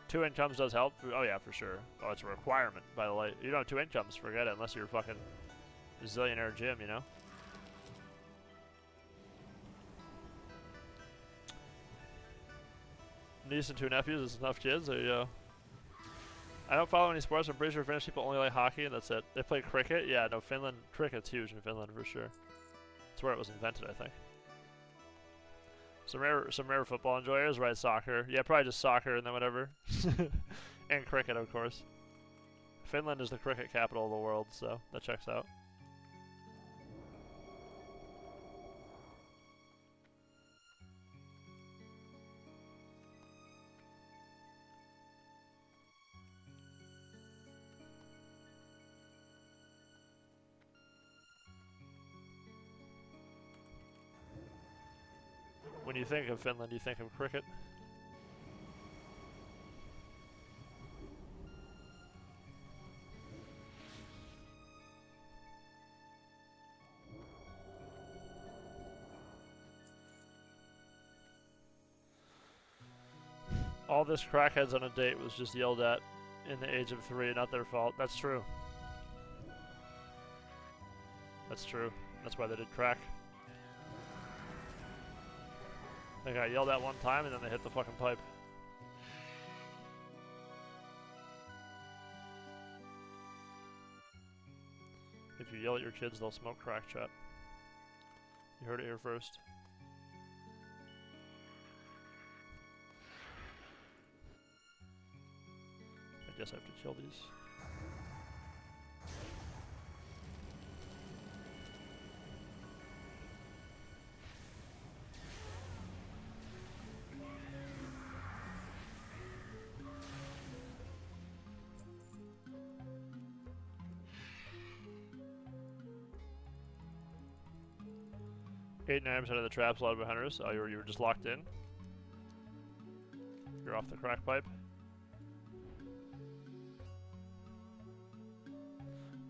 B: 2 incomes does help. Oh yeah, for sure. Oh, it's a requirement, by the way. You don't have 2 incomes, forget it, unless you're a fucking zillionaire Jim, you know? Niece and 2 nephews is enough kids, there you go. I don't follow any sports, I'm pretty sure Finnish people only like hockey, and that's it. They play cricket? Yeah, no, Finland, cricket's huge in Finland, for sure. That's where it was invented, I think. Some rare football enjoyers, right? Soccer. Yeah, probably just soccer and then whatever. And cricket, of course. Finland is the cricket capital of the world, so that checks out. When you think of Finland, you think of cricket? All this crackheads on a date was just yelled at in the age of 3, not their fault. That's true. That's true. That's why they did crack. They got yelled at one time and then they hit the fucking pipe. If you yell at your kids, they'll smoke crack, chat. You heard it here first. I guess I have to kill these. 89% of the traps allowed by hunters. Oh, you were just locked in? You're off the crack pipe?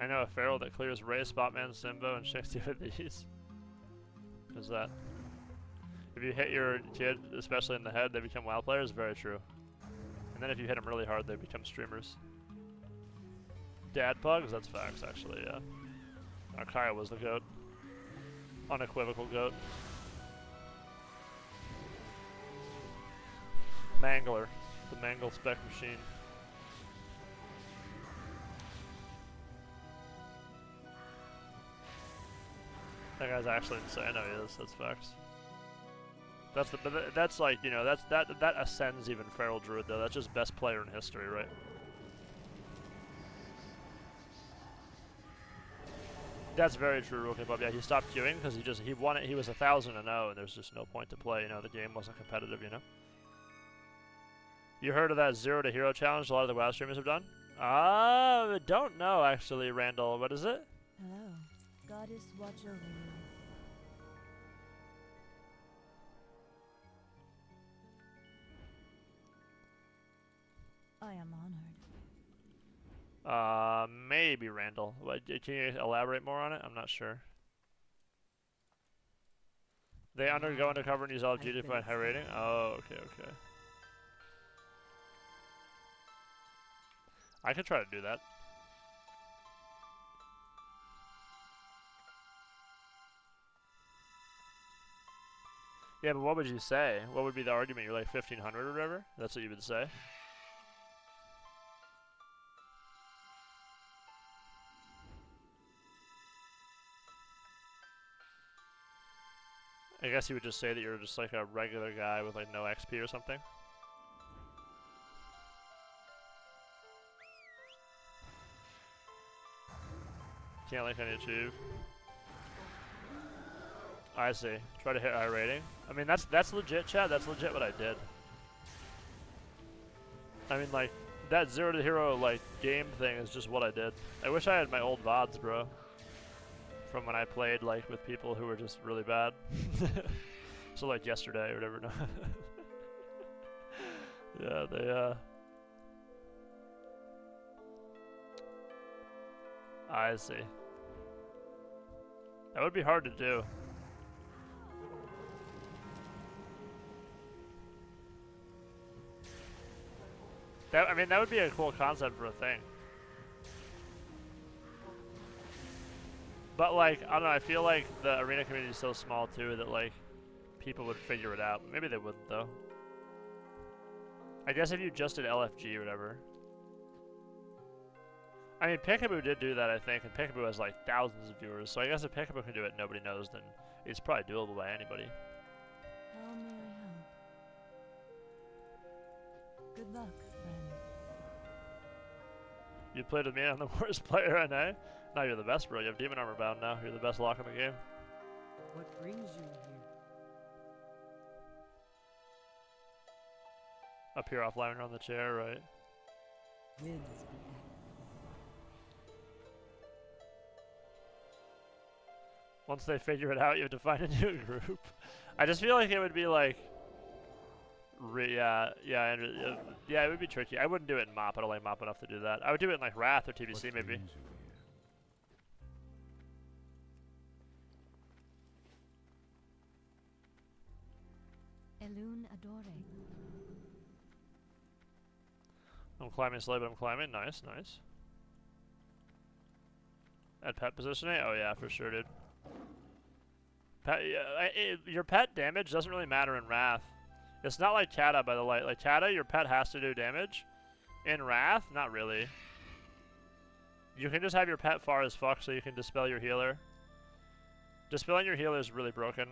B: I know a feral that clears Ray, Spotman, Simbo, and 60 with these. What's that? If you hit your kid, especially in the head, they become WoW players. Very true. And then if you hit them really hard, they become streamers. Dad pugs? That's facts, actually, yeah. Kaya was the goat. Unequivocal goat. Mangler. The Mangle spec machine. That guy's actually insane. Oh, he is. That's facts. That's the. But that's like, you know, that ascends even Feral Druid though. That's just best player in history, right? That's very true, Rookie Pub. Yeah, he stopped queuing because he won it. He was 1,000-0, and there's just no point to play. You know, the game wasn't competitive. You know. You heard of that 0 to Hero challenge a lot of the WoW streamers have done? Don't know actually, Randall. What is it?
A: Hello. Goddess, watch over you. I am honored.
B: Maybe Randall. What, can you elaborate more on it? I'm not sure. They go undercover and use LFG to find high rating? Oh, okay, okay. I could try to do that. Yeah, but what would you say? What would be the argument? You're like 1,500 or whatever? That's what you would say? I guess you would just say that you're just like a regular guy with like no XP or something. Can't like any achieve. I see. Try to hit high rating. I mean, that's legit, chat. That's legit what I did. I mean, like, that 0 to Hero, like, game thing is just what I did. I wish I had my old VODs, bro. From when I played, like, with people who were just really bad. So, like, yesterday or whatever. No. Yeah, they, I see. That would be hard to do. I mean, that would be a cool concept for a thing. But, like, I don't know, I feel like the arena community is so small, too, that, like, people would figure it out. Maybe they wouldn't, though. I guess if you just did LFG or whatever. I mean, Peekaboo did do that, I think, and Peekaboo has, like, thousands of viewers. So I guess if Peekaboo can do it and nobody knows, then it's probably doable by anybody.
A: How may I help? Good luck, friend.
B: You played with me, I'm the worst player I know. No, you're the best, bro. You have Demon Armor bound now. You're the best lock in the game.
G: What brings you here?
B: Up here offline on the chair, right?
G: Winds.
B: Once they figure it out, you have to find a new group. I just feel like it would be like... yeah, it would be tricky. I wouldn't do it in MOP. I don't like MOP enough to do that. I would do it in like Wrath or TBC maybe.
A: Elune Adore.
B: I'm climbing slowly, but I'm climbing. Nice, nice. At pet positioning? Oh yeah, for sure, dude. Pet, your pet damage doesn't really matter in Wrath. It's not like Kata by the light. Like Kata, your pet has to do damage. In Wrath, not really. You can just have your pet far as fuck so you can dispel your healer. Dispelling your healer is really broken.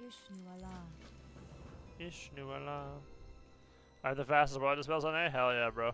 A: Ishnu Allah.
B: Ishnu Allah. I have the fastest water spells on A? Hell yeah, bro.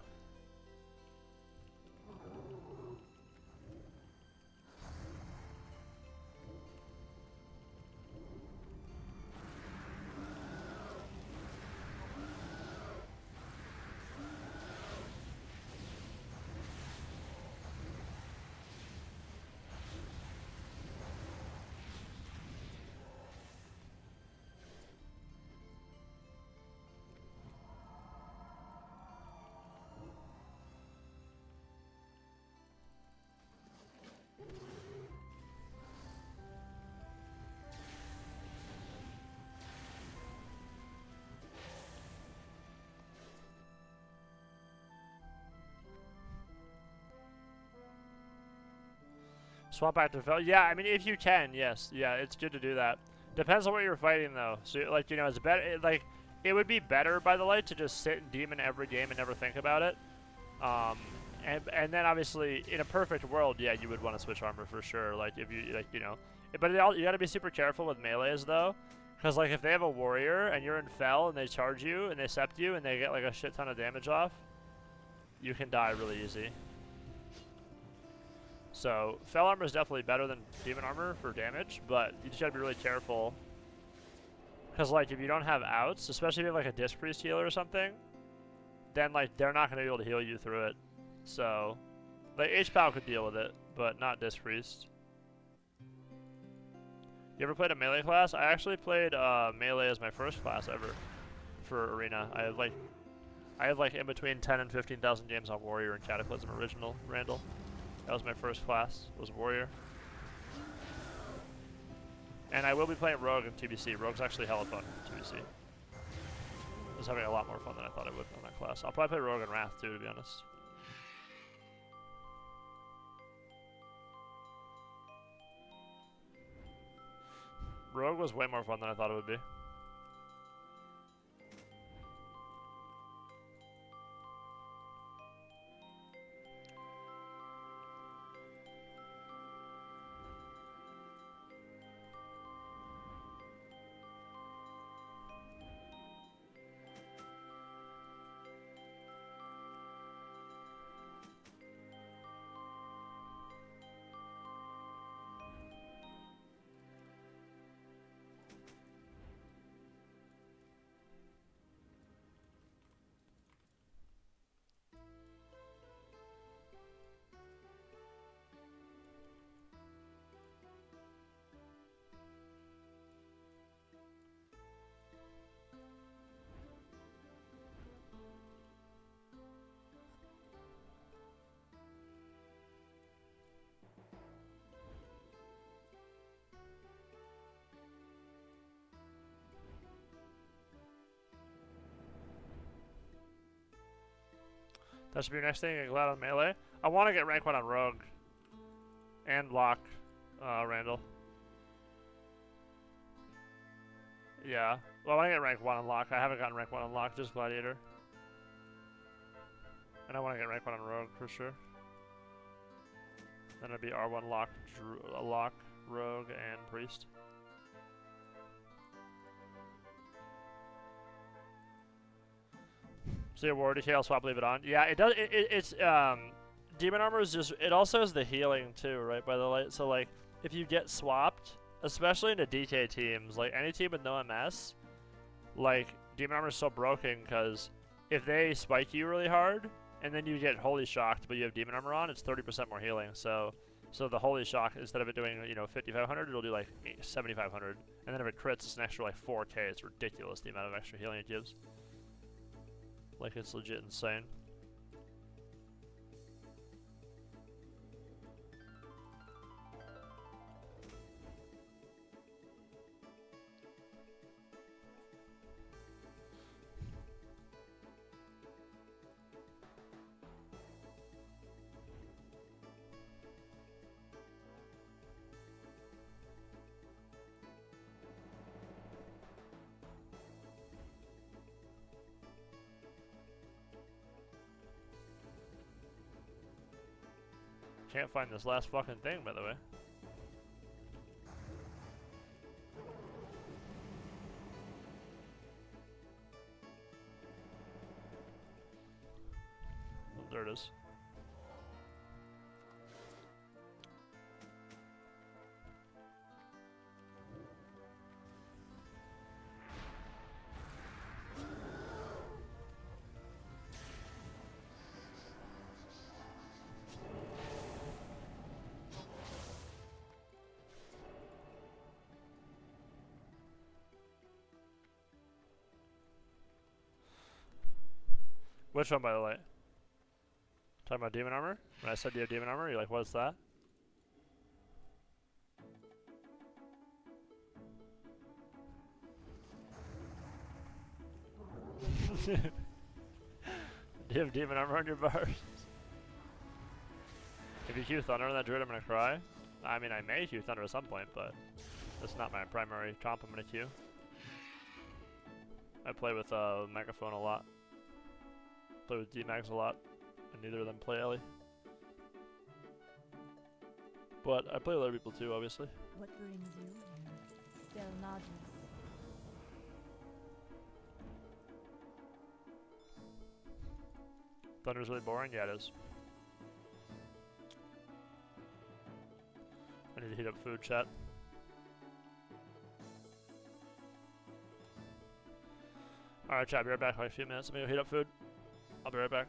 B: Swap back to Fel. Yeah, I mean, if you can, yes. Yeah, it's good to do that. Depends on what you're fighting, though. So, like, you know, it's better. Like, it would be better, by the way, to just sit and demon every game and never think about it. And then, obviously, in a perfect world, yeah, you would want to switch armor for sure. Like, if you, like, you know. But you got to be super careful with melees, though. Because, like, if they have a warrior and you're in Fel and they charge you and they sept you and they get, like, a shit ton of damage off, you can die really easy. So, Fel armor is definitely better than demon armor for damage, but you just gotta be really careful. Because, like, if you don't have outs, especially if you have, like, a Disc Priest healer or something, then, like, they're not gonna be able to heal you through it. So, like, H-Pal could deal with it, but not Disc Priest. You ever played a melee class? I actually played melee as my first class ever for Arena. I have, like, in between 10 and 15,000 games on Warrior and Cataclysm original, Randall. That was my first class, was Warrior. And I will be playing Rogue in TBC. Rogue's actually hella fun in TBC. I was having a lot more fun than I thought I would on that class. I'll probably play Rogue and Wrath too, to be honest. Rogue was way more fun than I thought it would be. That should be your next thing, get glad on melee. I want to get rank 1 on Rogue. And Lock, Randall. Yeah. Well, I want to get rank 1 on Lock. I haven't gotten rank 1 on Lock, just Gladiator. And I want to get rank 1 on Rogue, for sure. Then it'd be R1 Lock, Lock, Rogue, and Priest. So your war decay, I'll swap, leave it on. Yeah, it does. It's demon armor is just. It also has the healing too, right? By the light. So like, if you get swapped, especially into DK teams, like any team with no MS, like demon armor is so broken because if they spike you really hard and then you get holy shocked, but you have demon armor on, it's 30% more healing. So the holy shock, instead of it doing 5,500, it'll do like 7,500, and then if it crits, it's an extra like 4K. It's ridiculous the amount of extra healing it gives. Like, it's legit insane. Can't find this last fucking thing, by the way. it is. Which one, by the way? Talking about demon armor? When I said you have demon armor, you're like, what's that? Do you have demon armor on your bars? If you Q Thunder on that druid, I'm gonna cry. I mean, I may Q Thunder at some point, but that's not my primary comp I'm gonna Q. I play with Megaphone a lot. Play with D-Mags a lot, and neither of them play Ellie. But I play with other people too, obviously.
A: What brings you here? Del Nadis.
B: Thunder's really boring? Yeah, it is. I need to heat up food, chat. Alright, chat, be right back in like a few minutes. Let me go heat up food. I'll be right back.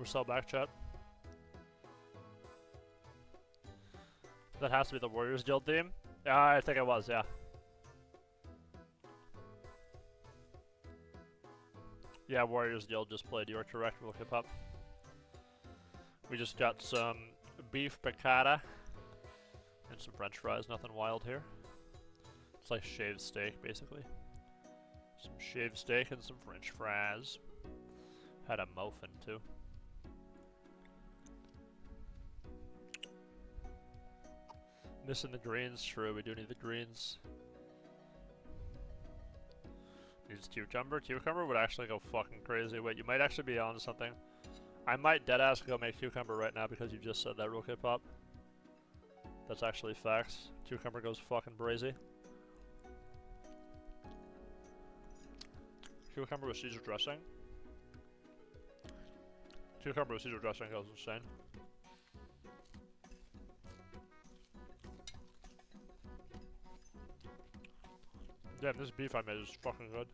B: sell back, chat. That has to be the Warriors Guild theme. Yeah, I think it was, yeah. Yeah, Warriors Guild just played. You are correct, we'll hip hop. We just got some beef piccata and some french fries, nothing wild here. It's like shaved steak, basically. Some shaved steak and some french fries. Had a muffin, too. Missing the greens, true, we do need the greens. Needs cucumber. Cucumber would actually go fucking crazy. Wait, you might actually be onto something. I might deadass go make cucumber right now because you just said that real quick, Pop. That's actually facts. Cucumber goes fucking brazy. Cucumber with Caesar dressing. Cucumber with Caesar dressing goes insane. Damn, this beef I made is fucking good.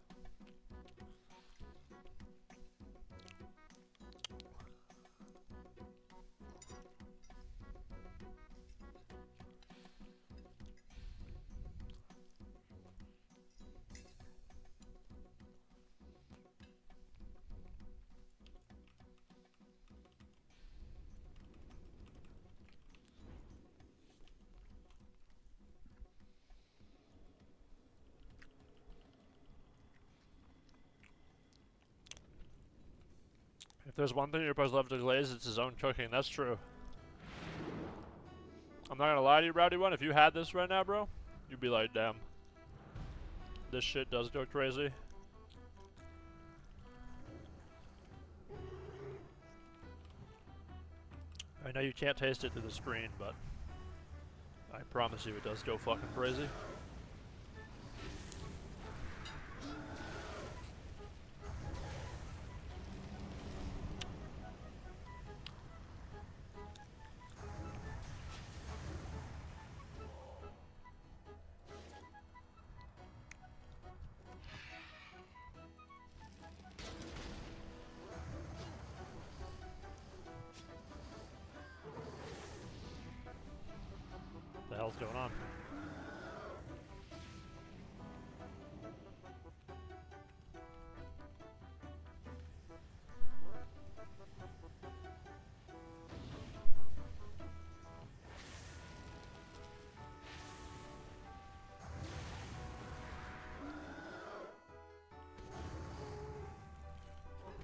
B: If there's one thing you're supposed to love to glaze, it's his own cooking. That's true. I'm not gonna lie to you, Rowdy One. If you had this right now, bro, you'd be like, damn. This shit does go crazy. I know you can't taste it through the screen, but I promise you it does go fucking crazy. What the hell's going on?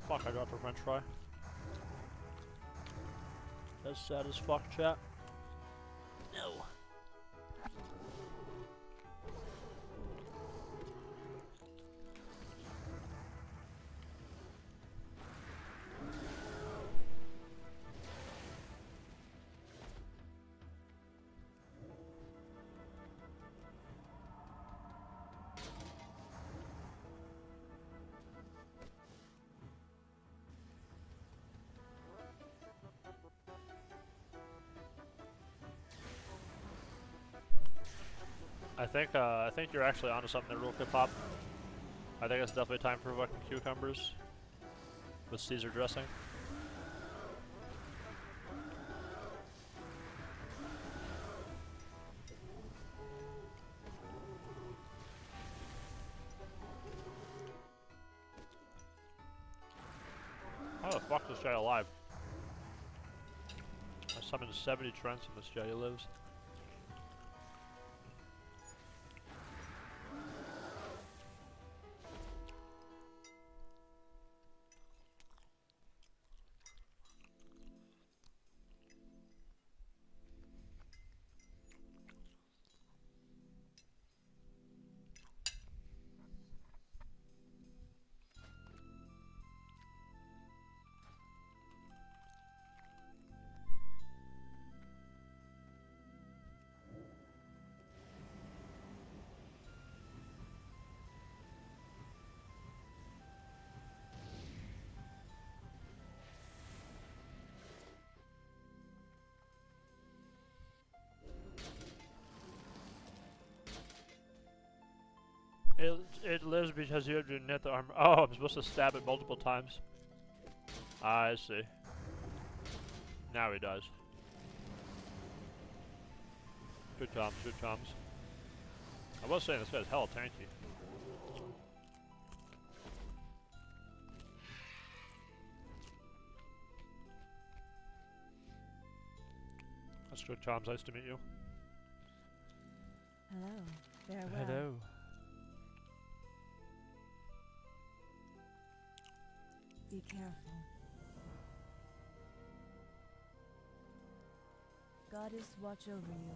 B: Fuck, I got the french fry. That's sad as fuck, chat. No. I think you're actually onto something there real quick, Pop. I think it's definitely time for fucking cucumbers with Caesar dressing. How the fuck is this guy alive? I summoned 70 trends and this guy lives. It lives because you have to knit the armor. Oh, I'm supposed to stab it multiple times. I see. Now he does. Good times, good times. I was saying this guy's hella tanky. That's good times, nice to meet you.
A: Hello. Farewell.
B: Hello.
A: Be careful. Goddess watch over you.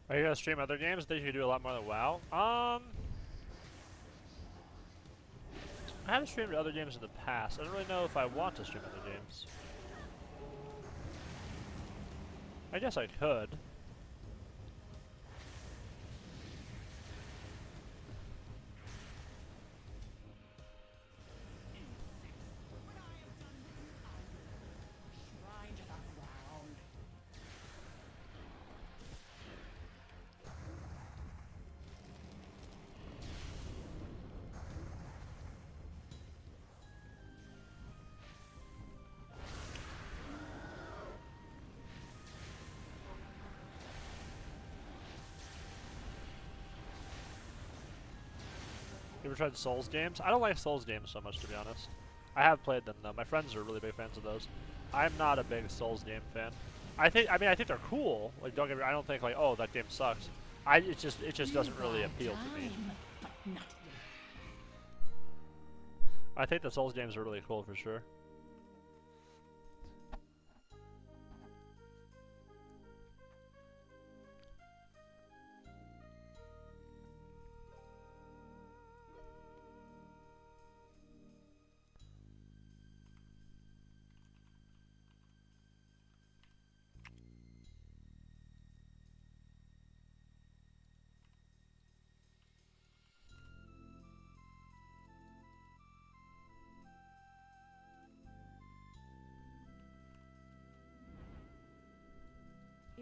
B: Are you gonna stream other games? I think you could do a lot more than WoW. I haven't streamed other games in the past. I don't really know if I want to stream other games. I guess I could. You ever tried Souls games? I don't like Souls games so much, to be honest. I have played them though. My friends are really big fans of those. I'm not a big Souls game fan. I think they're cool. Like, don't get me. I don't think like, oh, that game sucks. It just doesn't really appeal to me. I think the Souls games are really cool for sure.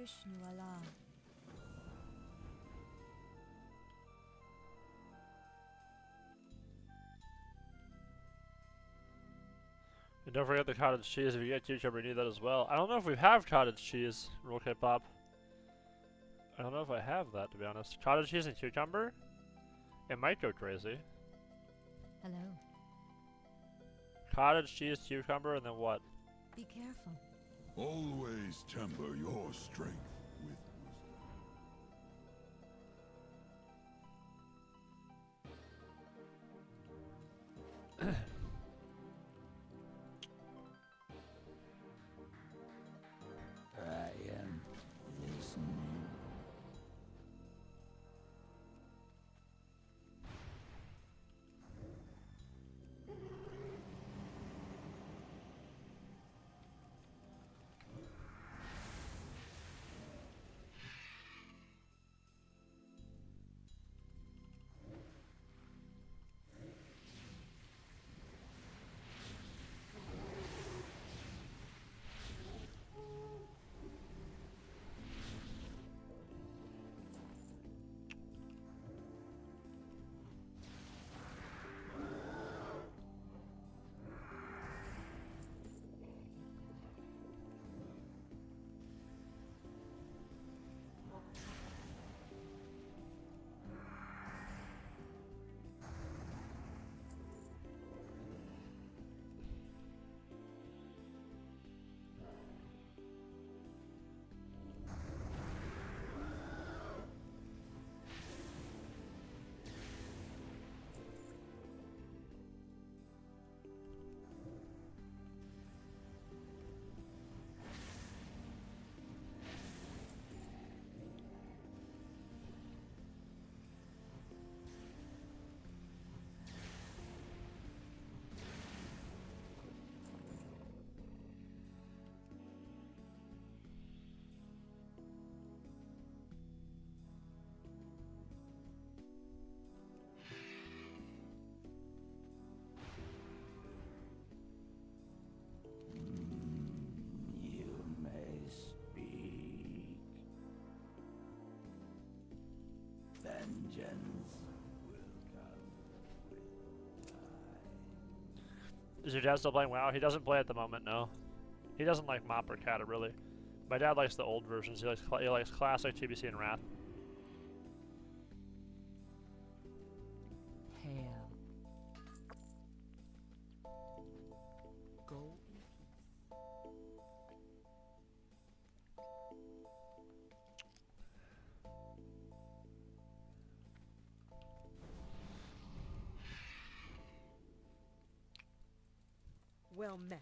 A: Ishnu Allah.
B: And don't forget the cottage cheese. If you get cucumber, you need that as well. I don't know if we have cottage cheese, Roll K-pop. I don't know if I have that, to be honest. Cottage cheese and cucumber? It might go crazy.
A: Hello.
B: Cottage cheese, cucumber, and then what?
A: Be careful.
E: Always temper your strength with wisdom. I am listening. Vengeance will come with time.
B: Is your dad still playing WoW? He doesn't play at the moment, no. He doesn't like Mop or Kata, really. My dad likes the old versions. He likes classic TBC and Wrath.
A: Hail.
G: Gold.
F: Well met.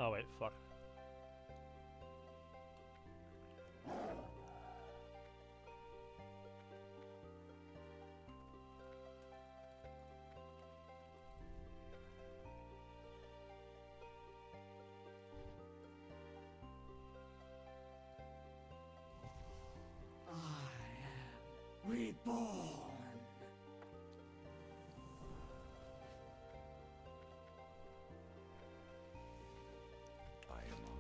B: Oh wait, fuck.
E: Reborn. I am on.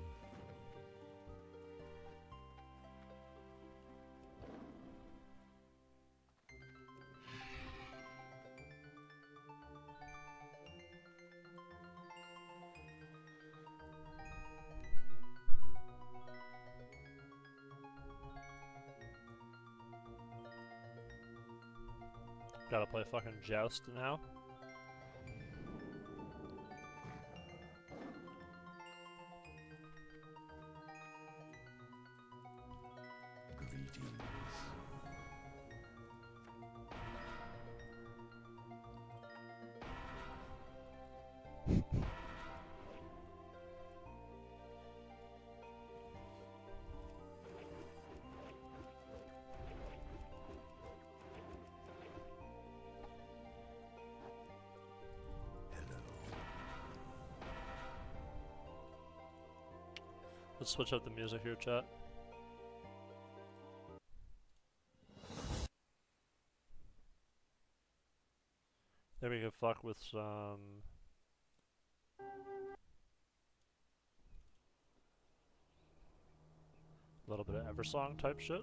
B: Gotta play fucking Joust now.
E: Greetings.
B: Let's switch up the music here, chat. Then we can fuck with some... a little bit of Eversong type shit.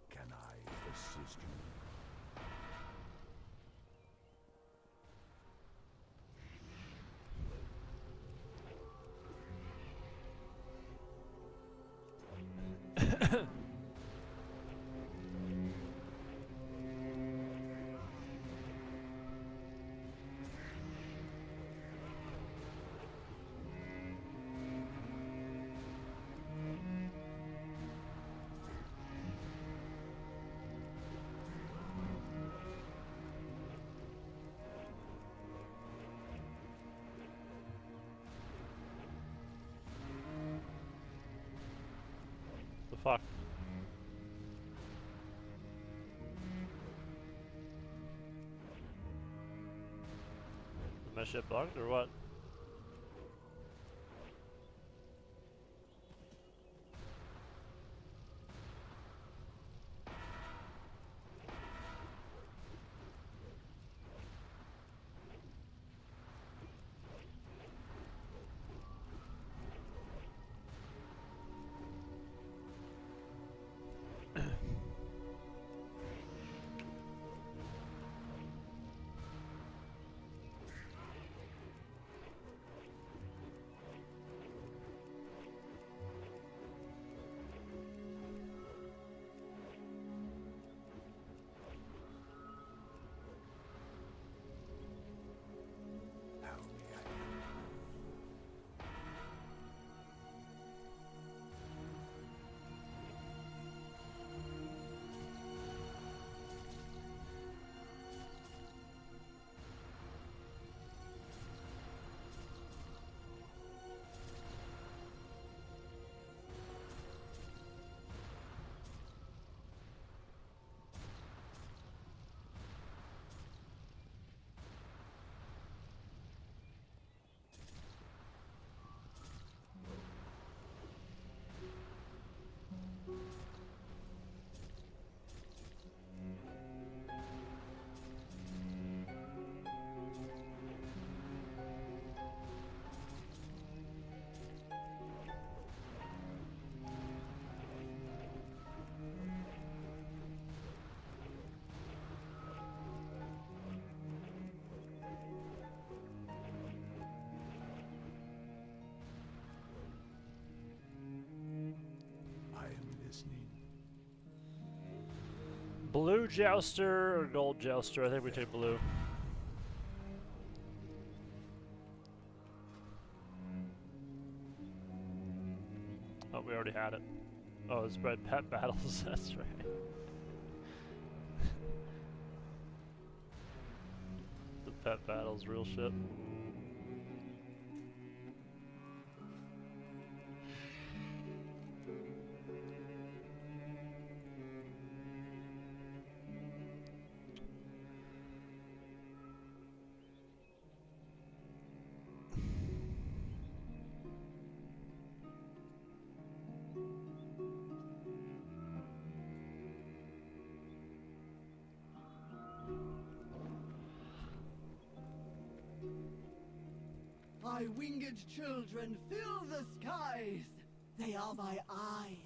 E: Can I assist you?
B: The fuck? Is my shit bugged or what? Blue jouster or gold jouster? I think we take blue. Oh, we already had it. Oh, it's red pet battles. That's right. The pet battles, real shit.
H: My winged children fill the skies. They are my eyes.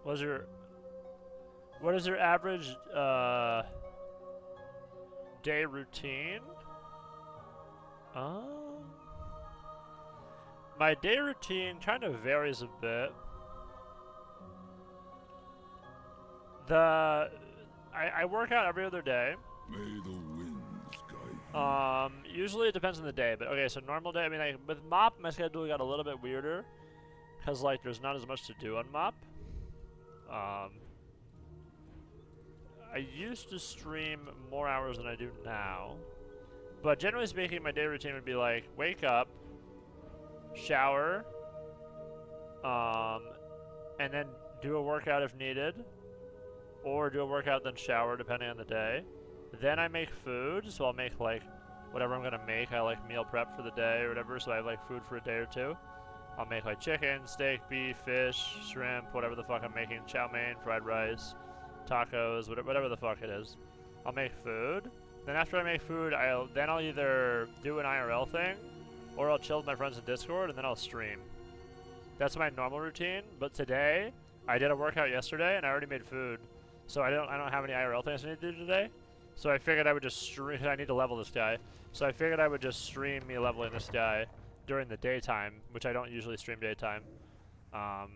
B: What is your average day routine? My day routine kind of varies a bit. I work out every other day.
E: May the winds guide you.
B: Usually it depends on the day, but okay, so normal day, I mean, like, with MOP, my schedule got a little bit weirder, because, like, there's not as much to do on MOP. I used to stream more hours than I do now, but generally speaking, my day routine would be, like, wake up, shower, and then do a workout if needed, or do a workout then shower, depending on the day. Then I make food, so I'll make, like, whatever I'm gonna make. I, like, meal prep for the day or whatever, so I have, like, food for a day or two. I'll make, like, chicken, steak, beef, fish, shrimp, whatever the fuck I'm making, chow mein, fried rice, tacos, whatever the fuck it is. I'll make food. Then after I make food, I'll either do an IRL thing, or I'll chill with my friends in Discord, and then I'll stream. That's my normal routine, but today, I did a workout yesterday, and I already made food. So I don't have any IRL things I need to do today. So I figured I would just stream, I need to level this guy. So I figured I would just stream me leveling this guy during the daytime, which I don't usually stream daytime. The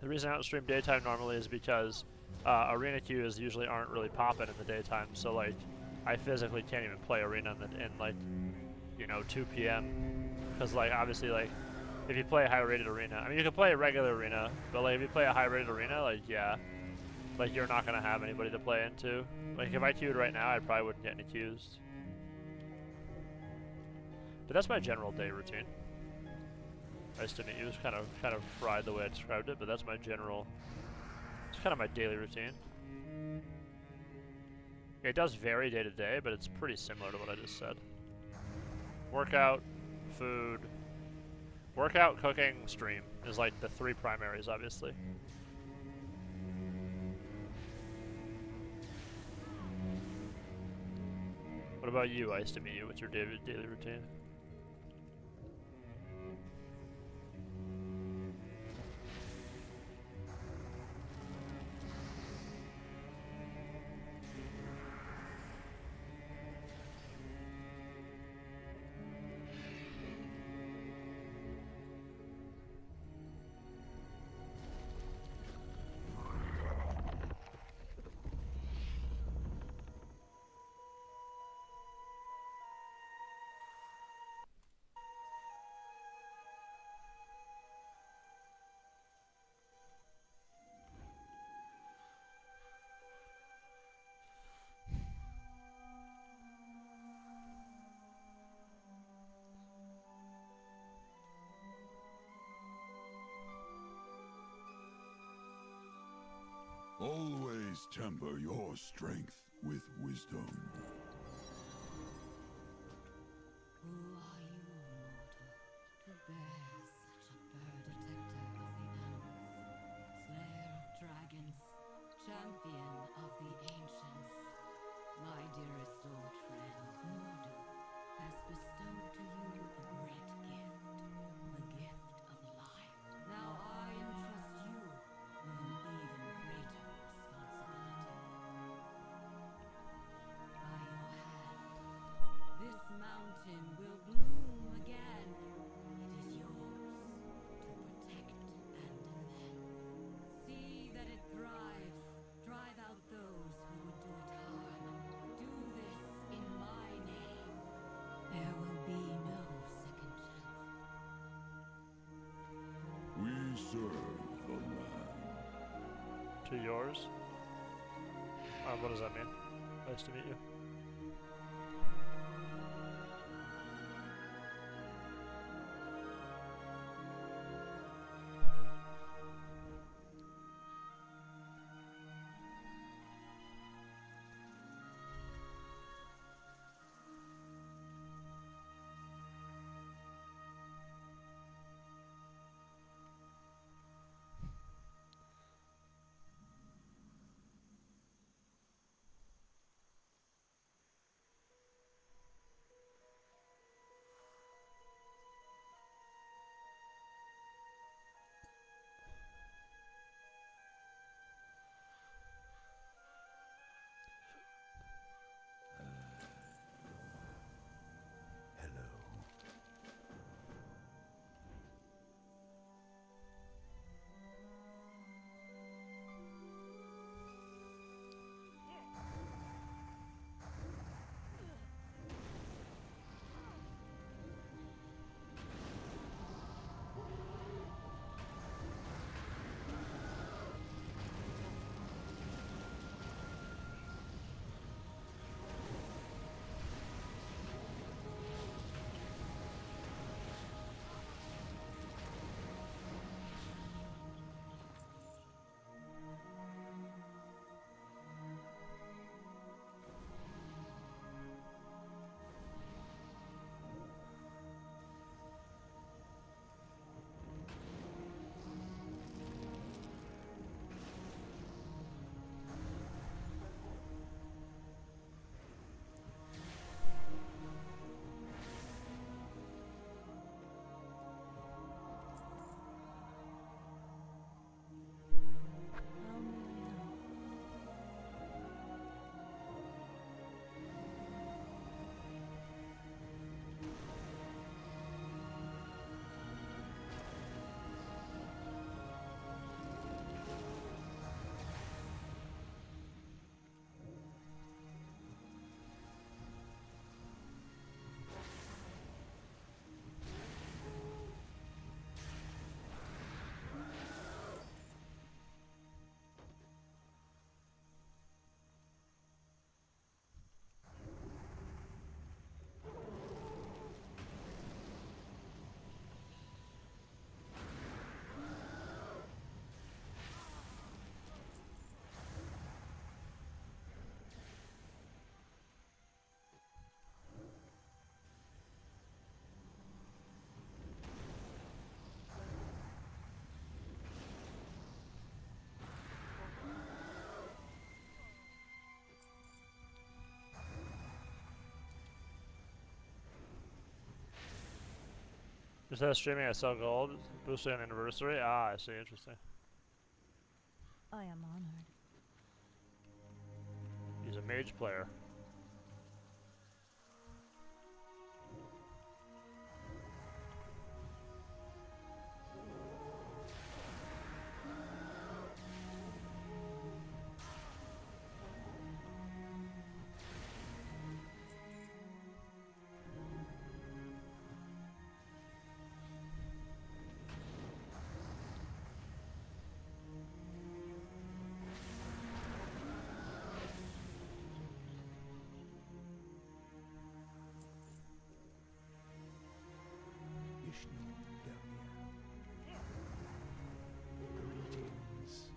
B: reason I don't stream daytime normally is because arena queues usually aren't really popping in the daytime. So, like, I physically can't even play arena in like, you know, 2 p.m. Because, like, obviously, like, if you play a high-rated arena, I mean, you can play a regular arena, but, like, if you play a high-rated arena, like, yeah. Like, you're not going to have anybody to play into. Like, if I queued right now, I probably wouldn't get any queues. But that's my general day routine. Nice to meet you. It's kind of fried the way I described it, but that's my general... It's kind of my daily routine. It does vary day to day, but it's pretty similar to what I just said. Workout, food... Workout, cooking, stream is, like, the 3 primaries, obviously. What about you, Ice to meet you? What's your daily routine?
E: Always temper your strength with wisdom.
A: Who are you, mortal, to bear such a protector of the animals, slayer of dragons, champion of the ancients? My dearest old friend, Mordo, has bestowed to you a great gift, the gift of life. Now I entrust you with an even greater responsibility.
E: serve the land.
B: To yours? What does that mean? Nice to meet you.
E: Hello.
B: Instead of streaming, I sell gold, boosting an anniversary. Ah, I see. Interesting.
F: I am honored.
B: He's a mage player.
C: Greetings.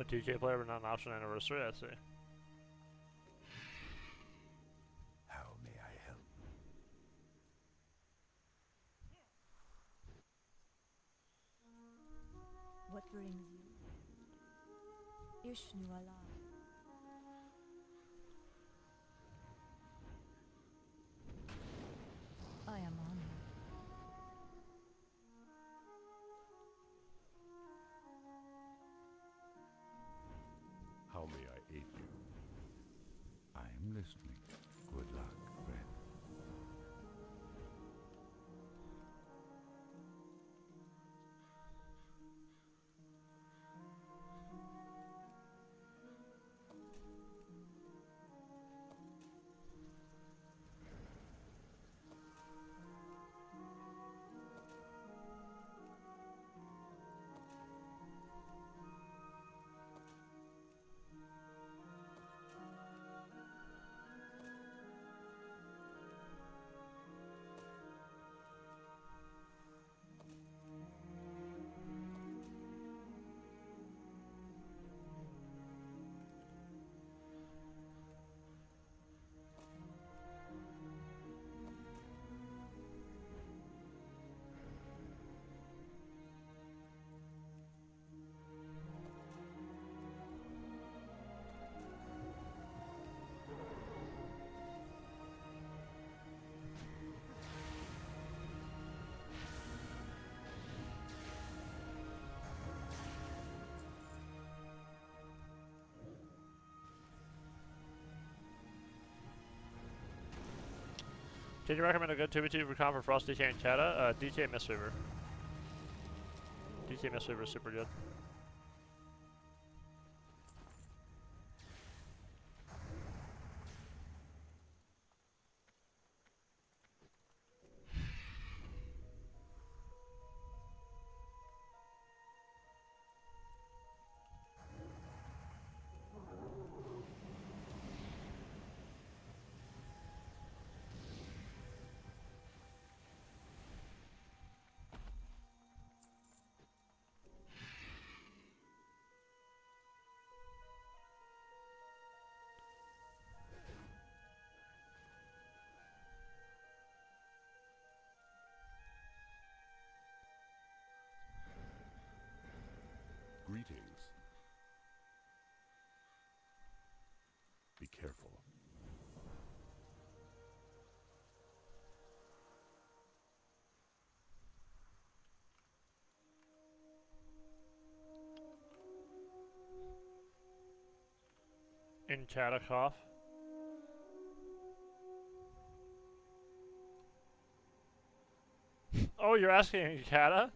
B: A DK player, but not an option anniversary. I see.
E: How may I help?
F: What brings you? Ishnu Allah. I am honored.
B: Can you recommend a good 2v2 for comp for Frost DK and Kata? DK Mistweaver. DK Mistweaver is super good.
E: Greetings. Be careful.
B: In Katakov. Oh, you're asking Kata?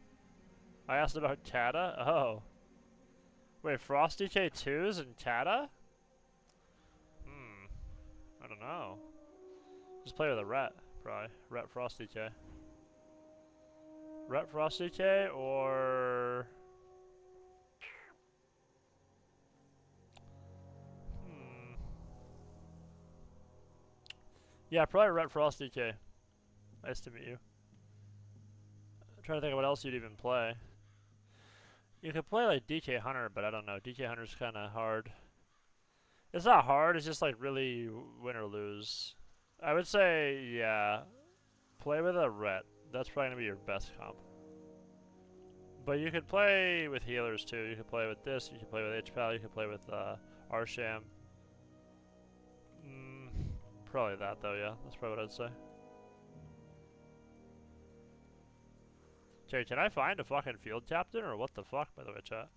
B: I asked about Kata? Oh. Wait, Frost DK2s and Kata? I don't know. Just play with a Ret, probably. Ret Frost DK. Ret Frost DK or... Yeah, probably Ret Frost DK. Nice to meet you. I'm trying to think of what else you'd even play. You could play like DK Hunter, but I don't know. DK Hunter's kind of hard. It's not hard, it's just like really win or lose. I would say, yeah, play with a Ret. That's probably going to be your best comp. But you could play with healers too. You could play with this, you could play with HPAL, you could play with Arsham. Probably that though, yeah. That's probably what I'd say. Okay, can I find a fucking field captain or what the fuck, by the way, chat?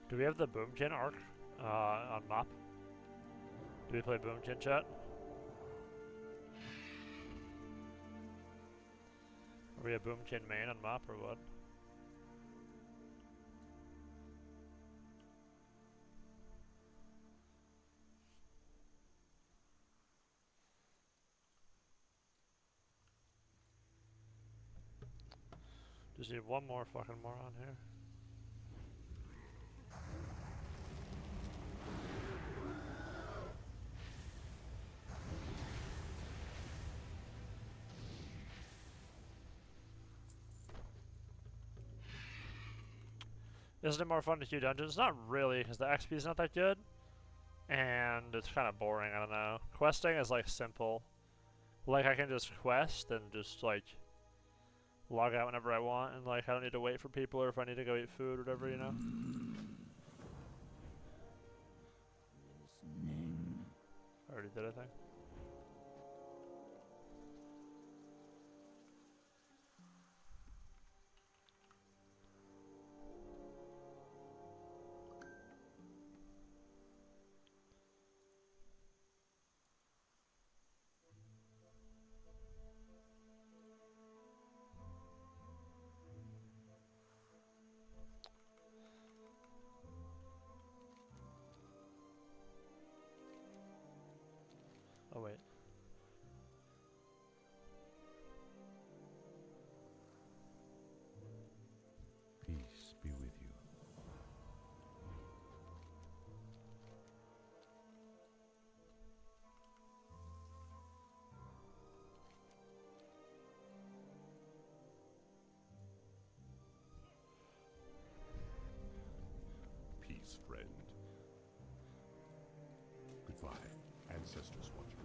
B: Do we have the Boomkin arc on map? Do we play Boomkin, chat? Are we a Boomkin main on map or what? Just need one more fucking moron here. Isn't it more fun to queue dungeons? Not really, because the XP is not that good. And it's kind of boring, I don't know. Questing is like simple. Like I can just quest and just like log out whenever I want, and like I don't need to wait for people or if I need to go eat food or whatever, you know? I already did, I think. Oh wait.
E: Peace be with you. Peace, friend. Goodbye, ancestors watch you.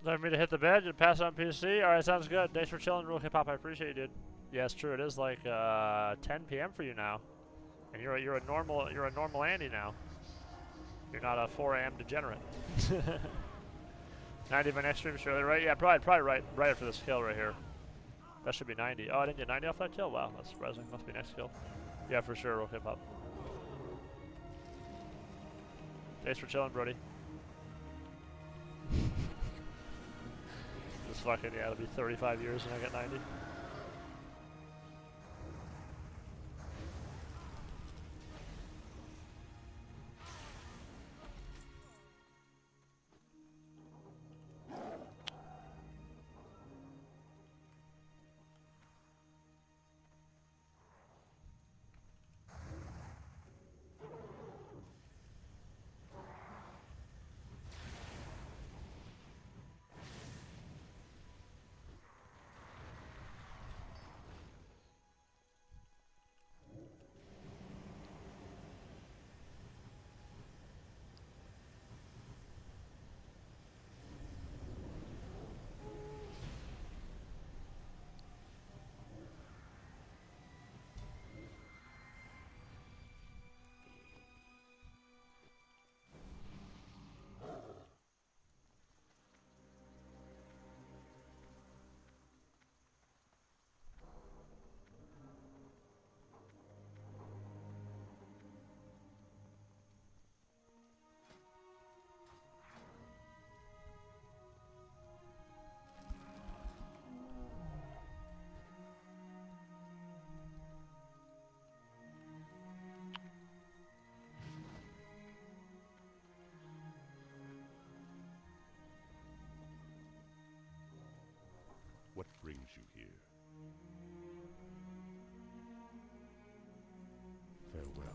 B: Let me to hit the bed and pass on PC. All right, sounds good. Thanks for chilling, Real Hip Hop. I appreciate you, dude. Yeah, it's true. It is like 10 p.m. for you now, and you're a normal Andy now. You're not a 4 a.m. degenerate. 90 my next stream, surely, right? Yeah, probably right after this kill right here. That should be 90. Oh, I didn't get 90 off that kill? Wow, that's surprising. Must be next kill. Yeah, for sure, Real Hip Hop. Thanks for chilling, Brody. Just fucking, yeah, it'll be 35 years and I get 90.
E: What brings you here? Farewell.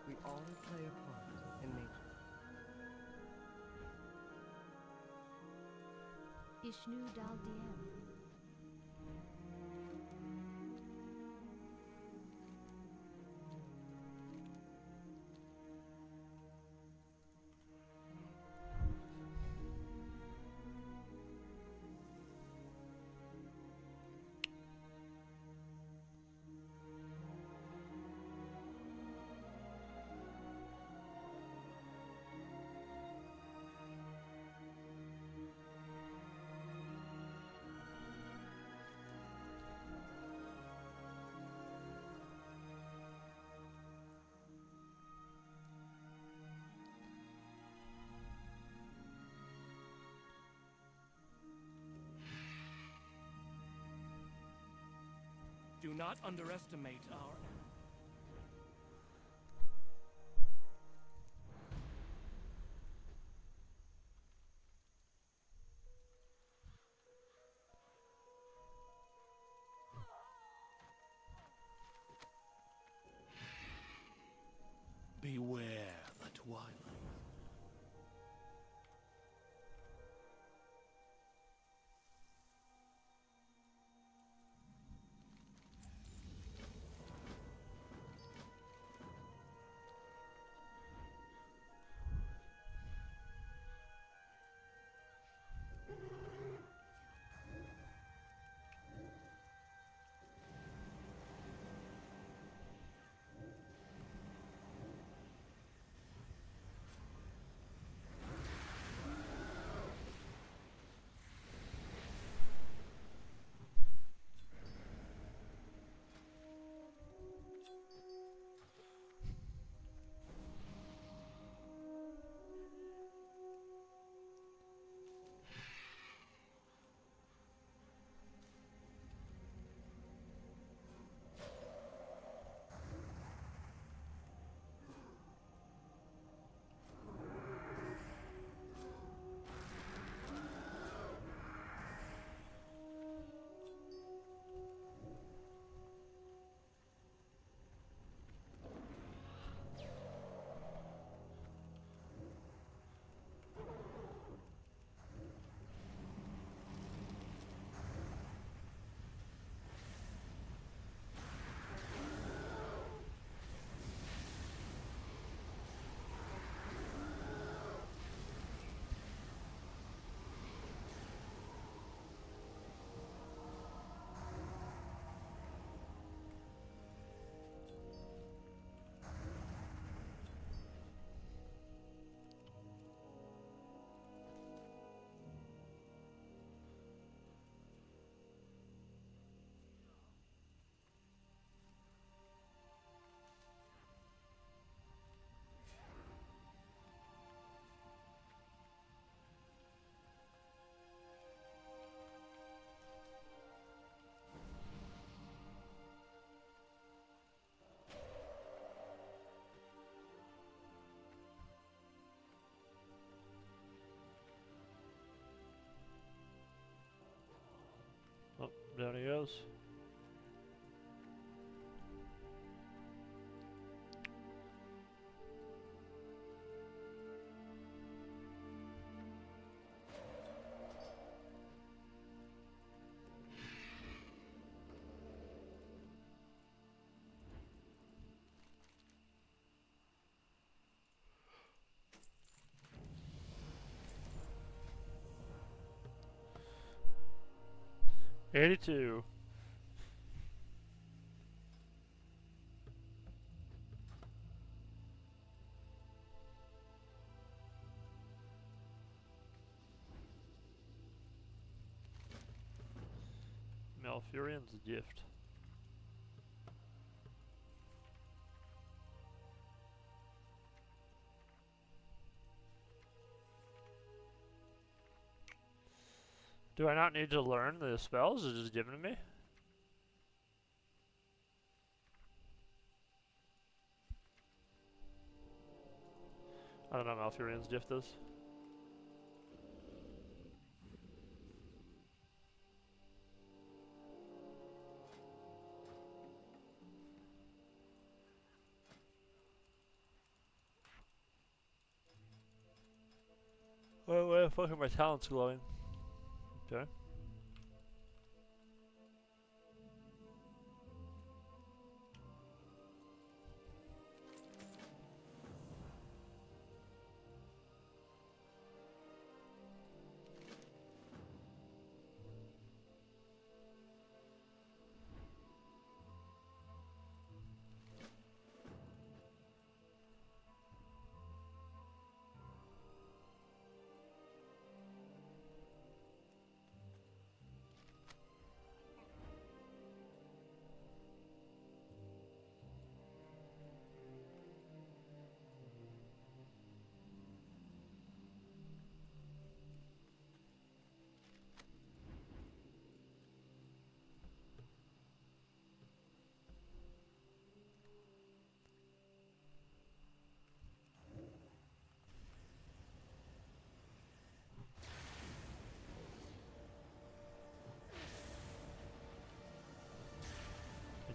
G: We all play a part in nature.
F: Ishnu Dal Diem.
D: Do not underestimate our... Beware the twilight.
B: Oh, down he goes. $82. Malfurion's gift. Do I not need to learn the spells? It's just given to me? I don't know what Malfurion's gift is. Why the fuck are my talents glowing? Okay.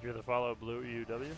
B: Did you either follow blue EUW?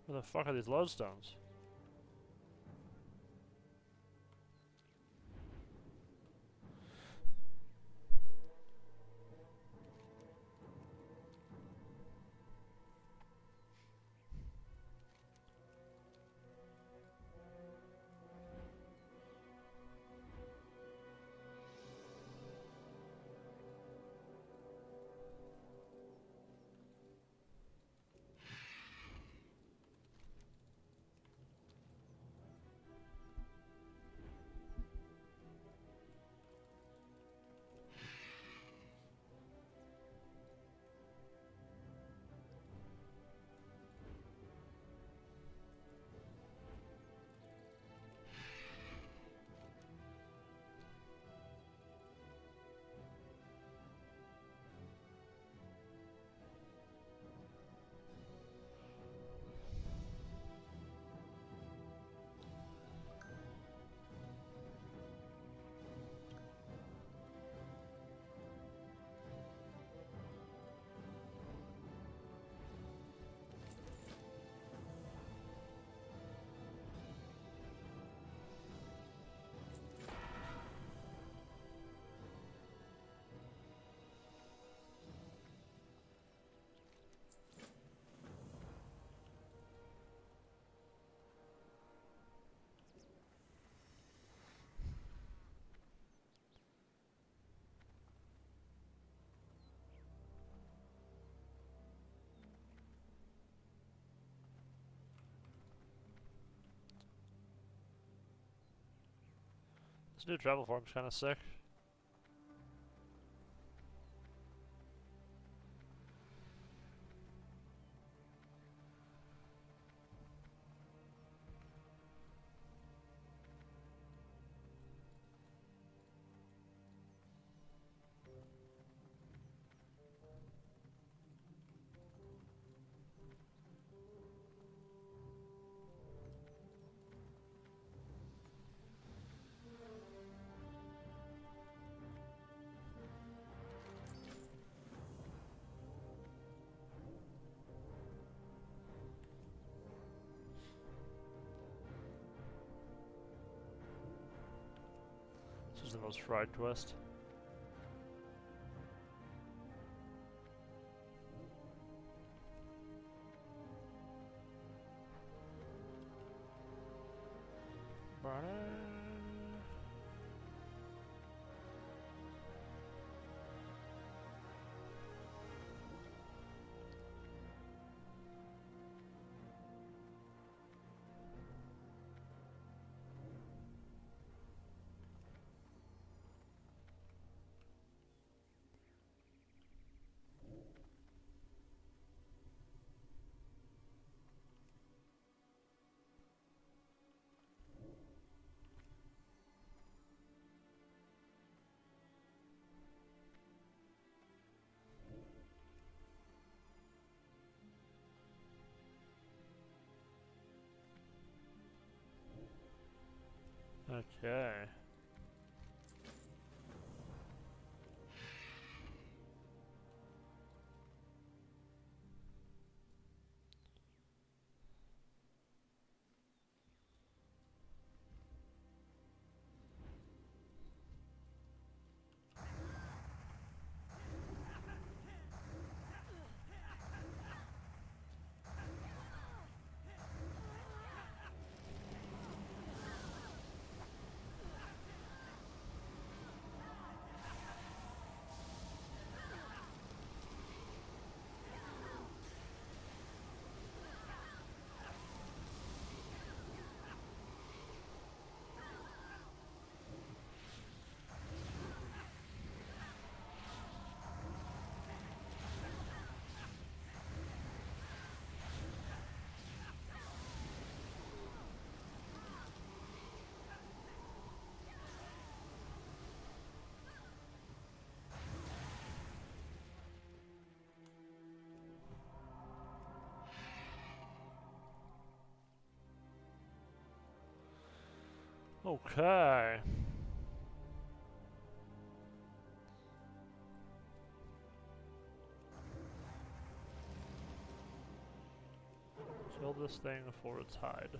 B: Where the fuck are these lodestones? This new travel form's kind of sick. This is the most fried twist. Okay. Okay. Kill this thing for its hide.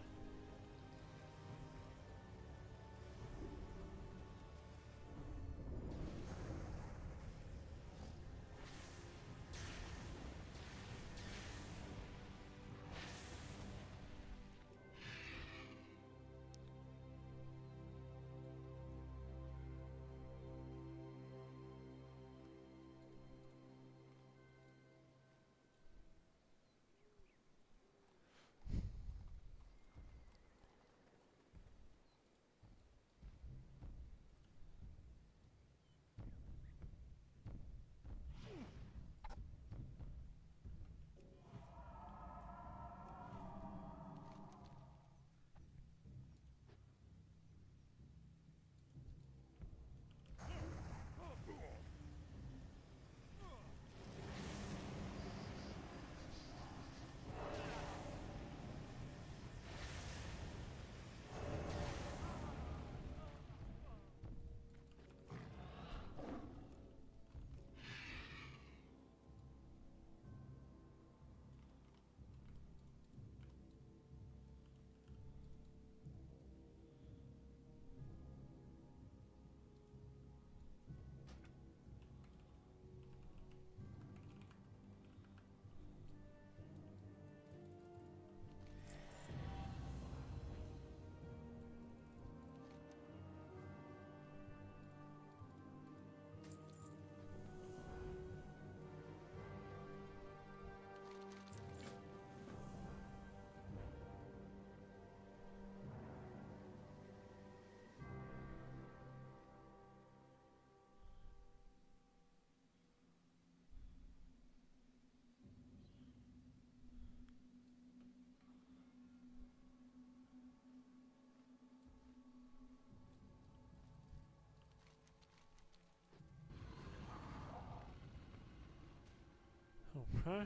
B: Okay.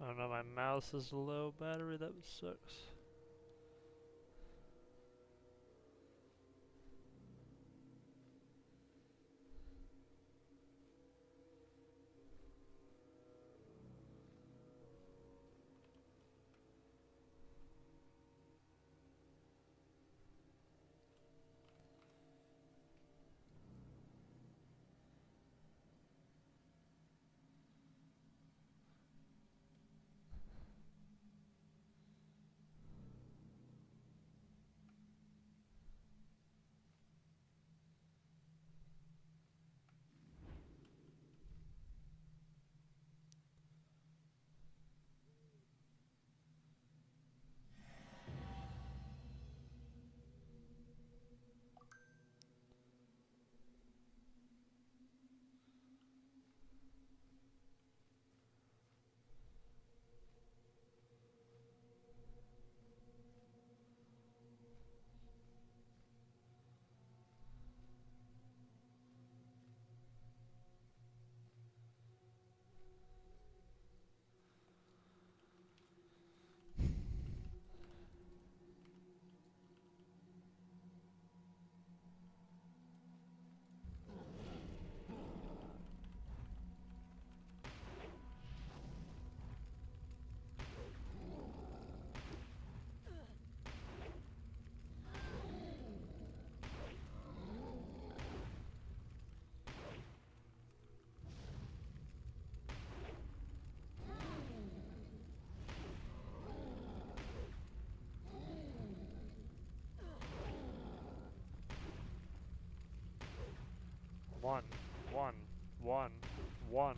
B: Oh no, my mouse is low battery, that sucks. One, one, one, one.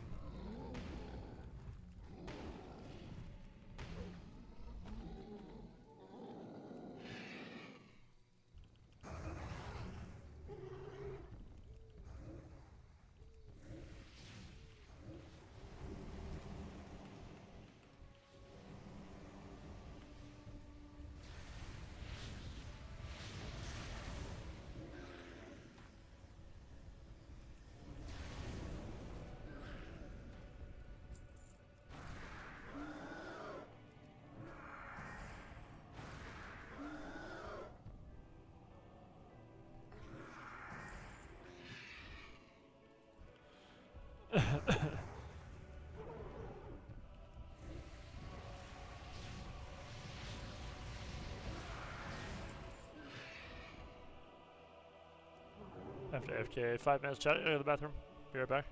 B: After FK, 5 minutes chat, go to the bathroom. Be right back.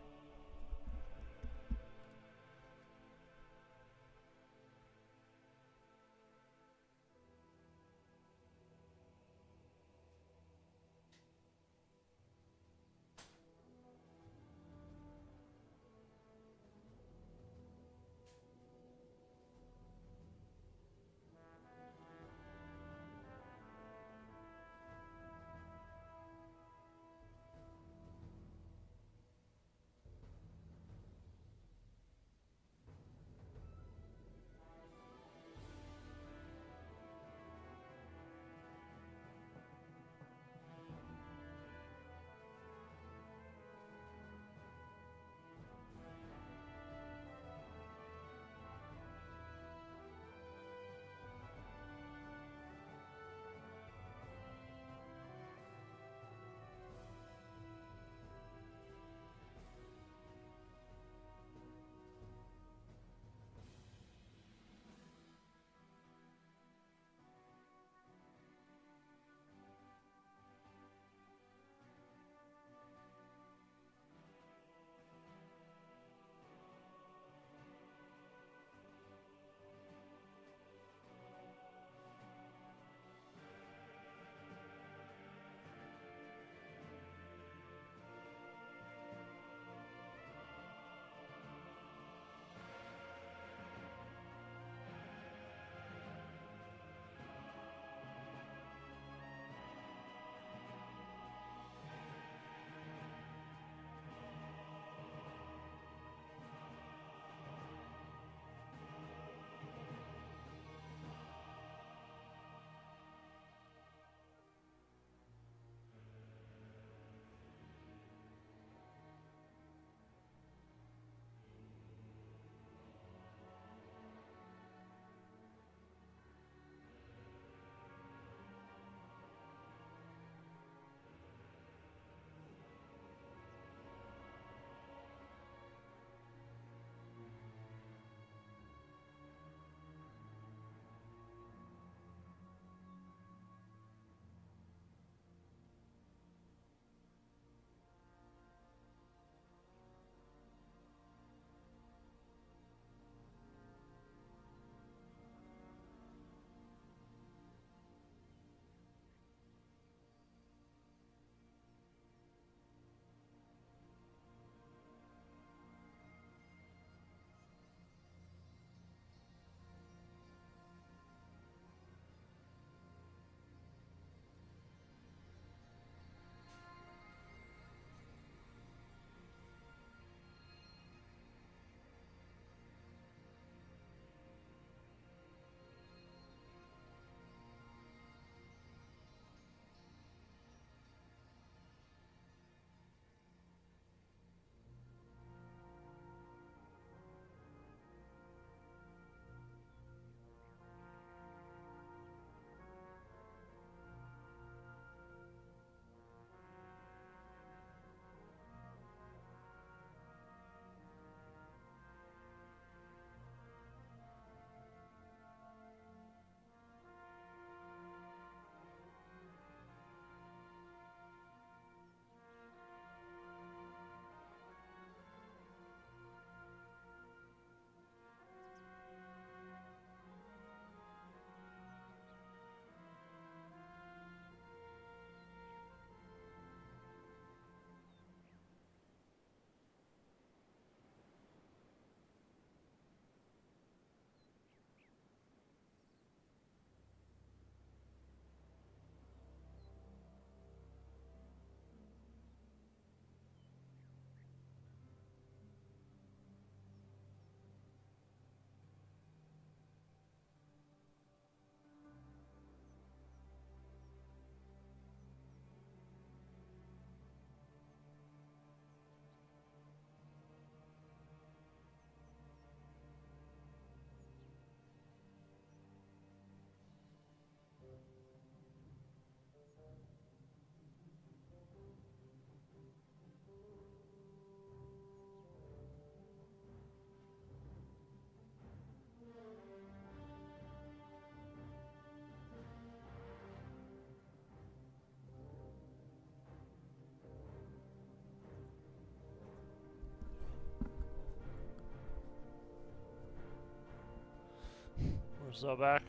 B: Zobac.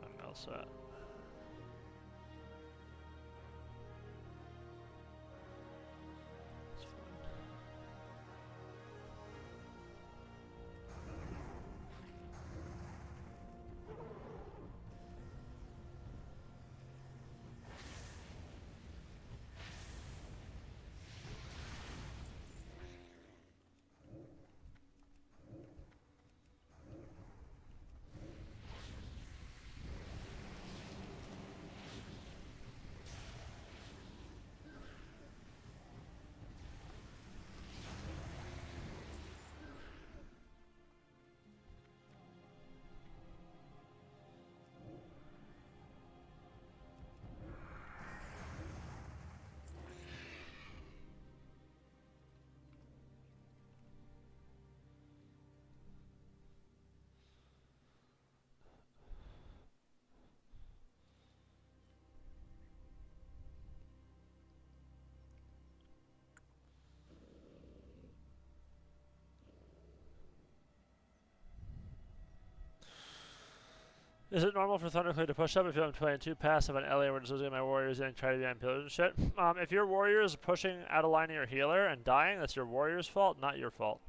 B: Something else at. That's fine. Is it normal for Thunderclay to push up if I'm playing too passive on LA and we're just losing my warriors and try to be on pillars and shit? If your warrior is pushing out of line of your healer and dying, that's your warrior's fault, not your fault.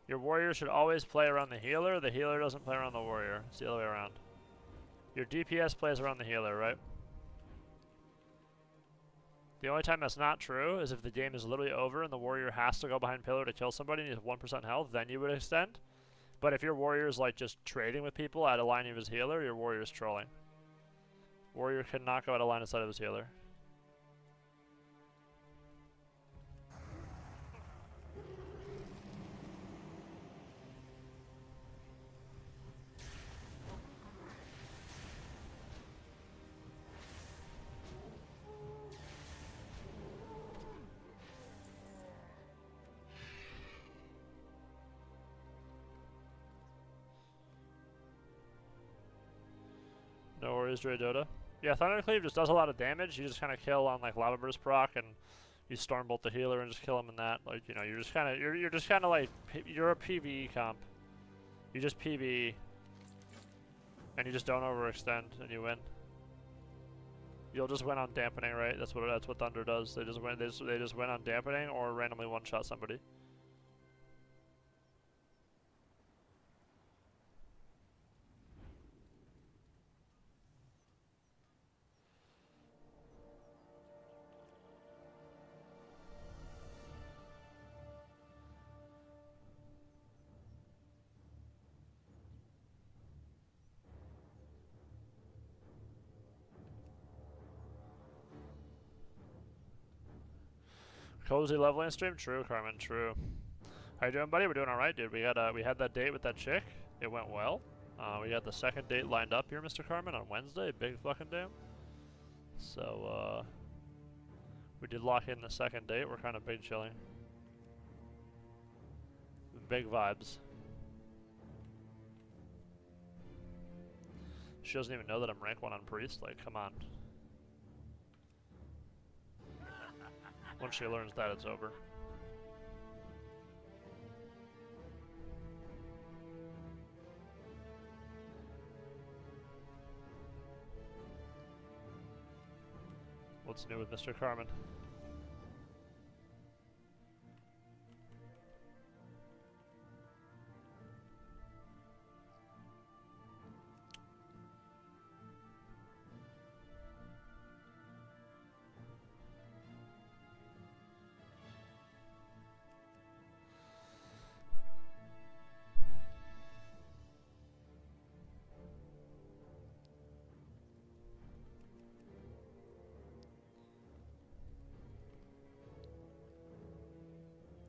B: Your warrior should always play around the healer doesn't play around the warrior. It's the other way around. Your DPS plays around the healer, right? The only time that's not true is if the game is literally over and the warrior has to go behind pillar to kill somebody and he's 1% health, then you would extend. But if your warrior is like just trading with people out of line of his healer, your warrior is trolling. Warrior cannot go out of line inside of his healer. No worries, Dre Dota. Yeah, Thundercleave just does a lot of damage. You just kind of kill on like Lava Burst proc, and you Stormbolt the healer and just kill him in that. Like, you know, you're just kind of like you're a PvE comp. You just PvE, and you just don't overextend, and you win. You'll just win on dampening, right? That's what Thunder does. They just win. They just win on dampening or randomly one-shot somebody. Cozy leveling stream? True, Carmen, true. How you doing, buddy? We're doing alright, dude. We had that date with that chick. It went well. We got the second date lined up here, Mr. Carmen, on Wednesday. Big fucking day. So, we did lock in the second date. We're kind of big chilling. Big vibes. She doesn't even know that I'm rank 1 on Priest. Like, come on. Once she learns that, it's over. What's new with Mr. Carmen?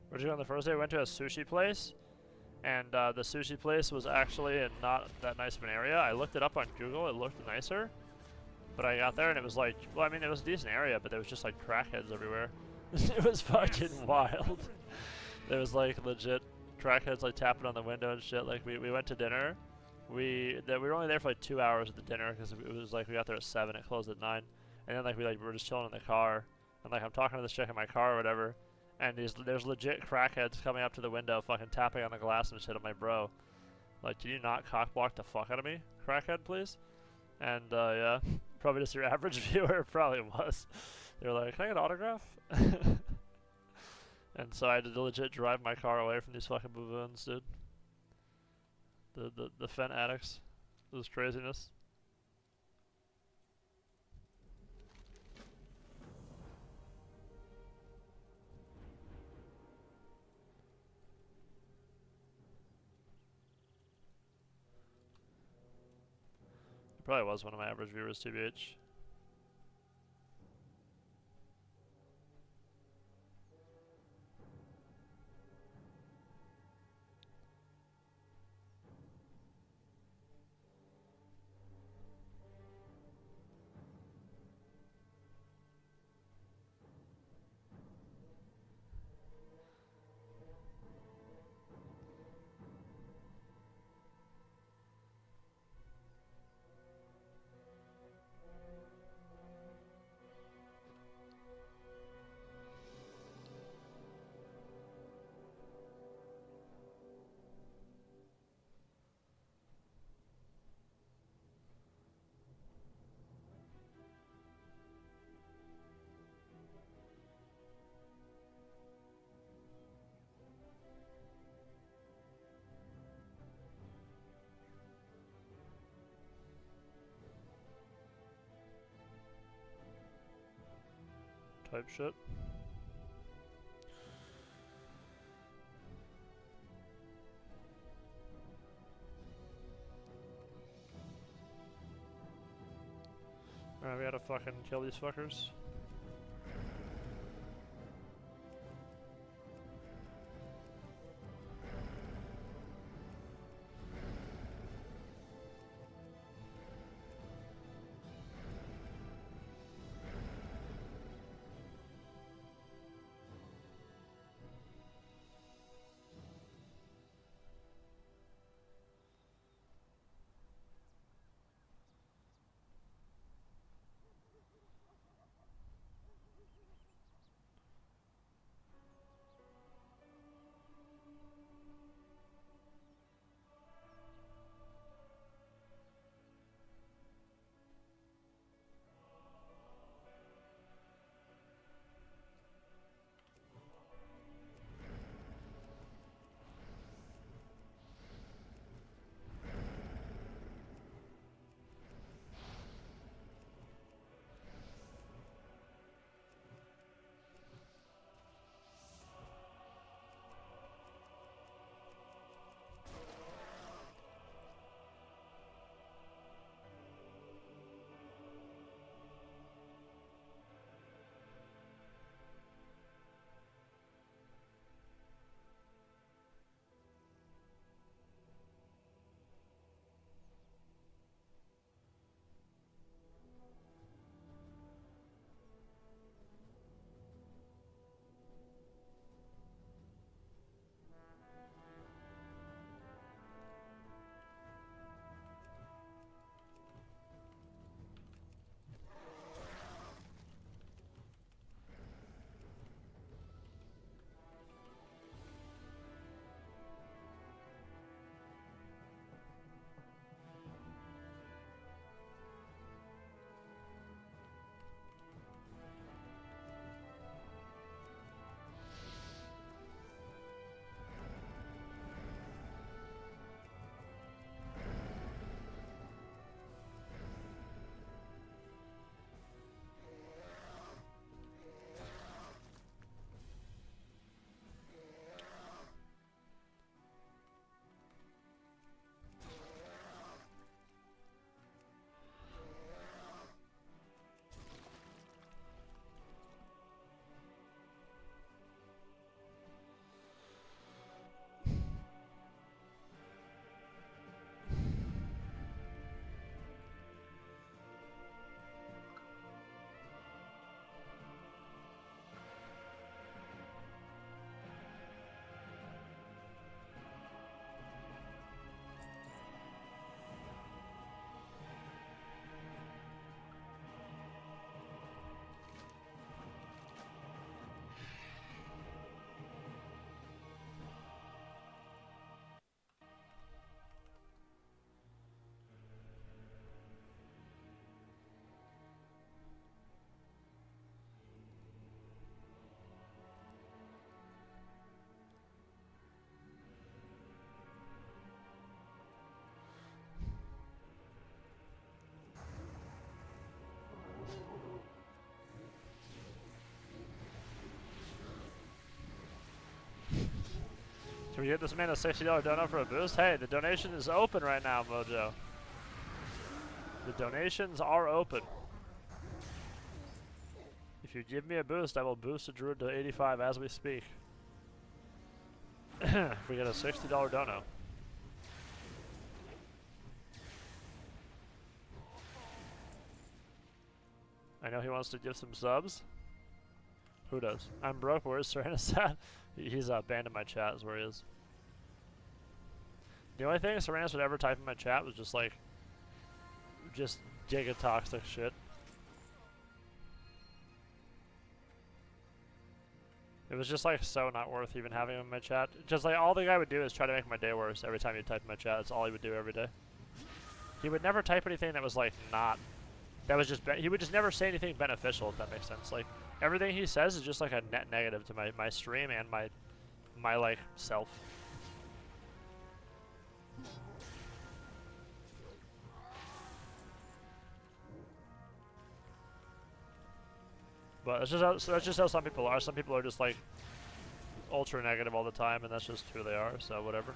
B: What'd you do on the first day? We went to a sushi place, and the sushi place was actually in not that nice of an area. I looked it up on Google, it looked nicer, but I got there and it was like, well, I mean, it was a decent area, but there was just like crackheads everywhere. It was fucking wild. There was like legit crackheads like tapping on the window and shit. Like we went to dinner. We were only there for like 2 hours at the dinner because it was like we got there at 7, it closed at 9, and then like we were just chilling in the car. And like I'm talking to this chick in my car or whatever, and there's legit crackheads coming up to the window, fucking tapping on the glass and shit. I'm like, bro, like, can you not cockblock the fuck out of me, crackhead, please? And yeah, probably just your average viewer probably was. They were like, can I get an autograph? And so I had to legit drive my car away from these fucking baboons, dude. The Fent addicts. It was craziness. It probably was one of my average viewers, TBH. Type shit. Alright, we gotta fucking kill these fuckers. Should we get this man a $60 dono for a boost? Hey, the donation is open right now, Mojo. The donations are open. If you give me a boost, I will boost a druid to 85 as we speak. If we get a $60 dono. I know he wants to give some subs. Who does? I'm broke. Where's Serenus at? He's banned in my chat is where he is. The only thing Serenus would ever type in my chat was just like, just giga toxic shit. It was just like so not worth even having him in my chat. Just like all the guy would do is try to make my day worse every time he typed in my chat. That's all he would do every day. He would never type anything that was like not, that was just, he would just never say anything beneficial, if that makes sense. Like everything he says is just like a net negative to my stream and my like self. But that's just how some people are. Some people are just like ultra negative all the time, and that's just who they are. So whatever.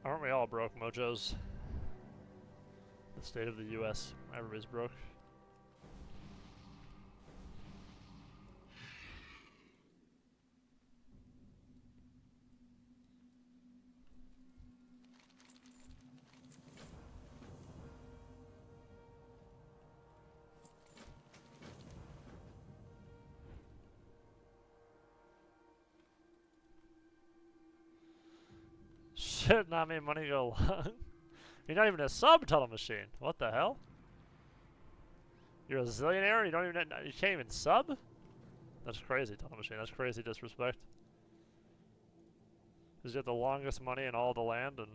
B: Aren't we all broke, Mojos? The state of the U.S. Everybody's broke. Shit, not made money go long. You're not even a sub tunnel machine. What the hell? You're a zillionaire? You don't even, you can't even sub? That's crazy, tunnel machine. That's crazy disrespect. Because you have the longest money in all the land, and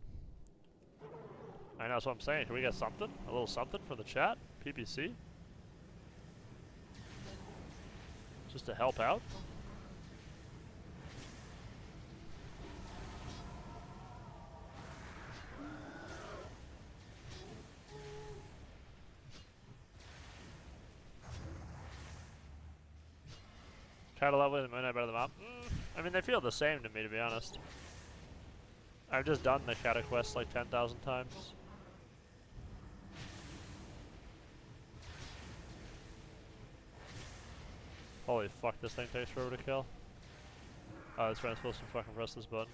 B: I know that's what I'm saying. Can we get something? A little something for the chat? PPC? Just to help out? Cattle level and Moon Knight better than Mop? I mean, they feel the same to me, to be honest. I've just done the Cata quest like 10,000 times. Holy fuck, this thing takes forever to kill. Oh, that's right, I'm supposed to fucking press this button.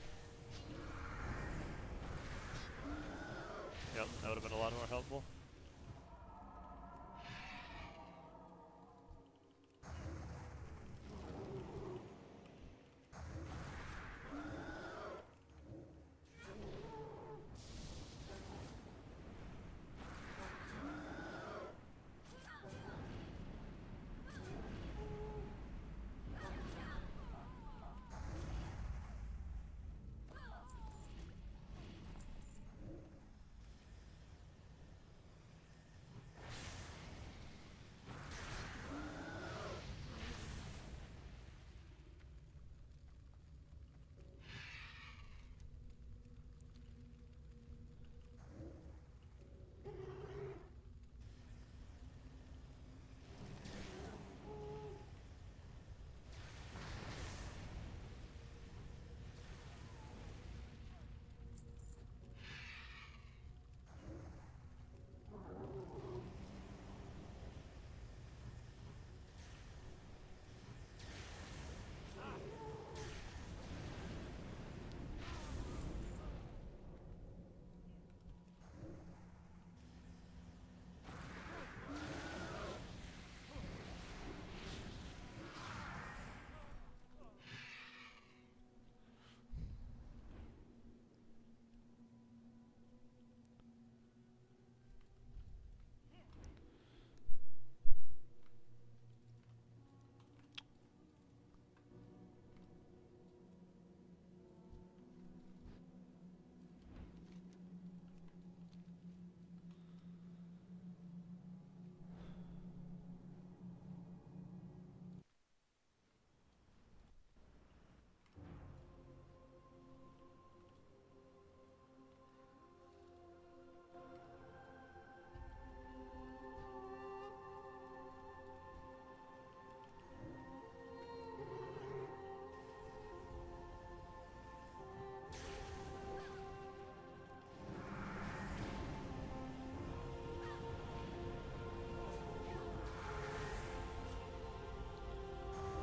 B: Yep, that would have been a lot more helpful.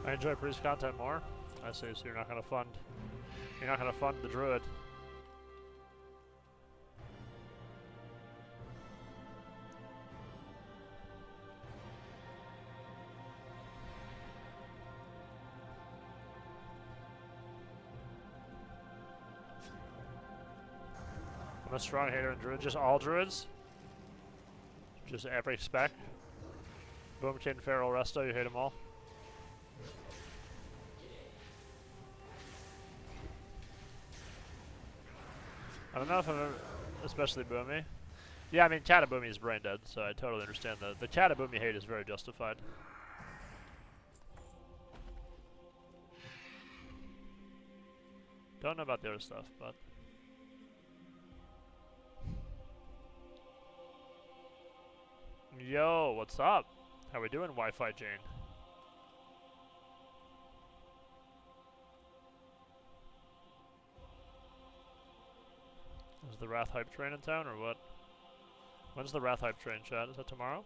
B: I enjoy priest content more. I see, so you're not gonna fund the druid. I'm a strong hater in druid. Just all druids? Just every spec? Boomkin, Feral, Resto, you hate them all? I don't know if I've ever, especially Boomy. Yeah, I mean, Kataboomy is brain dead, so I totally understand that. The Kataboomy hate is very justified. Don't know about the other stuff, but... Yo, what's up? How we doing, Wi-Fi Jane? Is the Wrath Hype train in town, or what? When's the Wrath Hype train, chat? Is that tomorrow?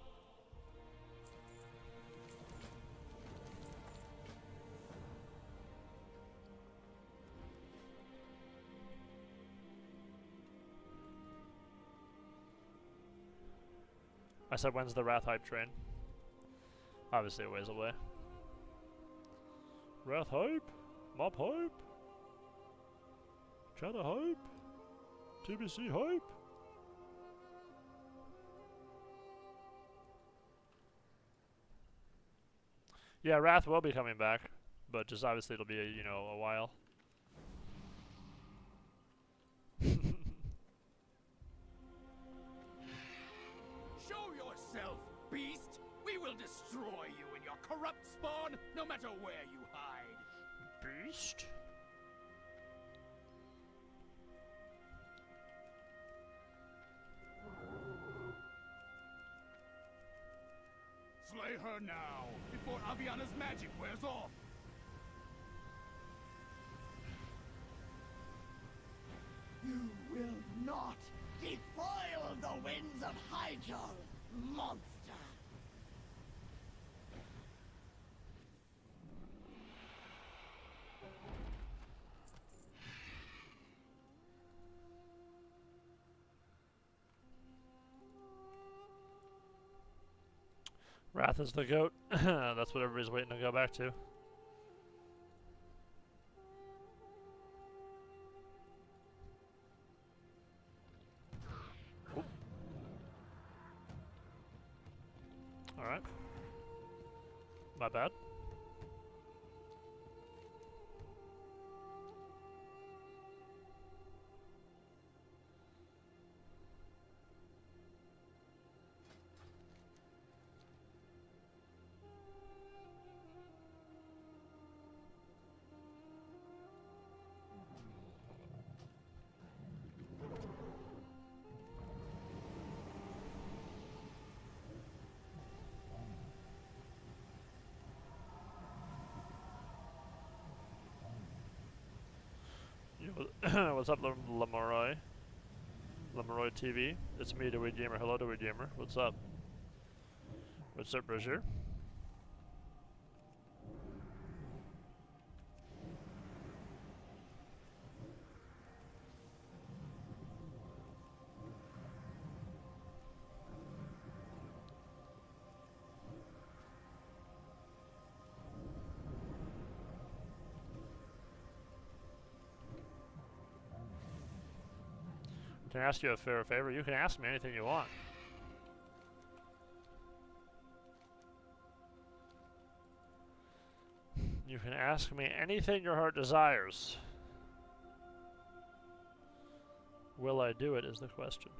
B: I said, when's the Wrath Hype train? Obviously a ways away. Wrath Hype? Mob Hype? Chata Hype? TBC Hype? Yeah, Wrath will be coming back, but just obviously it'll be, you know, a while.
D: Show yourself, beast! We will destroy you and your corrupt spawn, no matter where you hide.
B: Beast?
D: Slay her now, before Aviana's magic wears off!
H: You will not defile the winds of Hyjal, monster!
B: Wrath is the goat. That's what everybody's waiting to go back to. Alright. My bad. What's up, Lamoroy? Lamoroy TV. It's me, Dewey Gamer. Hello, Dewey Gamer. What's up? What's up, Brazier? Can I ask you a fair favor? You can ask me anything you want. You can ask me anything your heart desires. Will I do it is the question.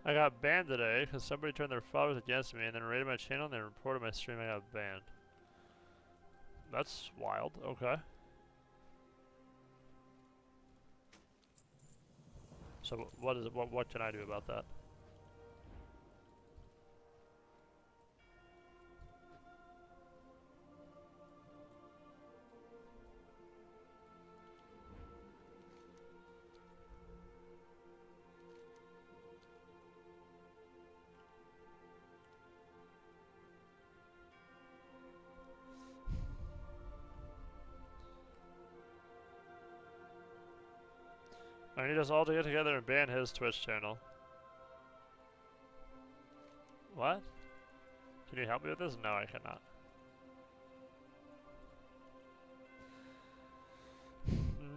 B: I got banned today because somebody turned their followers against me and then raided my channel and they reported my stream. I got banned. That's wild. Okay. So what is it? What can I do about that? I need us all to get together and ban his Twitch channel. What? Can you help me with this? No, I cannot.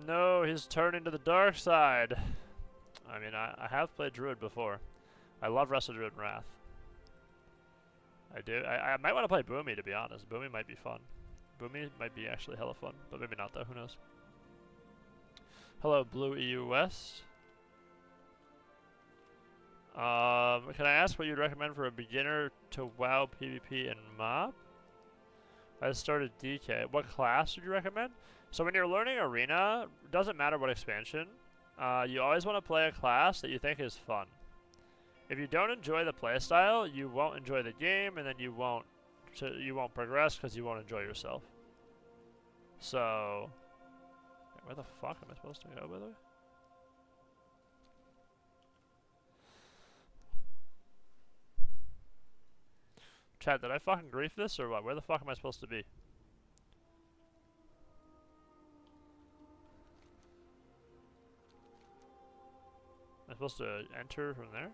B: No, he's turning to the dark side. I mean, I have played Druid before. I love Wrestle Druid and Wrath. I do. I might want to play Boomy, to be honest. Boomy might be fun. Boomy might be actually hella fun, but maybe not though, who knows. Hello, Blue EU West. Can I ask what you'd recommend for a beginner to WoW PvP and mob? I started DK. What class would you recommend? So when you're learning Arena, doesn't matter what expansion, you always want to play a class that you think is fun. If you don't enjoy the playstyle, you won't enjoy the game, and then you won't progress because you won't enjoy yourself. So, where the fuck am I supposed to go, by the way? Chat, did I fucking grief this or what? Where the fuck am I supposed to be? Am I supposed to enter from there?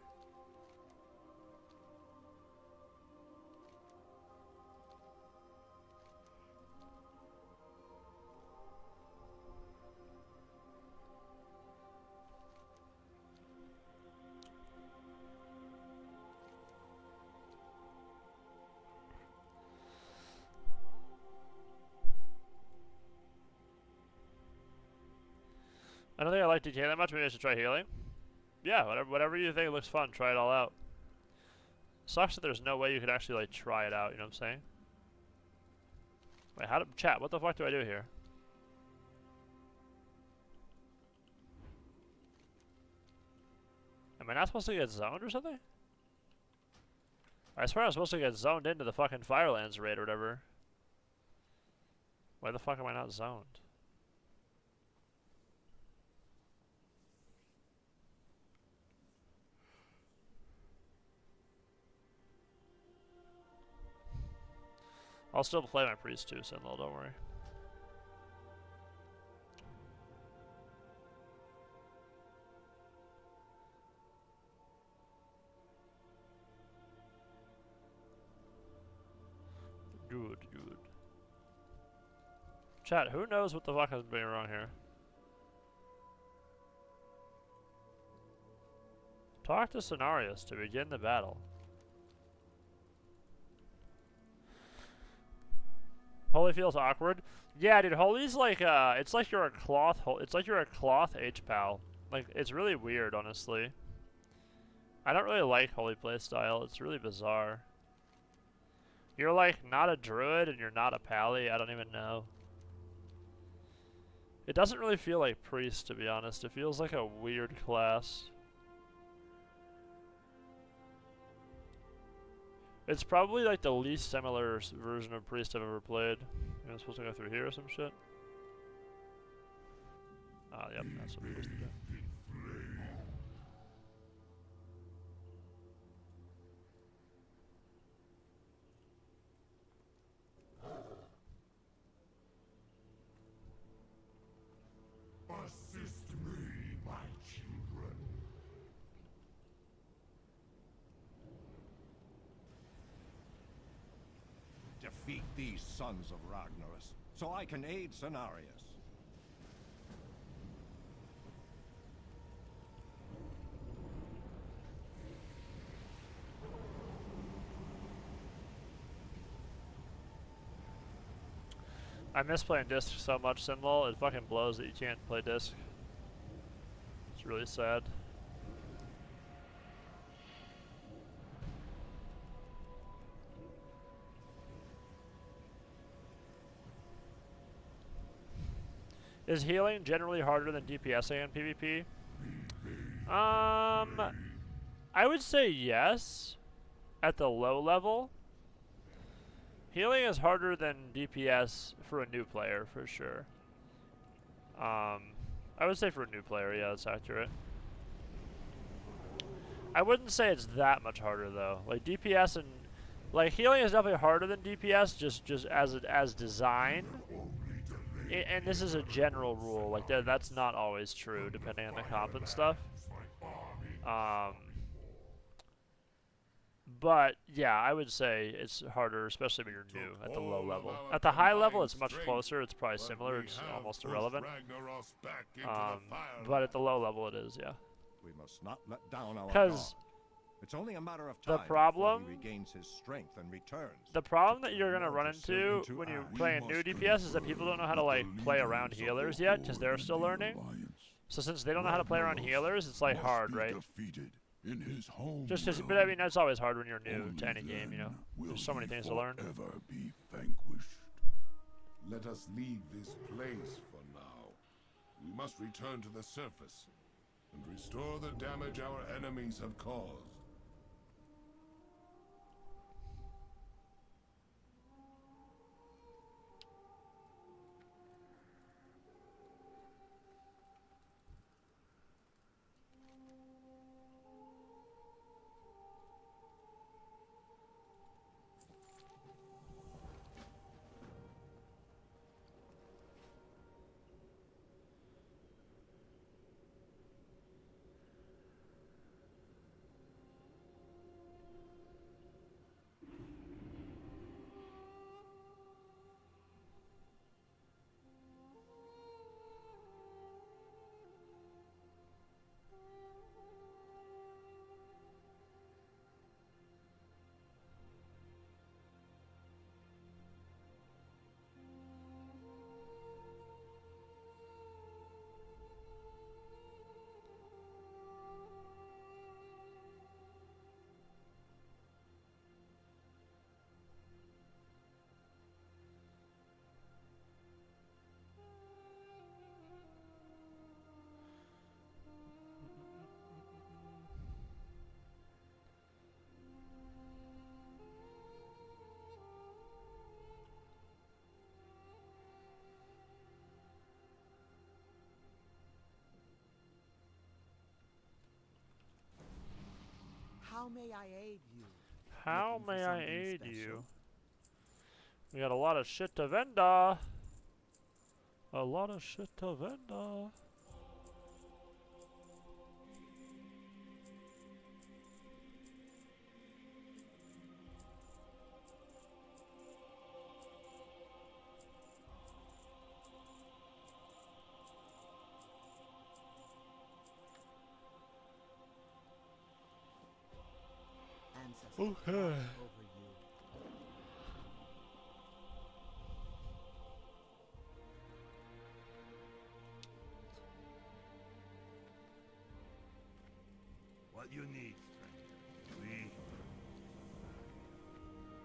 B: I don't think I like DK that much. Maybe I should try healing. Yeah, whatever you think looks fun, try it all out. Sucks that there's no way you could actually like try it out. You know what I'm saying? Wait, how do chat? What the fuck do I do here? Am I not supposed to get zoned or something? I swear I was supposed to get zoned into the fucking Firelands raid or whatever. Why the fuck am I not zoned? I'll still play my priest too, Sentinel, don't worry. Good. Chat, who knows what the fuck has been wrong here? Talk to Cenarius to begin the battle. Holy feels awkward. Yeah, dude, Holy's like it's like you're a cloth H-Pal. Like, it's really weird, honestly. I don't really like Holy playstyle. It's really bizarre. You're like not a druid and you're not a pally. I don't even know. It doesn't really feel like priest, to be honest. It feels like a weird class. It's probably like the least similar version of priest I've ever played. I'm supposed to go through here or some shit. Ah, yep, that's what I'm supposed to do.
E: Assist me, my children.
I: Defeat these sons of Ragnaros, so I can aid Cenarius.
B: I miss playing disc so much, Sinlol. It fucking blows that you can't play disc. It's really sad. Is healing generally harder than DPSing in PvP? I would say yes at the low level. Healing is harder than DPS for a new player, for sure. I would say for a new player, yeah, that's accurate. I wouldn't say it's that much harder though. Like DPS and like healing is definitely harder than DPS, just as designed. And this is a general rule. Like that's not always true, depending on the comp and stuff. But yeah, I would say it's harder, especially when you're new at the low level. At the high level, it's much closer. It's probably similar. It's almost irrelevant. But at the low level, it is, yeah.
I: We must not let down our
B: Because
I: it's only a matter of time
B: the problem,
I: before he regains his strength and returns.
B: The problem that you're gonna run into when you play a new DPS is that people don't know how to like play around healers yet, because they're still learning. So since they don't know how to play around healers, it's like hard, right?
E: In his home
B: Just because, but I mean, that's always hard when you're new to any game, you know. There's so many things to learn.
E: Ever be vanquished. Let us leave this place for now. We must return to the surface and restore the damage our enemies have caused.
H: How may I aid you?
B: How
H: Looking for
B: may I
H: something
B: aid
H: special?
B: you? We got a lot of shit to venda. A lot of shit to venda.
H: Ancestors
B: Okay.
H: watch over you.
J: What you need, stranger. We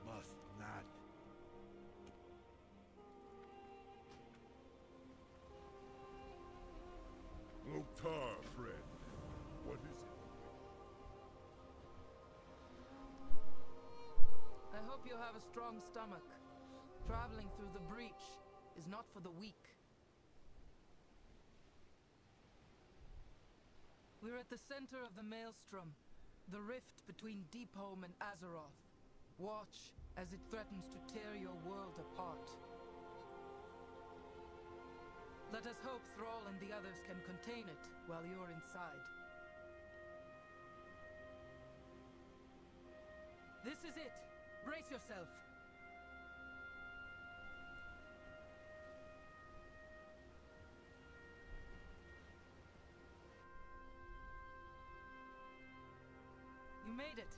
J: must not.
E: Loktar, friend. What is it?
K: I hope you have a strong stomach. Traveling through the breach is not for the weak. We're at the center of the Maelstrom, the rift between Deepholm and Azeroth. Watch as it threatens to tear your world apart. Let us hope Thrall and the others can contain it while you're inside. This is it! Brace yourself! You made it.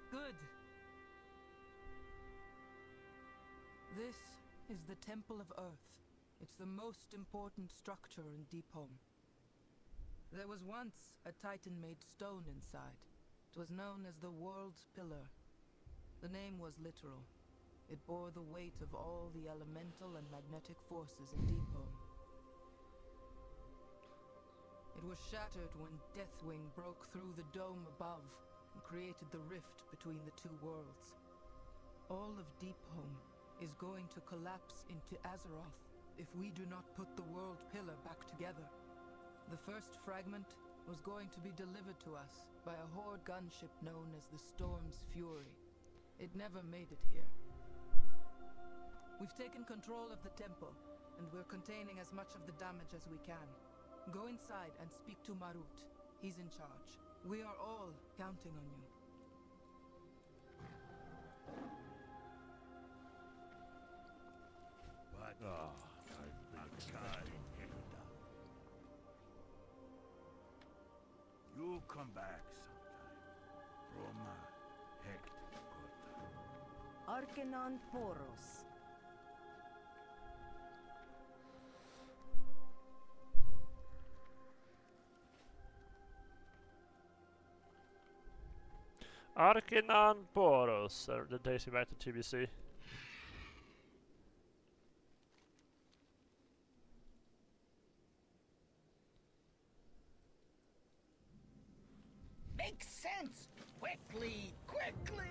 K: Good. This is the Temple of Earth. It's the most important structure in Deepholm. There was once a Titan-made stone inside. It was known as the World's Pillar. The name was literal. It bore the weight of all the elemental and magnetic forces in Deepholm. It was shattered when Deathwing broke through the dome above and created the rift between the two worlds. All of Deepholm is going to collapse into Azeroth if we do not put the world pillar back together. The first fragment was going to be delivered to us by a Horde gunship known as the Storm's Fury. It never made it here. We've taken control of the temple, and we're containing as much of the damage as we can. Go inside and speak to Marut. He's in charge. We are all counting on you.
J: What?
I: Ah,
J: Akari Hekta. You come back sometime. Roma Hekt Kota.
L: Arcanon Poros.
B: Arcanon Boros. That takes me back to TBC.
D: Make sense! Quickly! Quickly!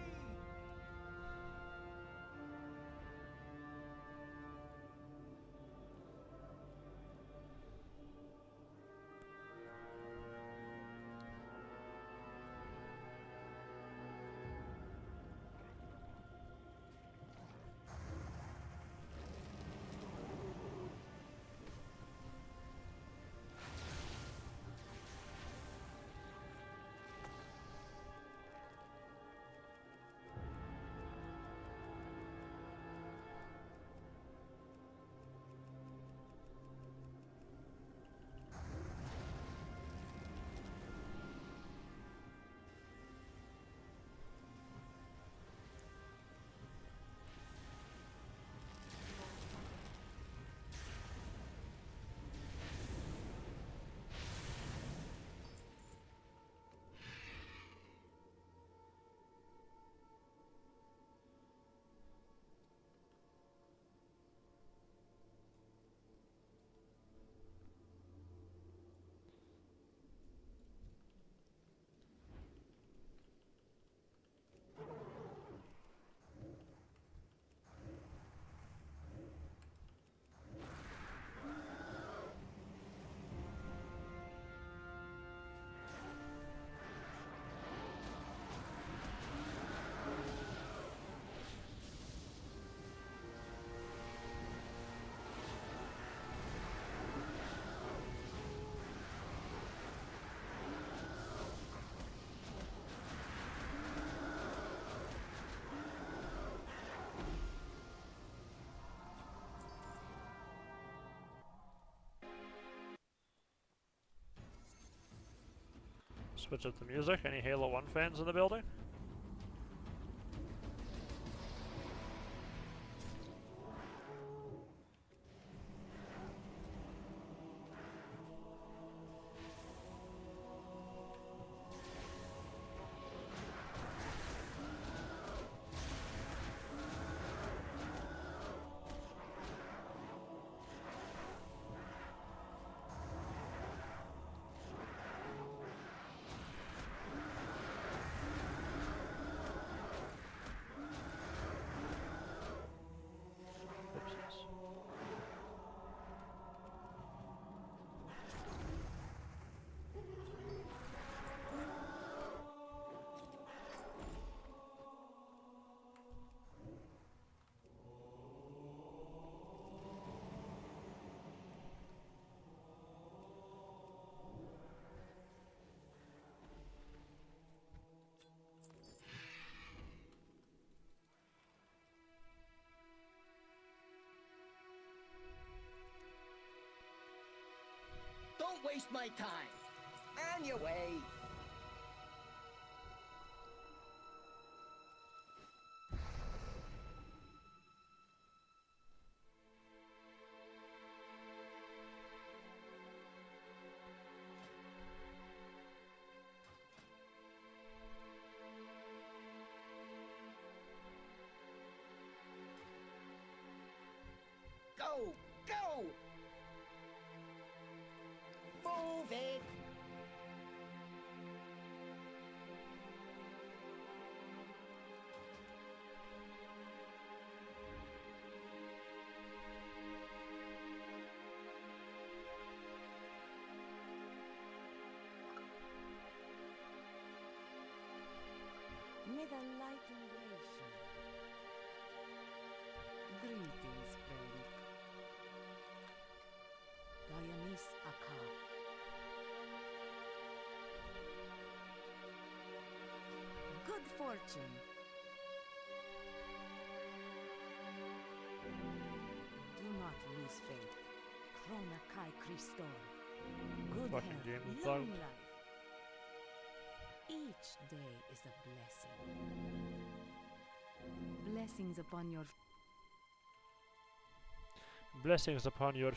B: Switch up the music. Any Halo 1 fans in the building?
D: Don't waste my time. On your way. Go! Go! Move it!
L: fortune. Do not lose faith. Krona Kai Christor. Good
B: Fucking
L: health,
B: game is
L: long
B: bugged.
L: life. Each day is a blessing. Blessings upon your
B: Blessings upon your.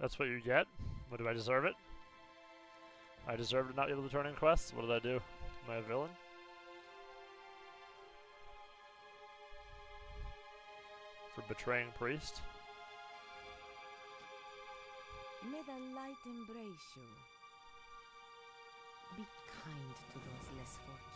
B: That's what you get? What, do I deserve it? I deserve to not be able to turn in quests? What did I do? Am I a villain? For betraying priest?
L: May the light embrace you. Be kind to those less fortunate.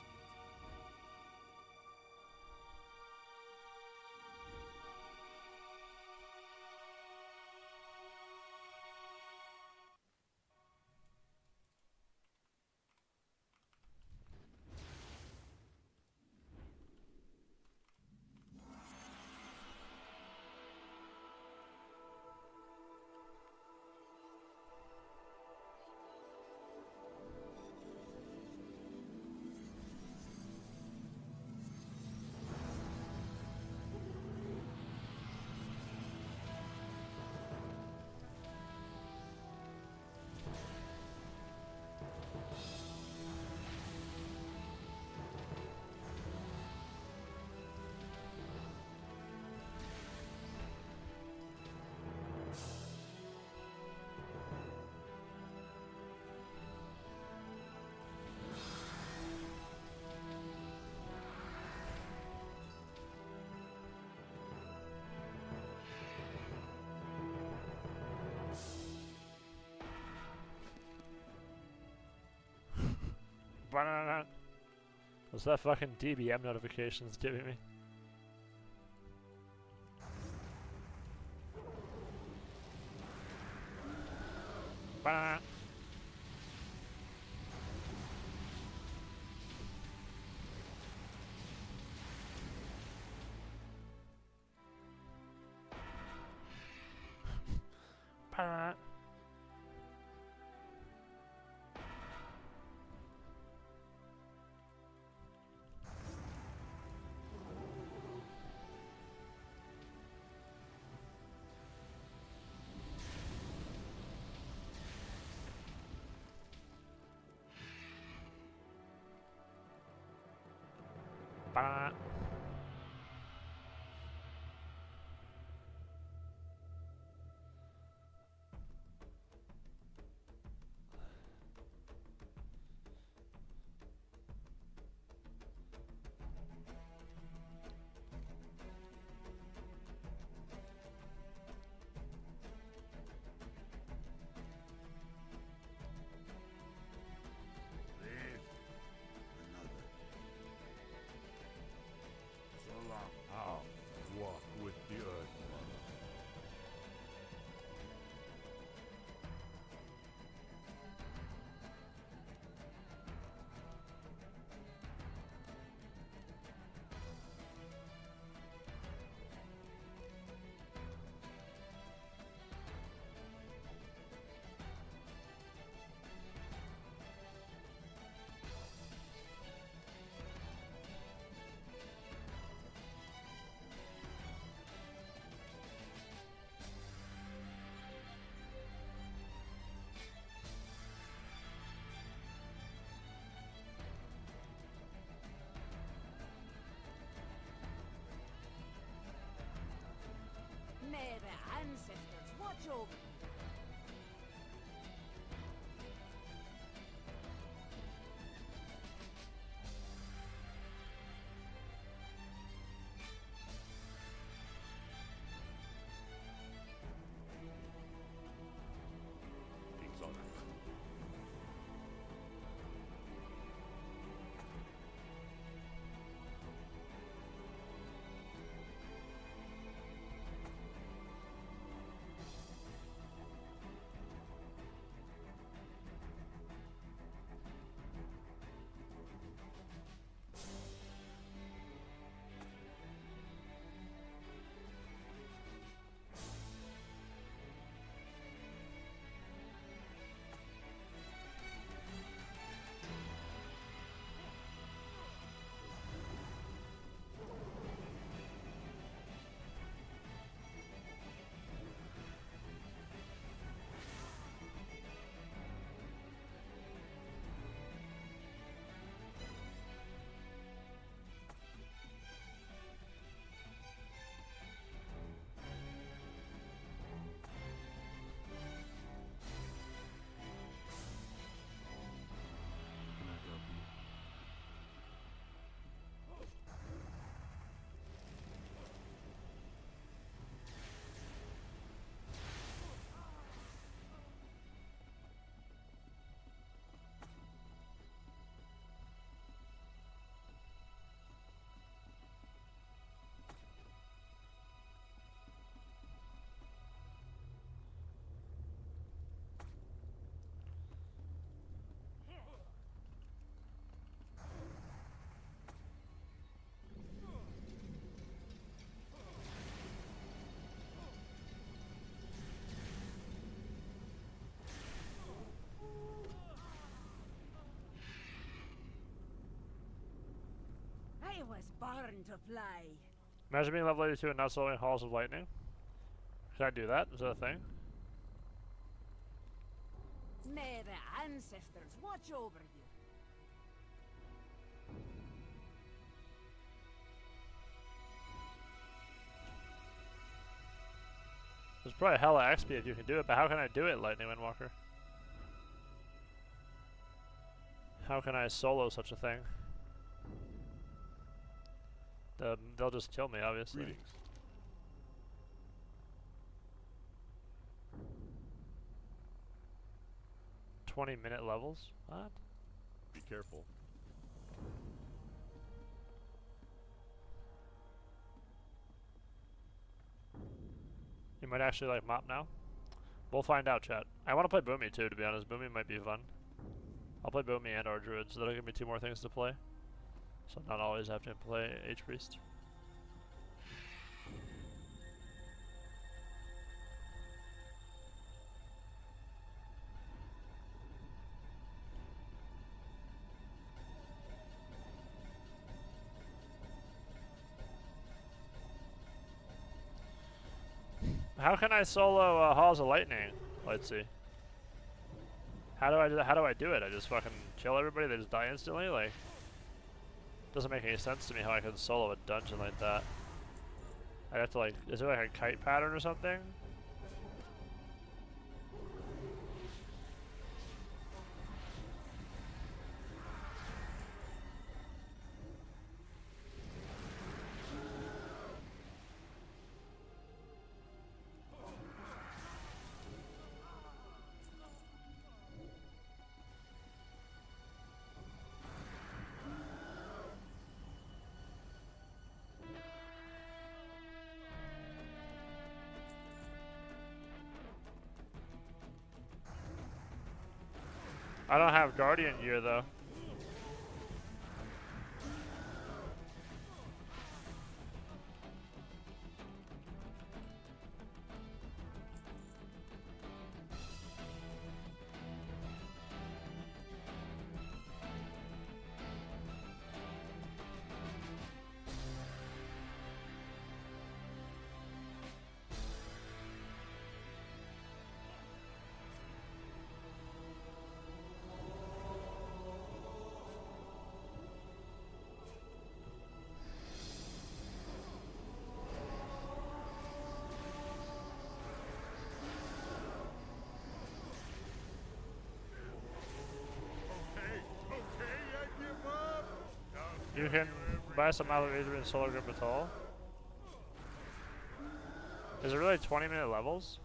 B: What's that fucking DBM notifications giving me? Ba. Ba. Ba.
J: Live another. So long. I'll walk with the earth, mother.
L: May the ancestors watch over you.
J: King's honor.
L: I was born to fly.
B: Imagine being level 82 and not soloing Halls of Lightning. Should I do that? Is that a thing?
L: May the ancestors watch over you.
B: There's probably hella XP if you can do it, but how can I do it, Lightning Windwalker? How can I solo such a thing? They'll just kill me, obviously.
J: Greetings.
B: $20-minute levels? What?
J: Be careful.
B: You might actually like mop now. We'll find out, chat. I want to play Boomy too, to be honest. Boomy might be fun. I'll play Boomy and our Druid, so that'll give me 2 more things to play. So not always have to play H-Priest. How can I solo Halls of Lightning? Let's see. How do I do it? I just fucking kill everybody, they just die instantly? Like, doesn't make any sense to me how I can solo a dungeon like that. I have to like, is there like a kite pattern or something? I don't have Guardian gear though. You can buy some out of Adrian Solar Grip at all. Is it really 20-minute levels?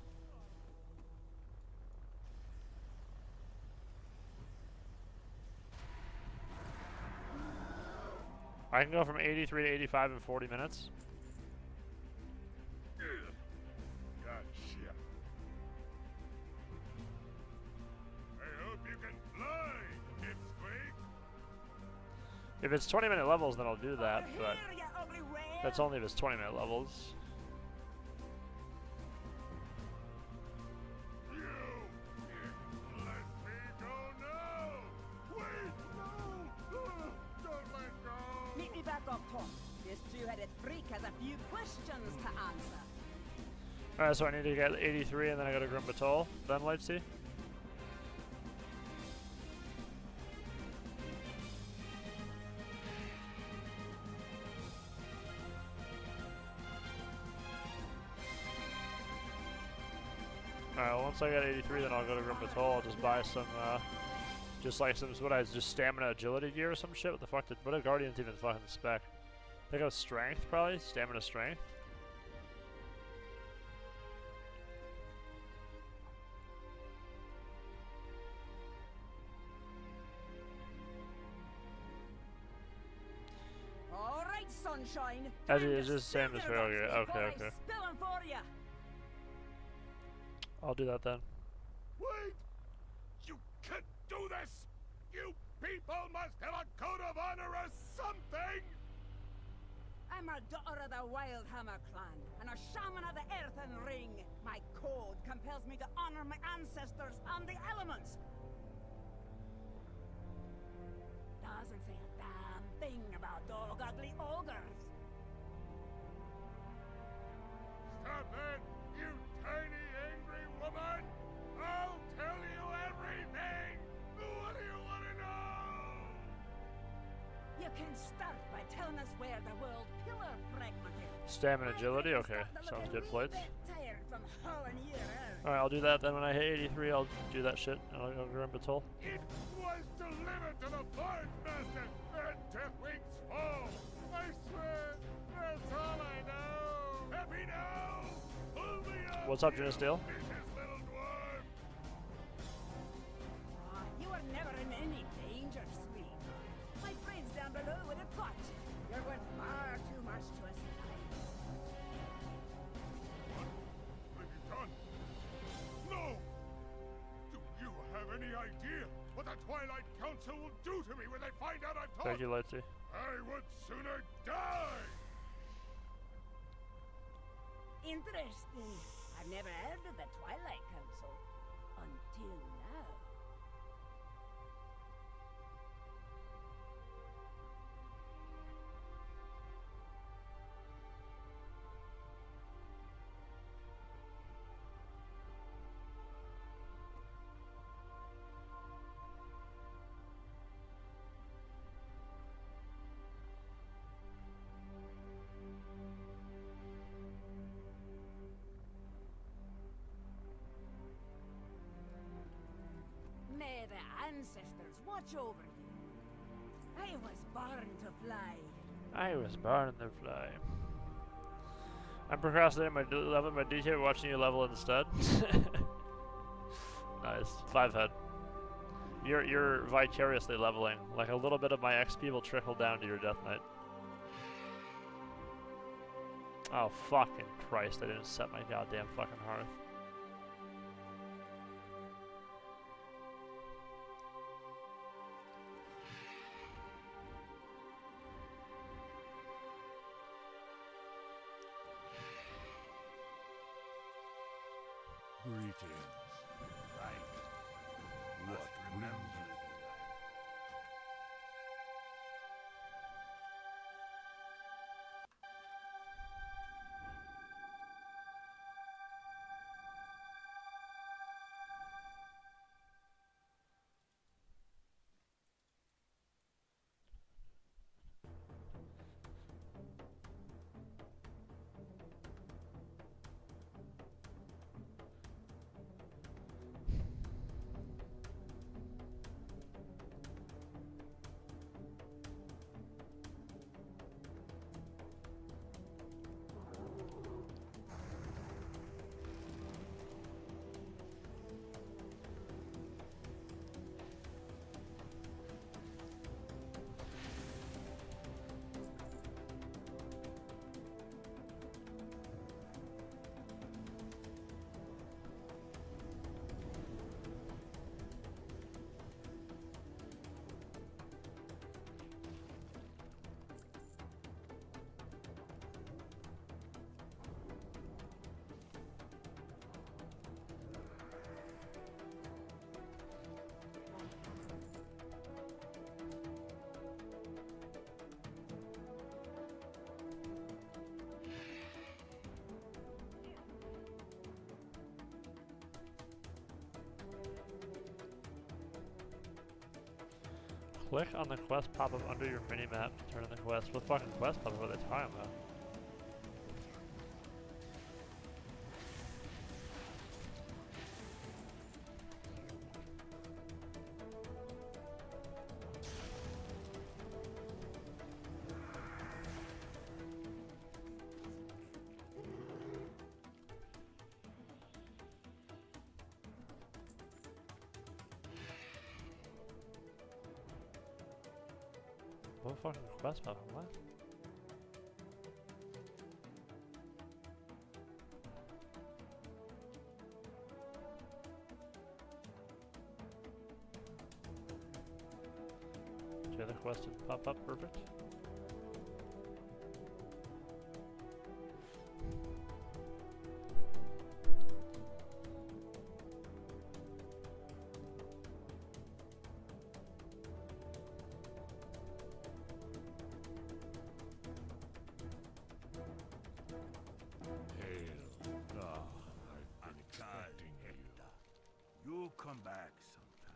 B: I can go from 83 to 85 in 40 minutes.
J: Gotcha. I hope you can fly, Pipsqueak.
B: If it's 20-minute levels, then I'll do that, but that's only if it's 20-minute levels.
L: Meet me back up top. This two-headed freak has a few questions to answer.
B: Alright, so I need to get 83 and then I go to Grimbatol, then Lightsea. Alright, well, once I get 83, then I'll go to Grimbatol. I'll just buy some, just like some, just stamina agility gear or some shit. What the fuck what do Guardians even fucking spec? I think it was strength, probably? Stamina strength?
L: All right, sunshine.
B: It's just the same as for okay, okay.
L: Spilling for you.
B: I'll do that then.
J: Wait! You can't do this! You people must have a code of honor or something!
L: I'm a daughter of the Wildhammer clan, and a shaman of the Earthen Ring. My code compels me to honor my ancestors and the elements. Doesn't say a damn thing about dog ugly ogres.
J: Stop that, you tiny angry woman! I'll tell you everything! What do you want to know?
L: You can start by telling us where the world pillar fragment is.
B: Stamina agility? Okay, sounds good, flights.
L: Tired from hauling you around.
B: Alright, I'll do that. Then when I hit 83, I'll do that shit. And I'll go grab Batul.
J: It was delivered to the Forge Master at Deathwing's Fall. I swear, that's all I know. Happy now? Pull me up.
B: What's up, Janice Dale?
J: Vicious little dwarf.
L: You are never in any danger, sweet. My friends down below would have caught you. You're worth far too much to us tonight.
J: What have you done? No! Do you have any idea what the Twilight Council will do to me when they find out I've
B: Thank
J: talked?
B: you, Lightsy.
J: I would sooner die!
L: Interesting. I've never heard of the Twilight Council until now. May the ancestors watch over you. I was born to fly.
B: I was born to fly. I'm procrastinating my level, my DJ, watching you level instead. Nice. 5 head. You're vicariously leveling. Like a little bit of my XP will trickle down to your Death Knight. Oh fucking Christ! I didn't set my goddamn fucking hearth.
I: Greetings. Right. What brings you?
B: Click on the quest pop-up under your mini-map to turn in the quest. What fucking quest pop-up are they talking about? What fucking quest pop-up? What? Okay, the quest didn't pop up, perfect.
J: You'll come back sometime.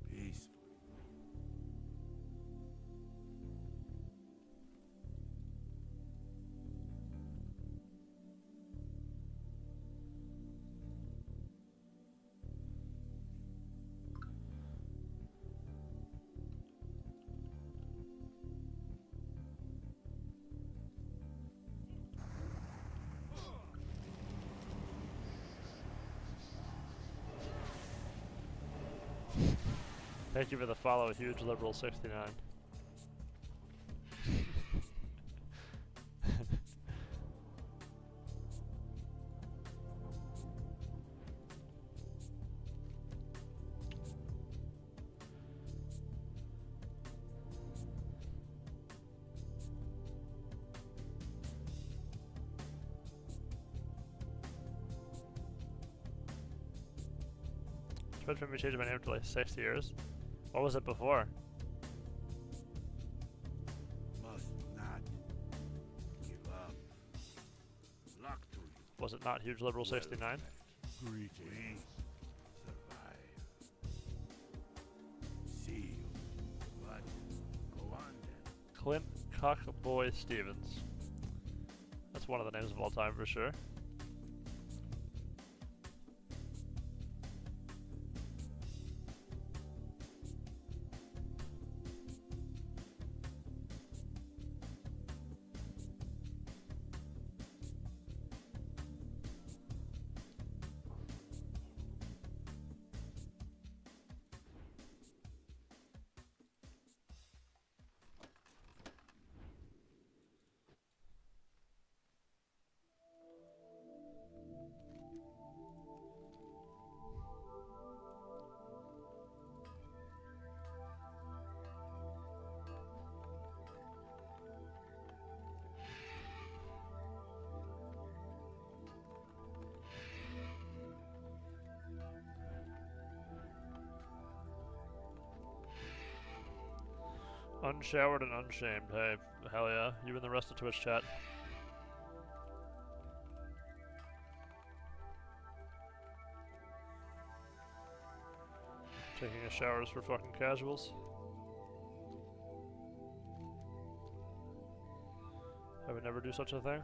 J: Peacefully.
B: Thank you for the follow, Huge Liberal 69. Twitch made me change my name to like 6 years. What was it before?
J: Must not give up. Luck to you.
B: Was it not Huge Liberal 69?
J: Greetings. Survive. See you. But go on then.
B: Clint Cockboy Stevens. That's one of the names of all time for sure. Unshowered and unshamed. Hey, hell yeah. You and the rest of Twitch chat. Taking a shower is for fucking casuals. I would never do such a thing.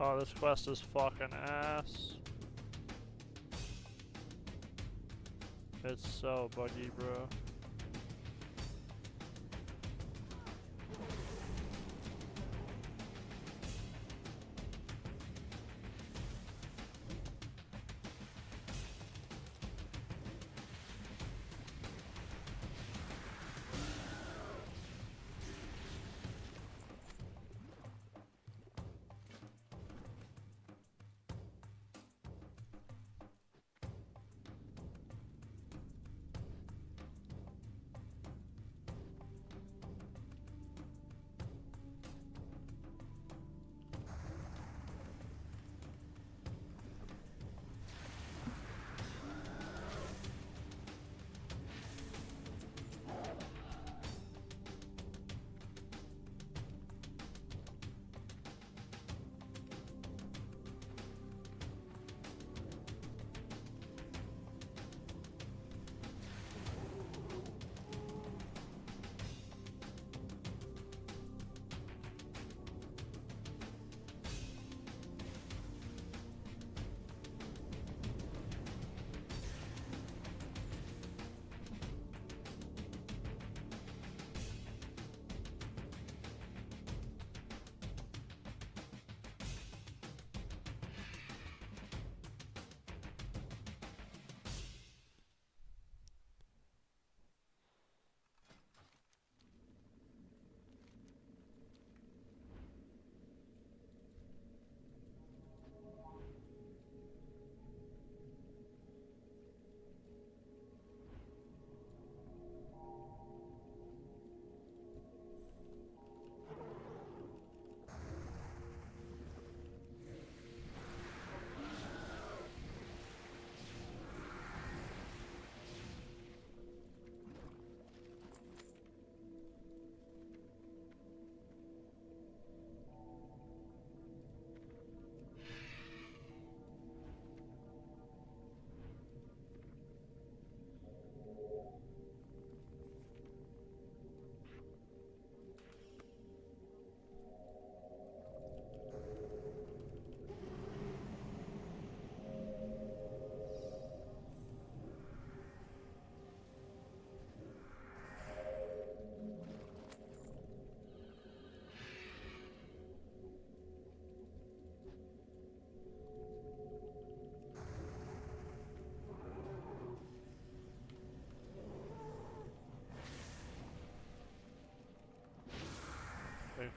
B: Oh, this quest is fucking ass. It's so buggy, bro.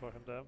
B: fucking damn.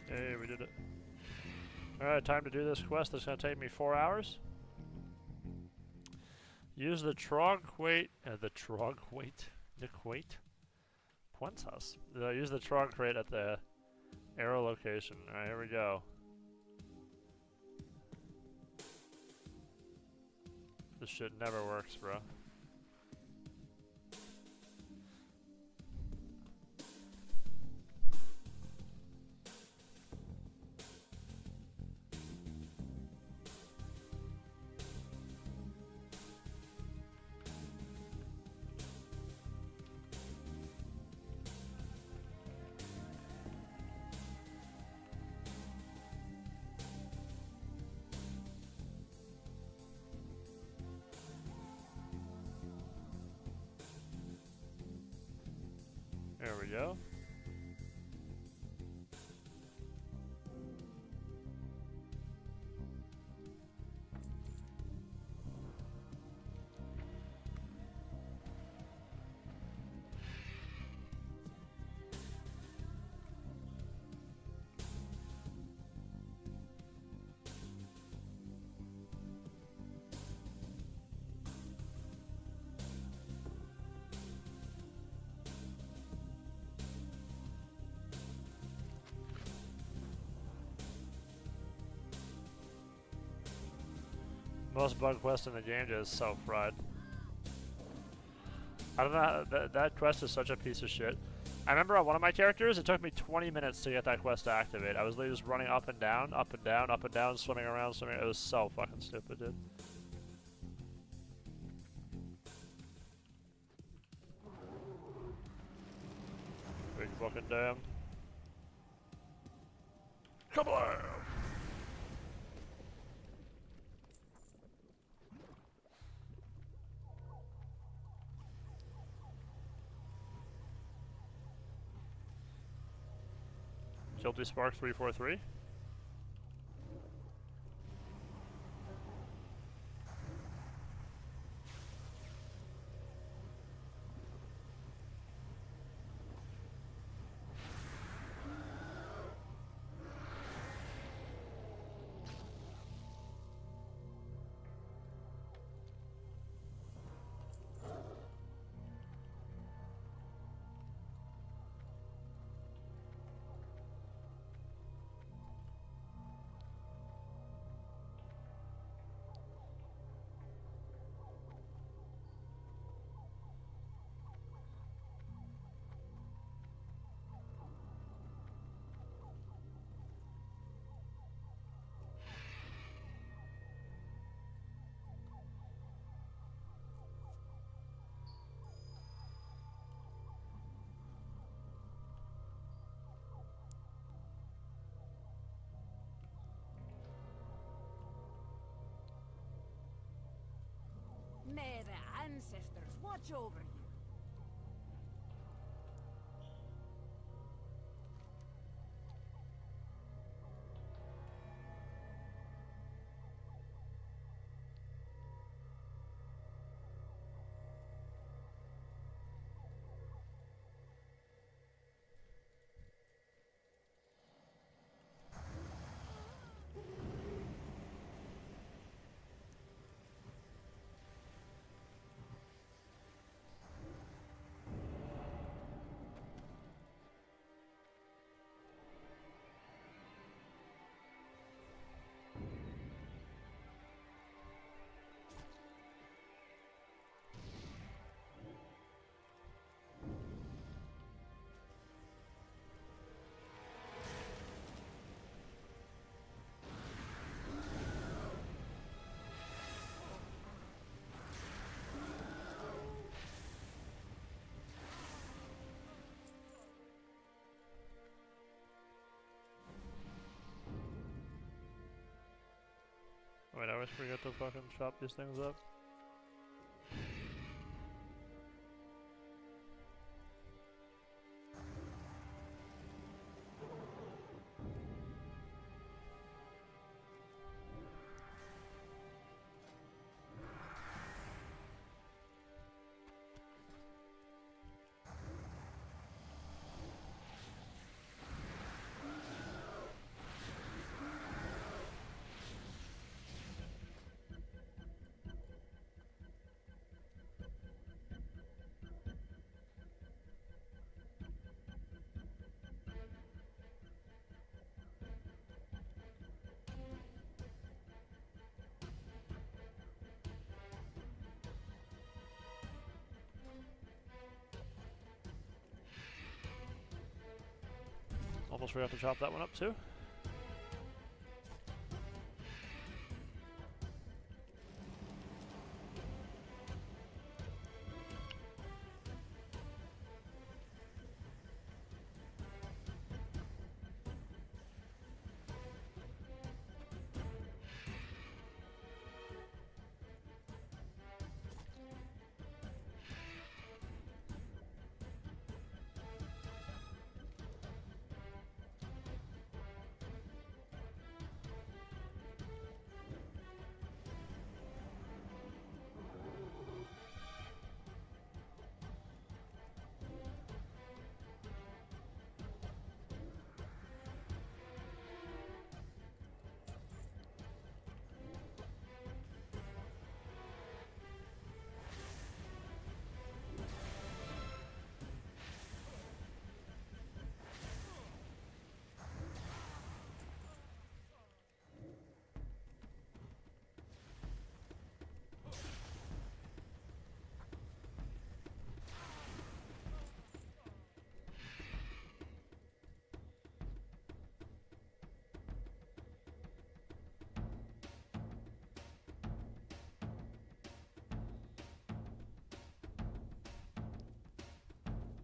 B: Hey, we did it. Alright, time to do this quest that's gonna take me 4 hours. Use the Puentas. Use the trog crate at the arrow location. Alright, here we go. This shit never works, bro. There we go. Most bug quest in the game is so fried. I don't know how, that quest is such a piece of shit. I remember on one of my characters, it took me 20 minutes to get that quest to activate. I was literally just running up and down, up and down, up and down, swimming around, swimming. It was so fucking stupid, dude. Big fucking damn. Come on! Guilty Spark 343.
L: watch over you.
B: Wait, I always forget to fucking chop these things up. Almost forgot to chop that one up too.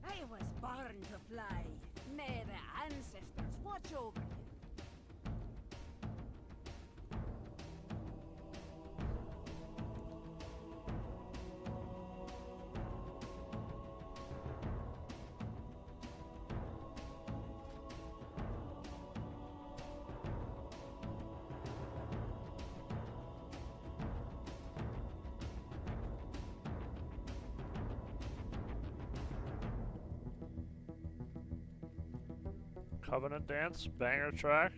L: I was born to fly. May the ancestors watch over you.
B: Covenant Dance, banger track.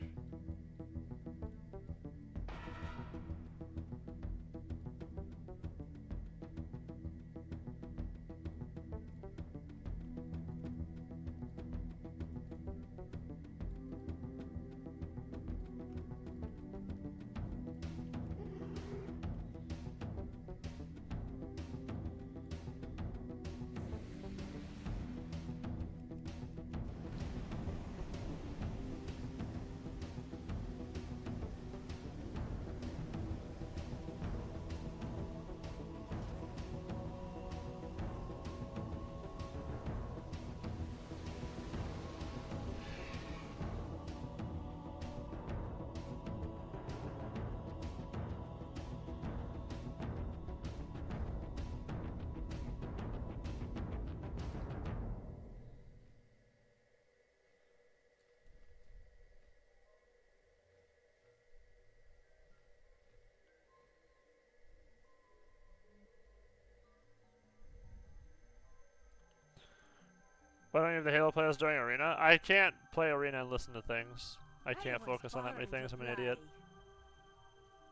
B: Why don't you have the Halo players during Arena? I can't play Arena and listen to things. I can't focus on that many things. I'm an idiot.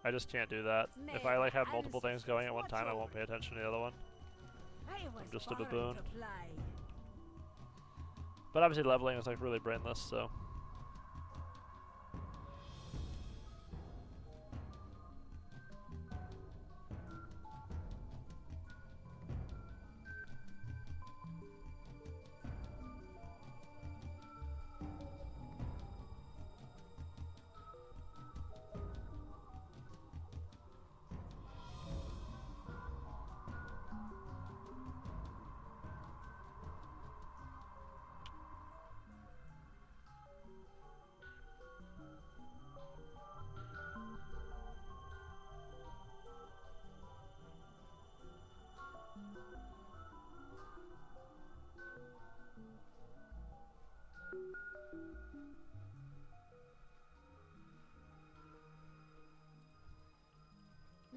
B: I just can't do that. If I like have multiple things going at one time, I won't pay attention to the other one. I'm just a baboon. But obviously leveling is like really brainless, so.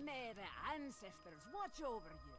L: May the ancestors watch over you.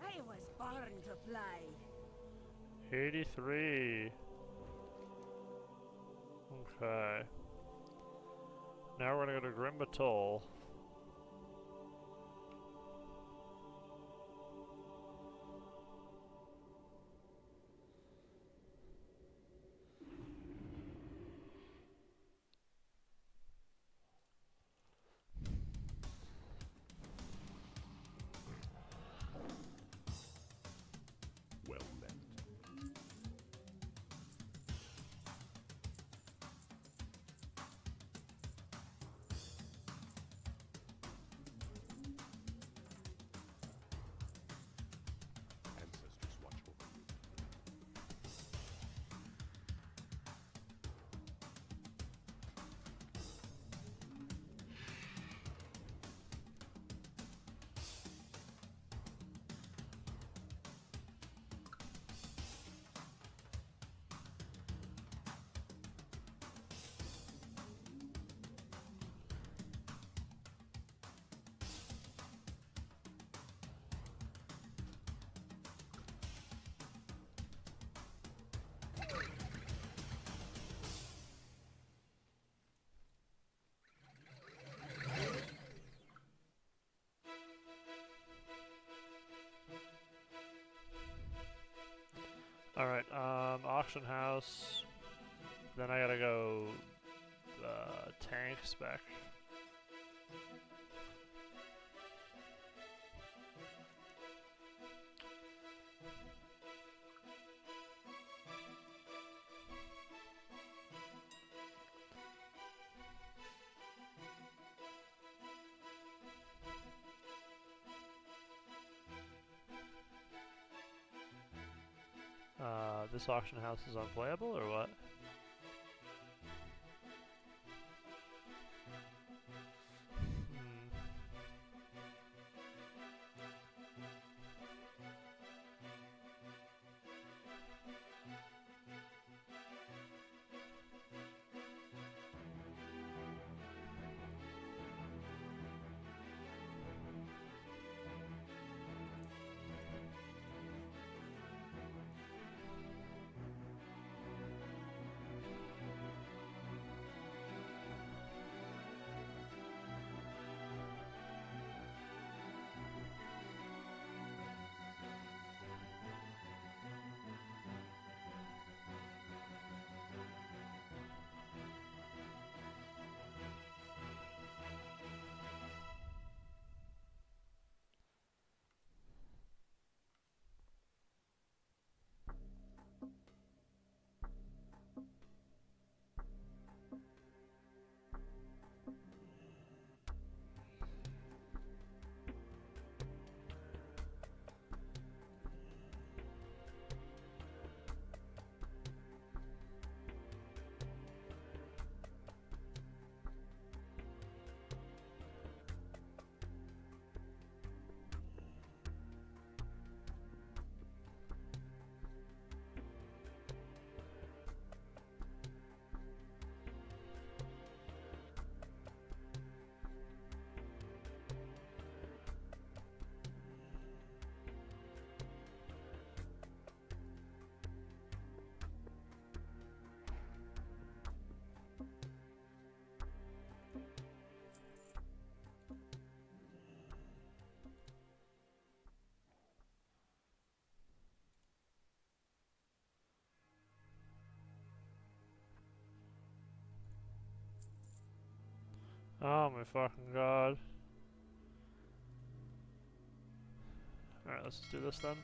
L: I was born to fly.
B: 83. Okay. Now we're gonna go to Grim Atoll.
E: Well met.
B: auction house. Then I gotta go tank spec. This auction house is unplayable or what? Oh my fucking god. Alright, let's just do this then.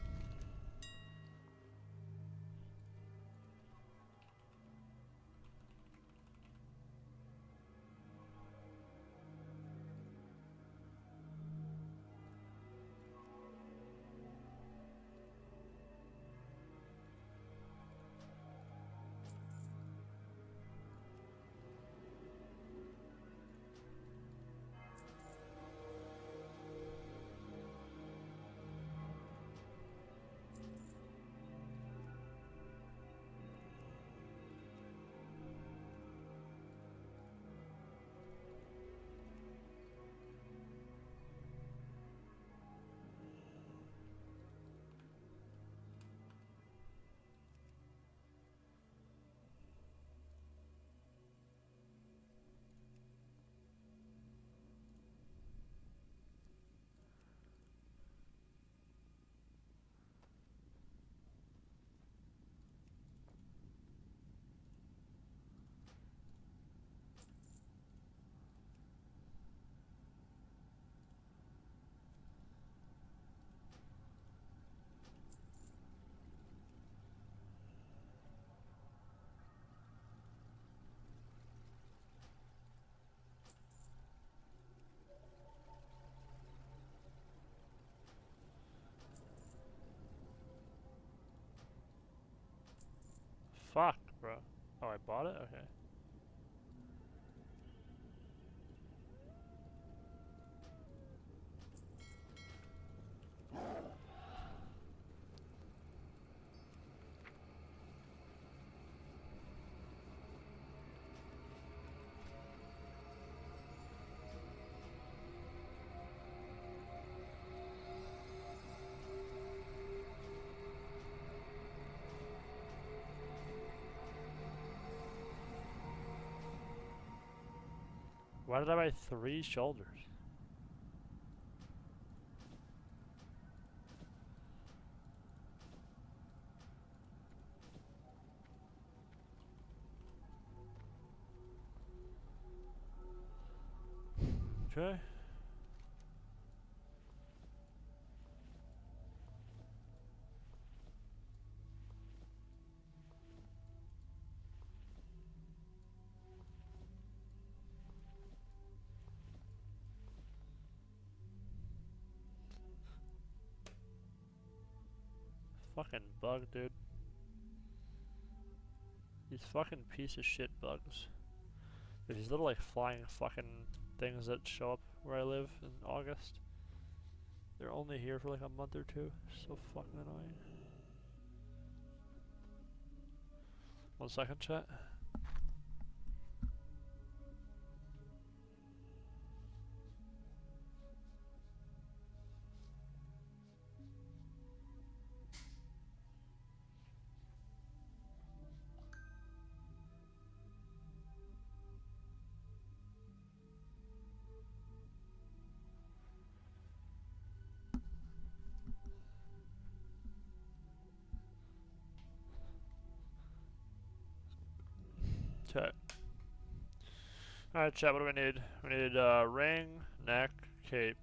B: Fuck, bro. Oh, I bought it? Okay. Why did I buy 3 shoulders? Okay. Fucking bug, dude. These fucking piece of shit bugs. There's these little like flying fucking things that show up where I live in August. They're only here for like a month or two. So fucking annoying. 1 second, chat. Okay. Alright, chat, what do we need? We need ring, neck, cape.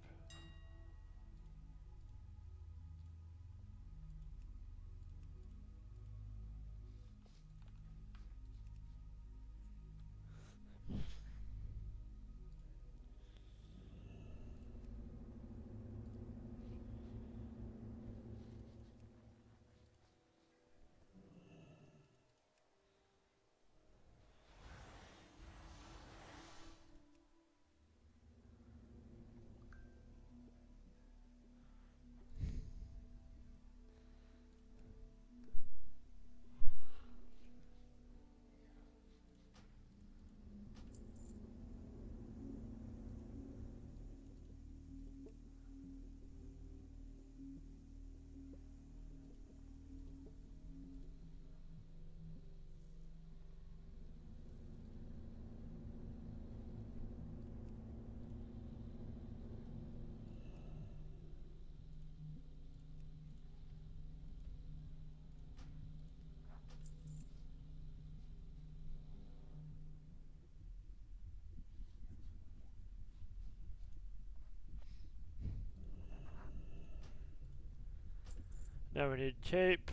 B: Now we need cape.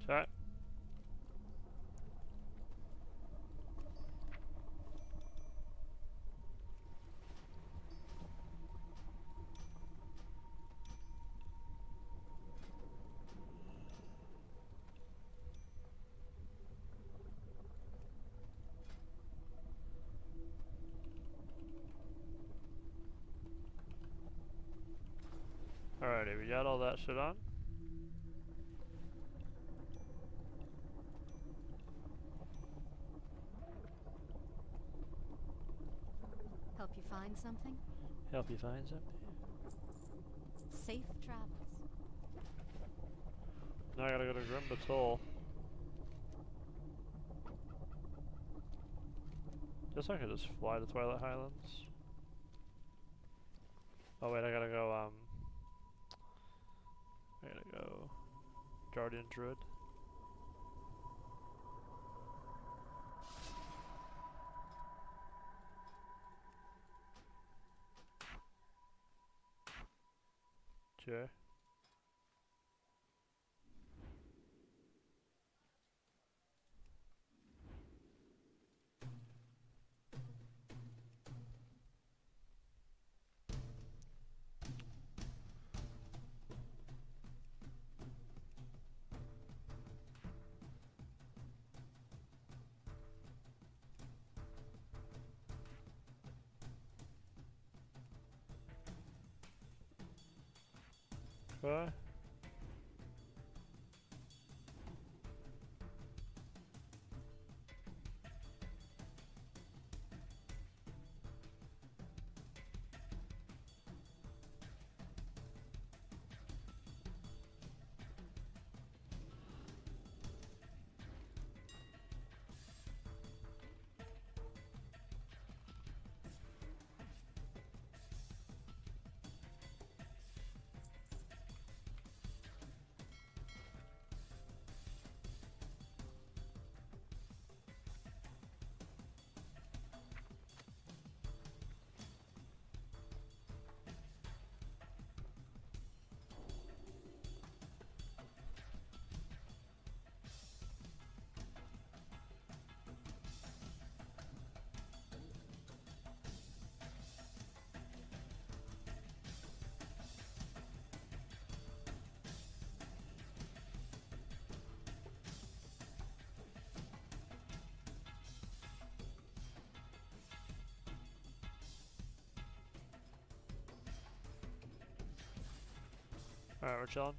B: Chat. Alrighty, we got all that shit on.
F: Help you find something?
B: Help you find something?
F: Safe travels.
B: Now I gotta go to Grim Batol. Guess I could just fly to Twilight Highlands. Oh wait, I gotta go, Guardian Druid. Okay. Okay. Alright, we're chilling.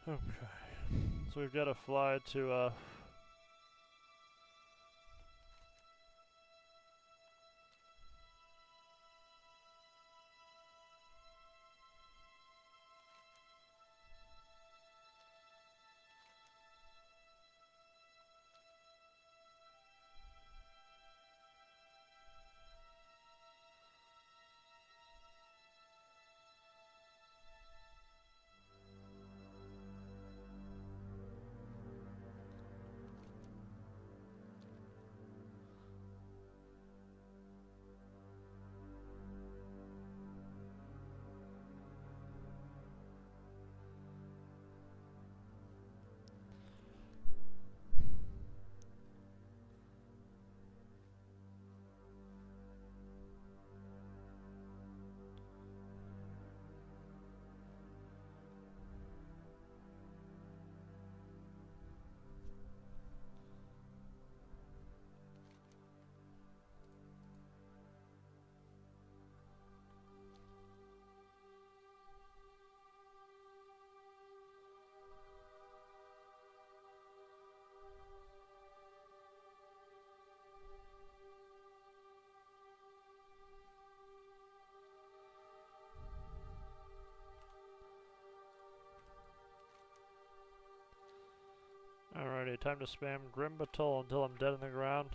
B: Okay. So we've got to fly to, alrighty, time to spam Grimbatul until I'm dead in the ground.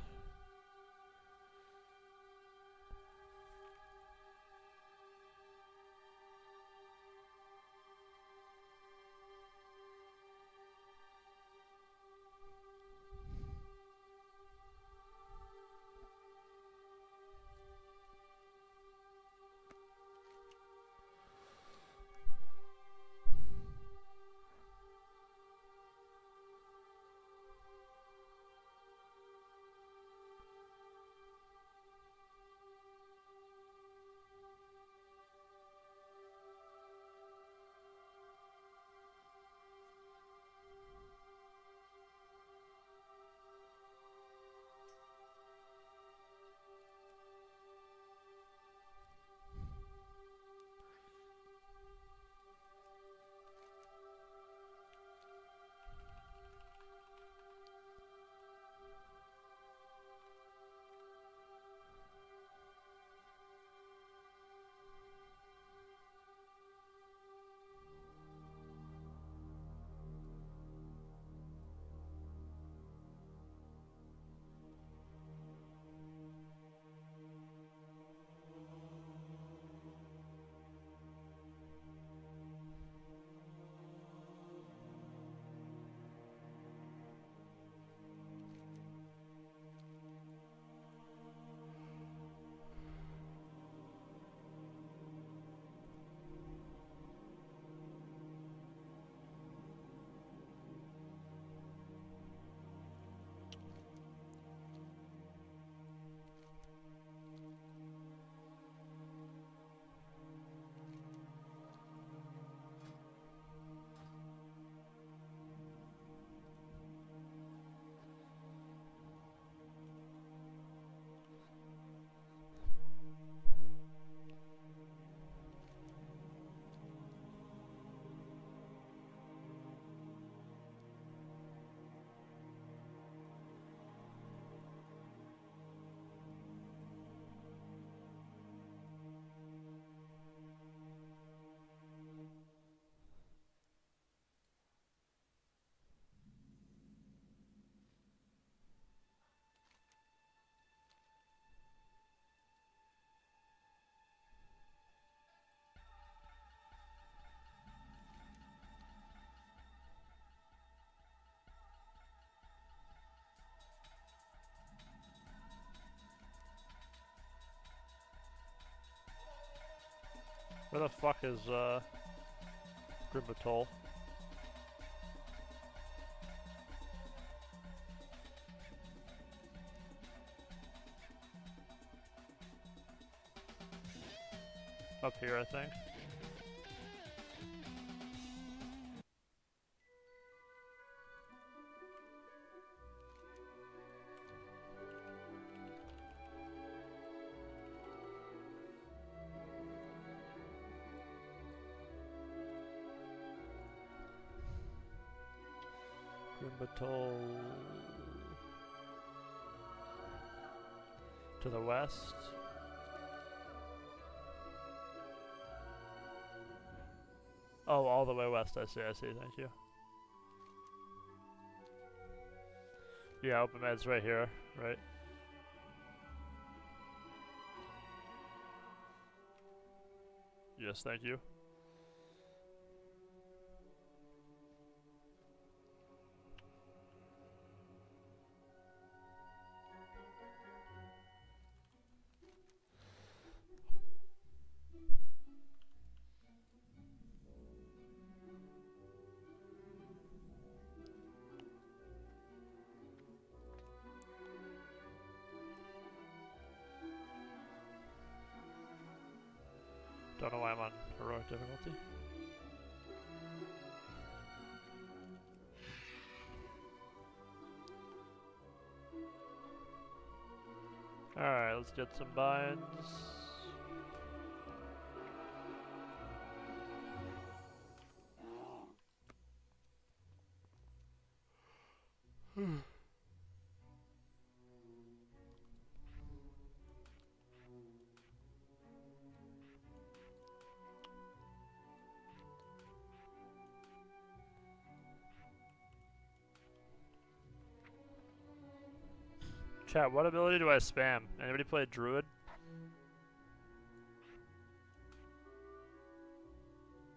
B: Where the fuck is, Grimbatol? Up here, I think. Grimbatol to the west. Oh, all the way west, I see, thank you. Yeah, open med's right here, right? Yes, thank you. Don't know why I'm on heroic difficulty. Alright, let's get some binds. Chat, what ability do I spam? Anybody play Druid?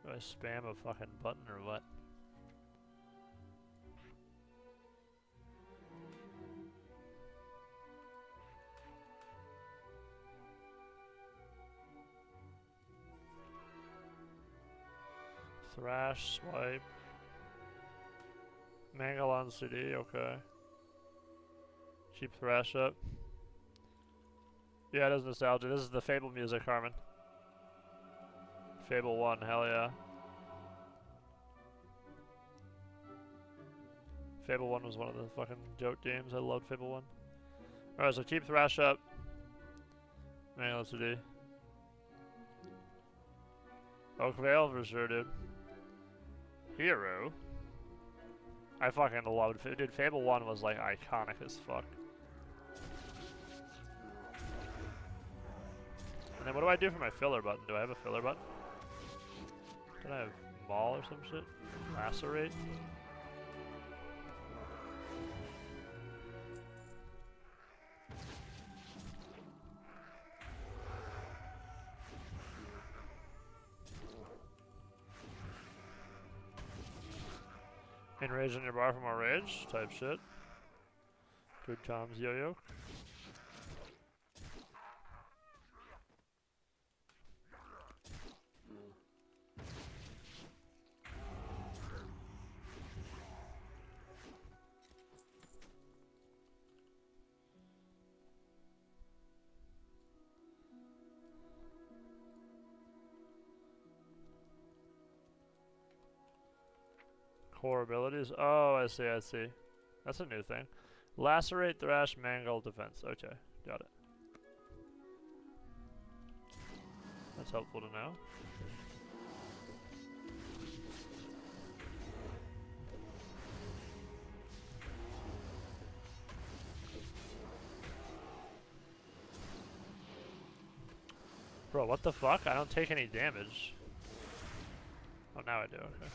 B: Do I spam a fucking button or what? Thrash, swipe. Mangle on CD, okay. Keep Thrash up. Yeah, it is nostalgia. This is the Fable music, Harmon. Fable 1, hell yeah. Fable 1 was one of the fucking joke games. I loved Fable 1. Alright, so keep Thrash up. Mangle CD. Oak Vale for sure, dude. Hero. I fucking loved it. Dude, Fable 1 was like iconic as fuck. And then what do I do for my filler button? Do I have a filler button? Did I have Maul or some shit? Lacerate? Enrage on your bar for more rage? Type shit. Good comms, yo-yo. Core abilities? Oh, I see, I see. That's a new thing. Lacerate, Thrash, Mangle, Defense. Okay, got it. That's helpful to know. Bro, what the fuck? I don't take any damage. Oh, now I do, okay.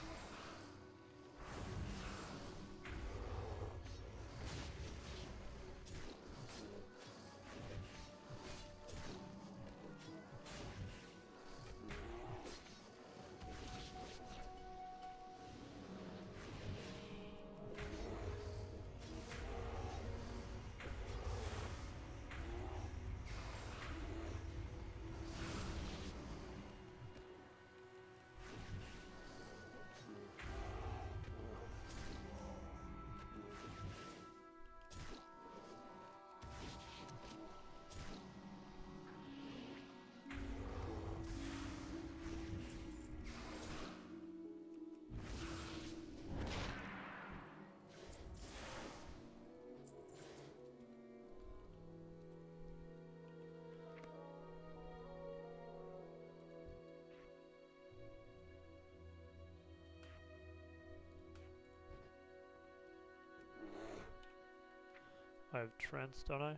B: I have trance, don't I?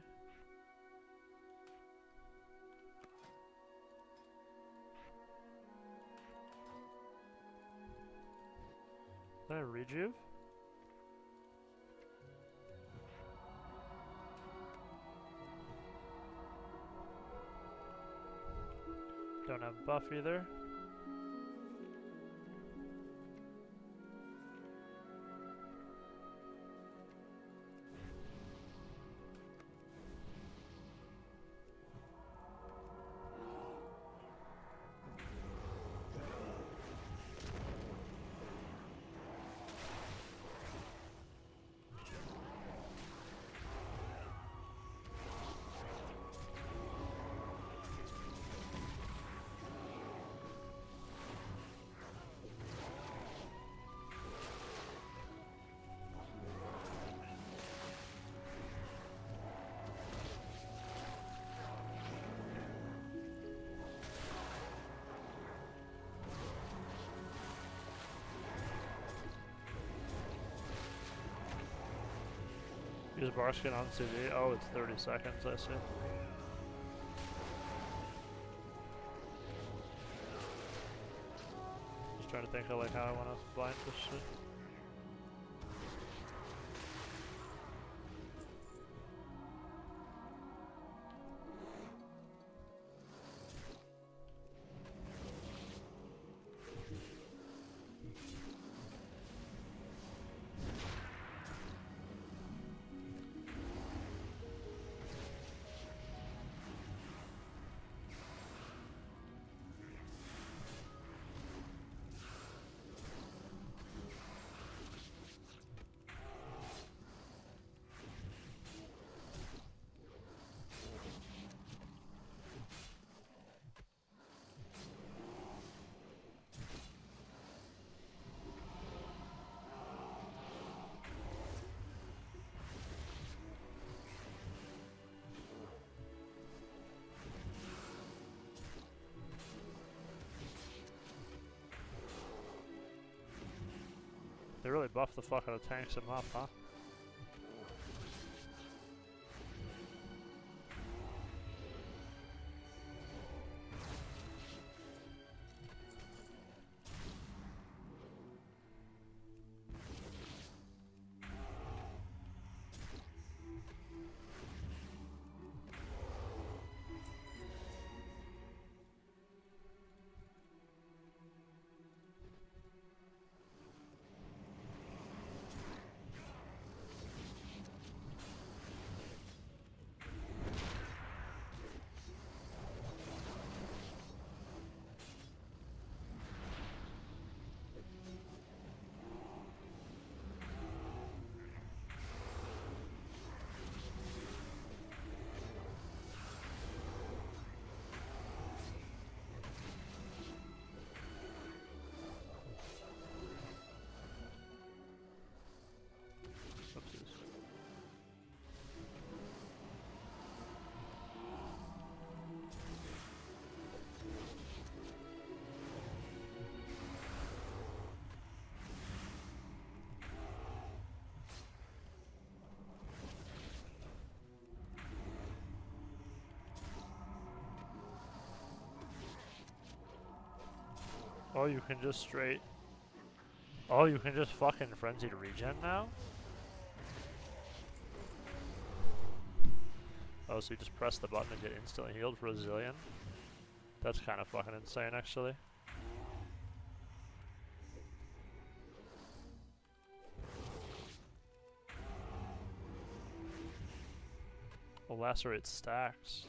B: Did I rejuve? Don't have buff either. Use bar skin on CD. Oh, it's 30 seconds, I see. Just trying to think of like how I want to blind this shit. They really buffed the fuck out of tanks him up, huh? Oh, you can just straight... Oh, you can just fucking frenzied regen now? Oh, so you just press the button and get instantly healed for a zillion? That's kind of fucking insane, actually. Well, lacerate stacks.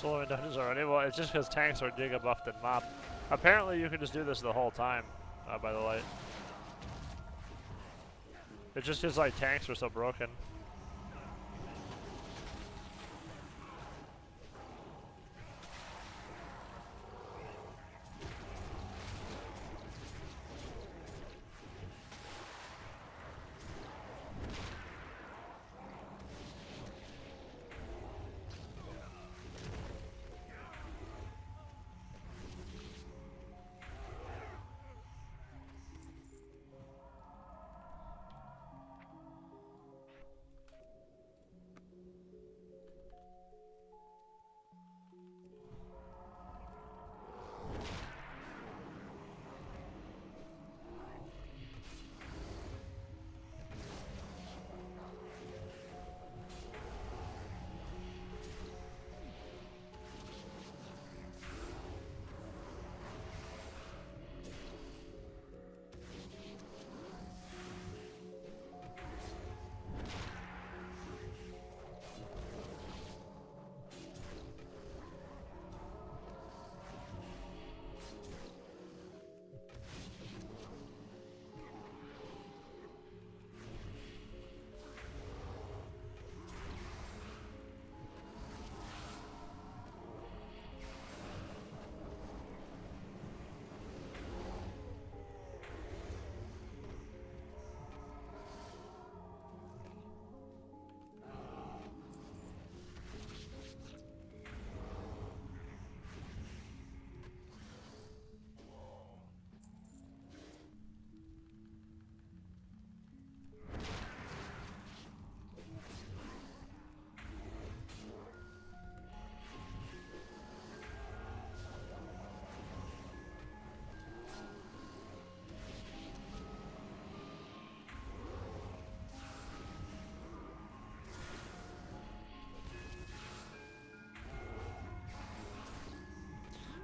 B: Soloing dungeons already? Well, it's just because tanks are giga buffed in map. Apparently you can just do this the whole time, by the light. It's just because like tanks are so broken.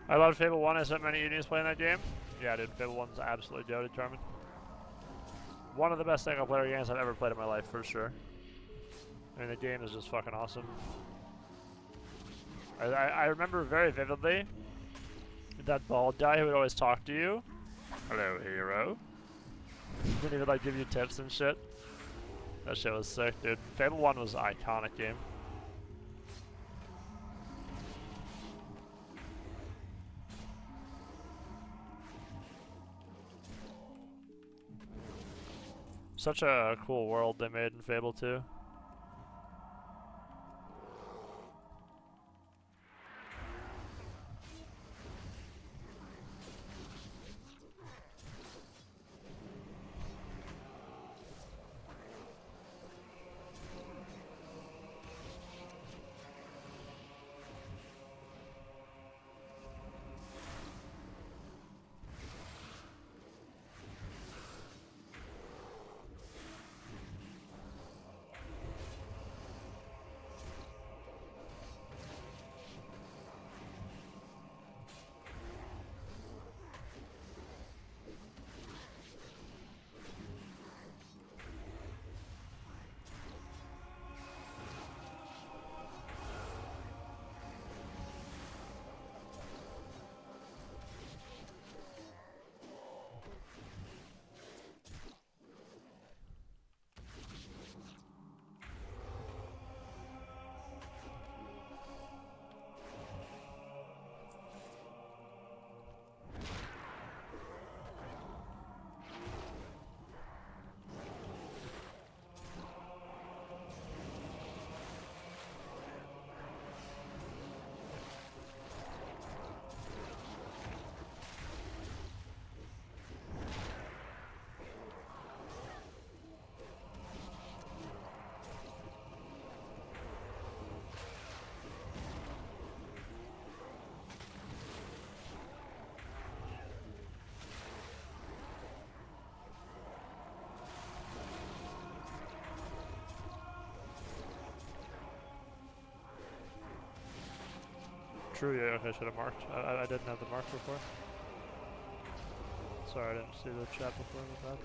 B: I loved Fable 1. I spent many evenings playing that game. Yeah, dude, Fable 1's absolutely goated, Charmin. One of the best single player games I've ever played in my life, for sure. I mean, the game is just fucking awesome. I remember very vividly that bald guy who would always talk to you. Hello, hero. Didn't even like give you tips and shit. That shit was sick, dude. Fable 1 was an iconic game. Such a cool world they made in Fable 2. True, yeah, okay, I should have marked. I didn't have the mark before. Sorry, I didn't see the chat before, my bad.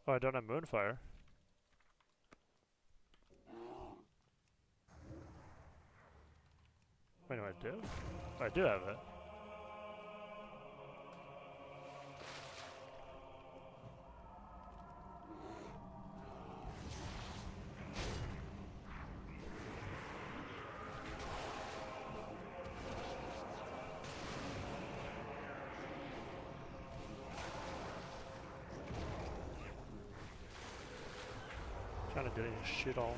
B: Oh, I don't have Moonfire. Wait, no, I do? Oh, I do have it. Trying to get any shit on.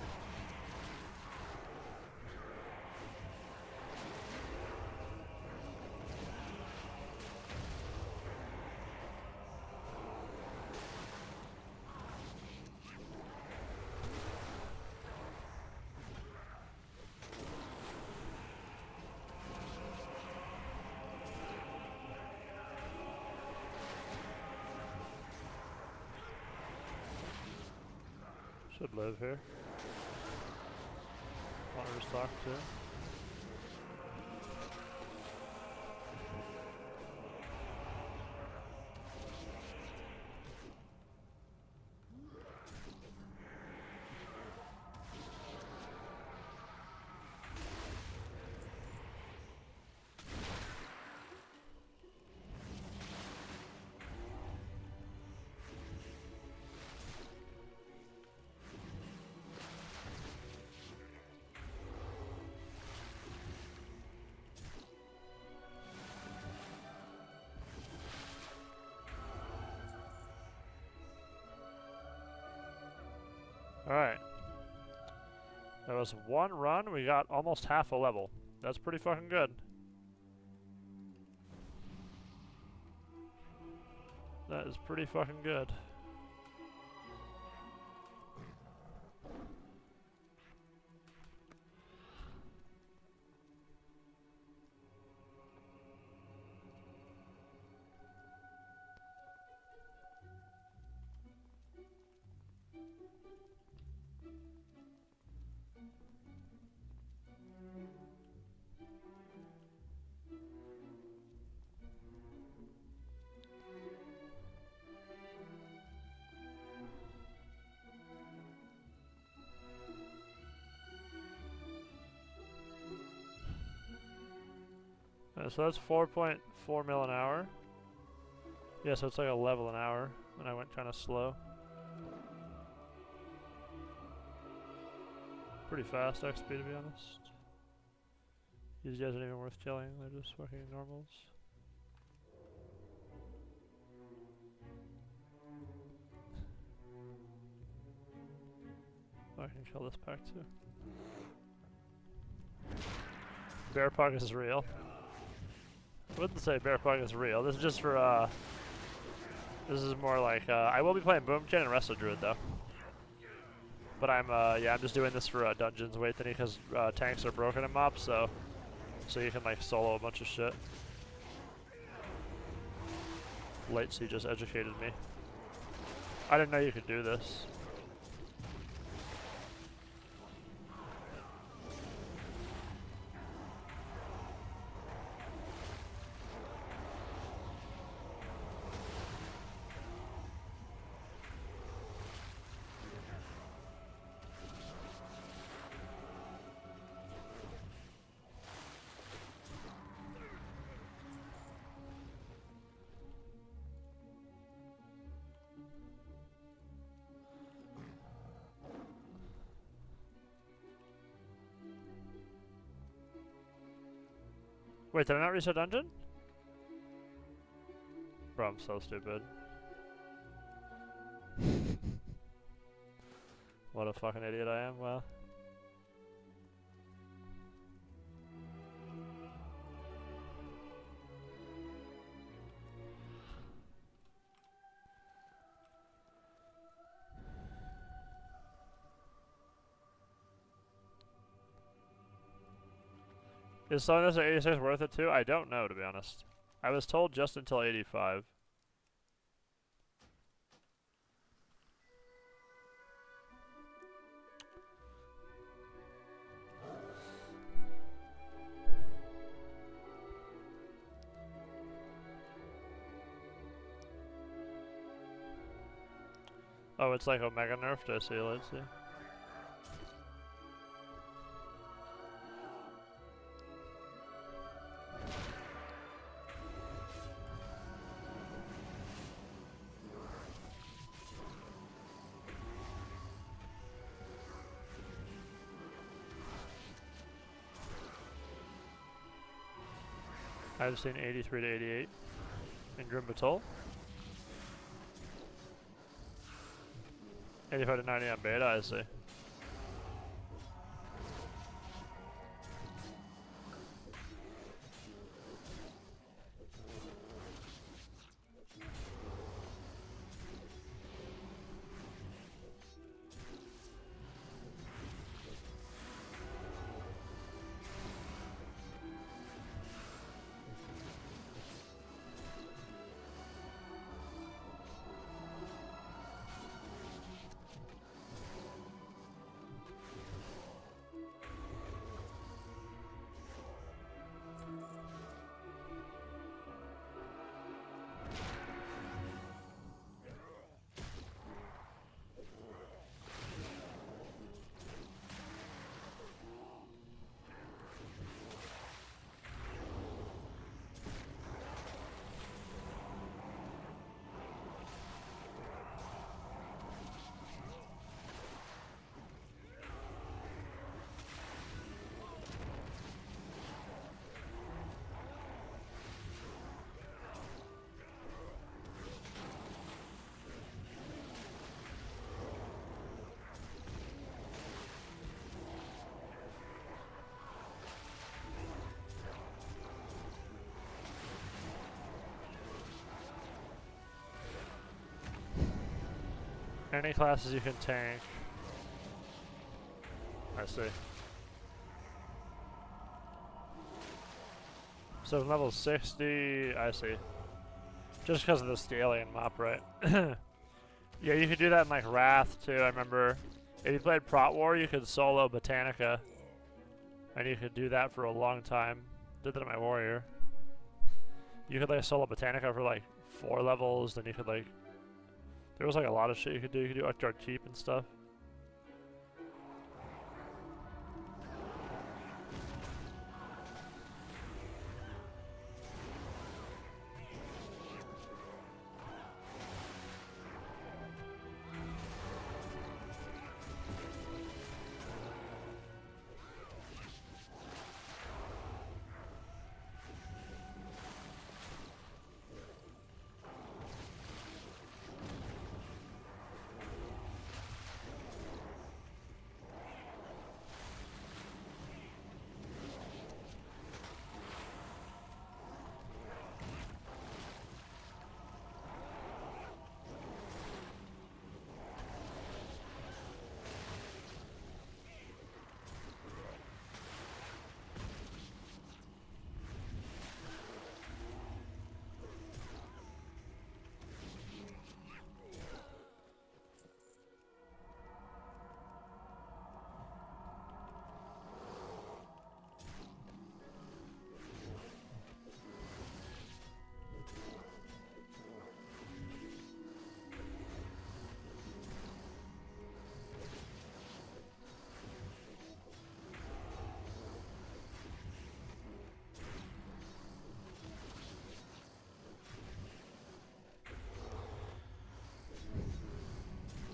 B: Should live here. Water stock too. Alright. That was one run, we got almost half a level. That's pretty fucking good. That is pretty fucking good. So that's 4.4 mil an hour. Yeah, so it's like a level an hour, and I went kind of slow. Pretty fast XP, to be honest. These guys aren't even worth killing, they're just fucking normals. Oh, I can kill this pack too. DEERPUG is real. I wouldn't say DEERPUG is real. This is just for, this is more like, I will be playing Boomkin and Wrestle Druid though. But I'm, yeah, I'm just doing this for Dungeons Wait Thingy because tanks are broken in mobs, so you can like solo a bunch of shit. Late C just educated me. I didn't know you could do this. Wait, did I not reset dungeon? Bro, I'm so stupid. What a fucking idiot I am, wow. Is selling this at 86 worth it too? I don't know, to be honest. I was told just until 85. Oh, it's like Omega nerfed. I see. Let's see. I've seen 83 to 88 in Grim Patrol. 85 to 90 on beta, I see. Any classes you can tank. I see. So level 60, I see. Just because of the scaling map, right? Yeah, you could do that in like Wrath too. I remember if you played Prot War, you could solo Botanica. And you could do that for a long time. Did that in my Warrior. You could like solo Botanica for like 4 levels, then you could like... There was like a lot of shit you could do. You could do Uchtard Keep and stuff.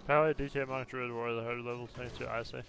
B: Probably DK Monk Druid War, the hard level 22, I say.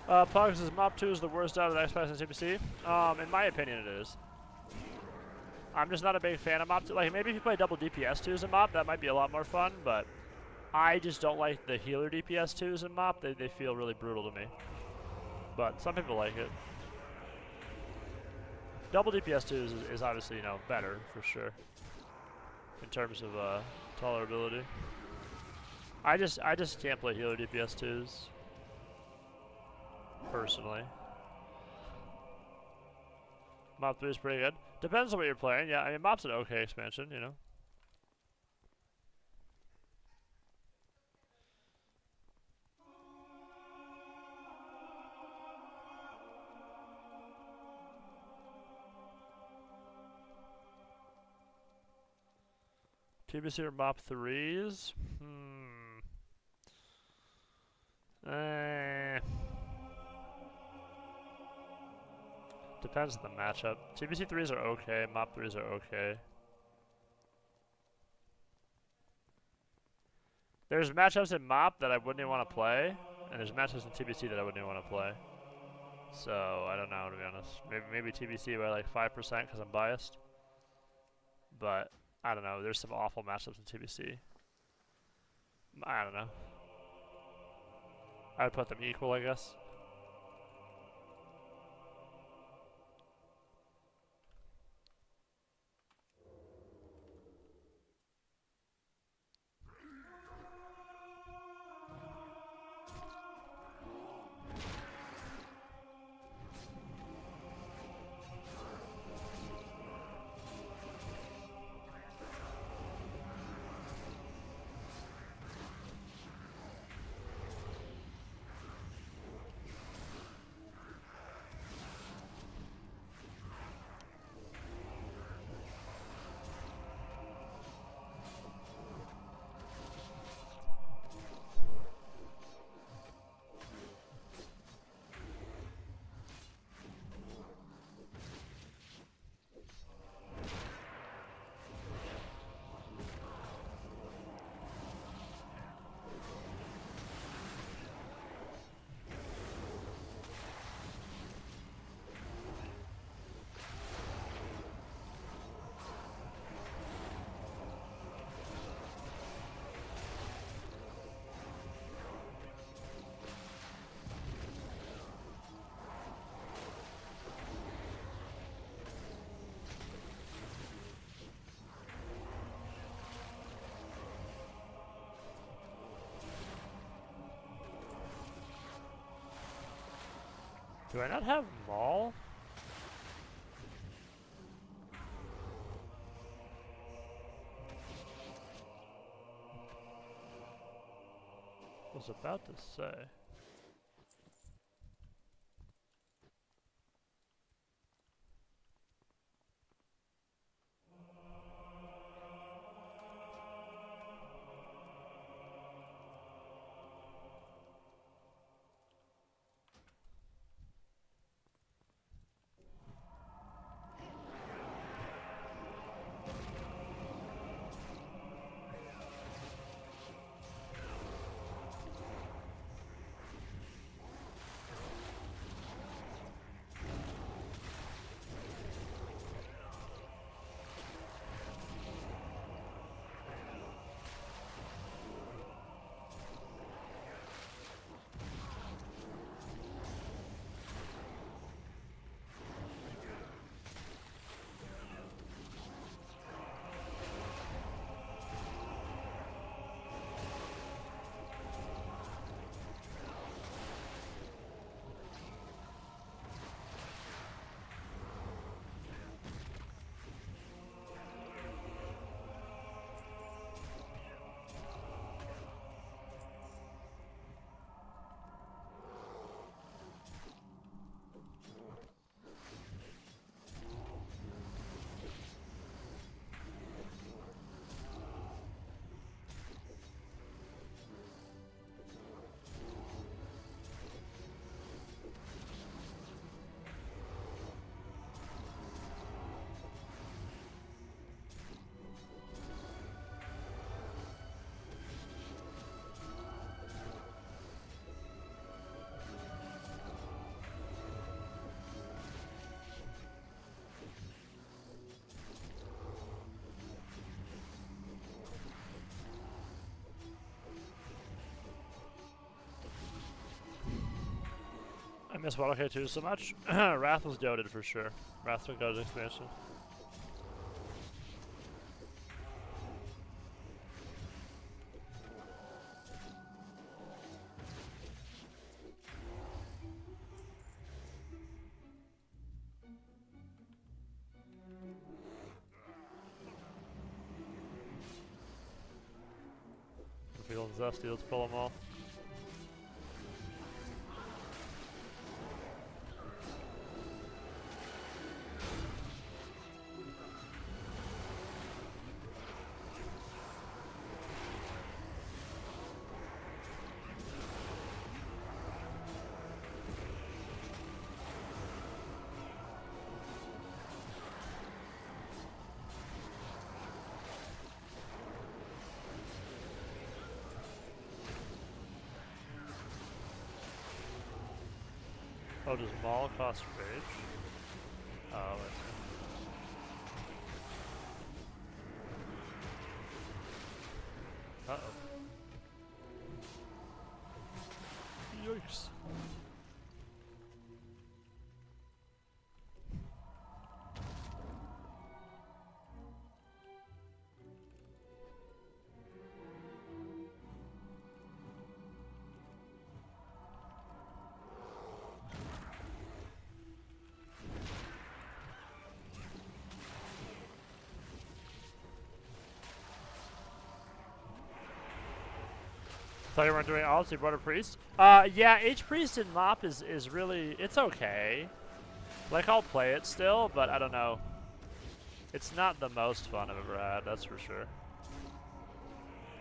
B: Pugs, is Mop 2 is the worst out of the Xbox and CPC? In my opinion, it is. I'm just not a big fan of Mop 2. Like, maybe if you play double DPS 2s in Mop, that might be a lot more fun, but I just don't like the healer DPS 2s in Mop. They feel really brutal to me. But some people like it. Double DPS 2s is obviously, you know, better, for sure. In terms of, tolerability. I just can't play healer DPS 2s. Personally. Mop 3 is pretty good. Depends on what you're playing. Yeah, I mean, Mop's an okay expansion, you know. TBC or Mop 3s? Depends on the matchup. TBC 3s are okay, Mop 3s are okay. There's matchups in Mop that I wouldn't even want to play, and there's matchups in TBC that I wouldn't even want to play. So, I don't know, to be honest. Maybe TBC by like 5% because I'm biased. But, I don't know, there's some awful matchups in TBC. I don't know. I would put them equal, I guess. Do I not have Maul? I was about to say. Miss Battle K2 so much. Wrath was goated for sure. Wrath took goated expansion. I'm feeling zesty, let's pull them all. Oh, does Maul cost rage? Oh, I see. Uh-oh. Yikes. Thought you weren't doing all, so you brought a priest? Yeah, H-Priest in Mop is really, it's okay. Like, I'll play it still, but I don't know. It's not the most fun I've ever had, that's for sure.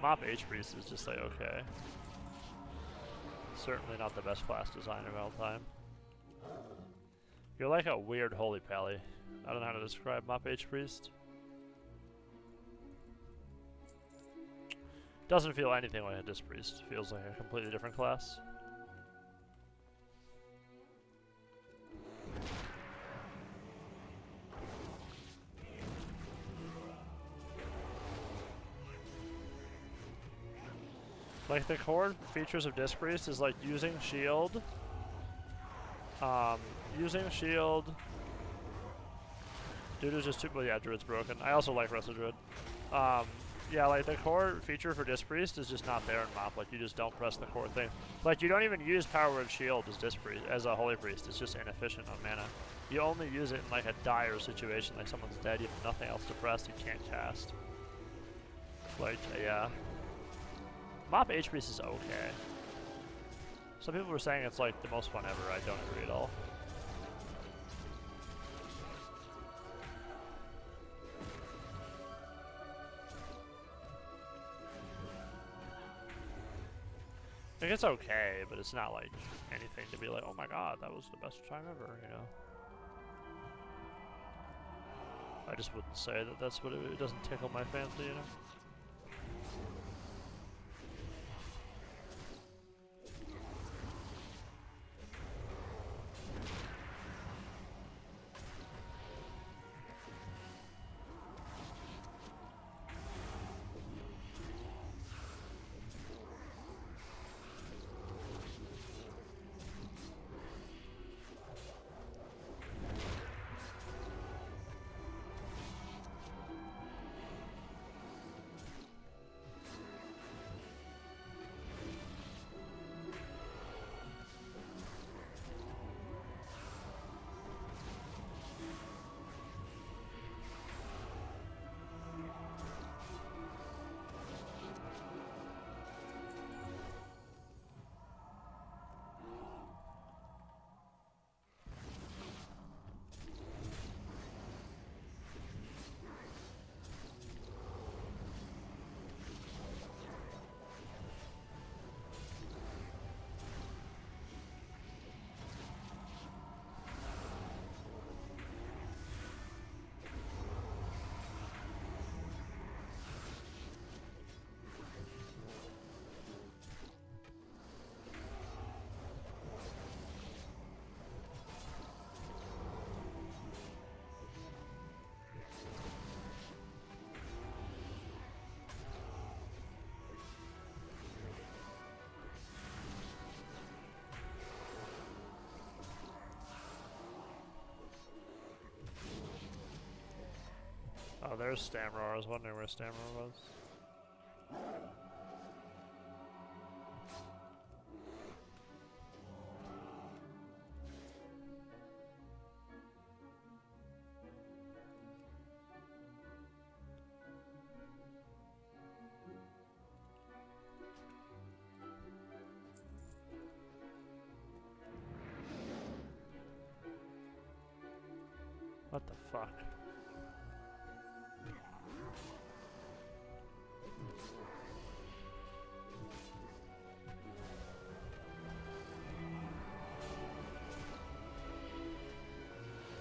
B: Mop H-Priest is just like, okay. Certainly not the best class design of all time. You're like a weird holy pally. I don't know how to describe Mop H-Priest. Doesn't feel anything like a Disc Priest. Feels like a completely different class. Like, the core features of Disc Priest is like using shield. Using shield. Dude is just too, well, yeah, Druid's broken. I also like Wrestle Druid. Yeah, like, the core feature for Disc Priest is just not there in Mop. Like, you just don't press the core thing. Like, you don't even use Power Word Shield as Disc Priest, as a Holy Priest. It's just inefficient on mana. You only use it in, like, a dire situation, like someone's dead, you have nothing else to press, you can't cast. Like, yeah. Mop H-Priest is okay. Some people were saying it's, like, the most fun ever. I don't agree at all. Like, it's okay, but it's not like anything to be like, oh my god, that was the best time ever, you know? I just wouldn't say that that's what it doesn't tickle my fancy, you know? Oh, there's Stamroar. I was wondering where Stamroar was. What the fuck?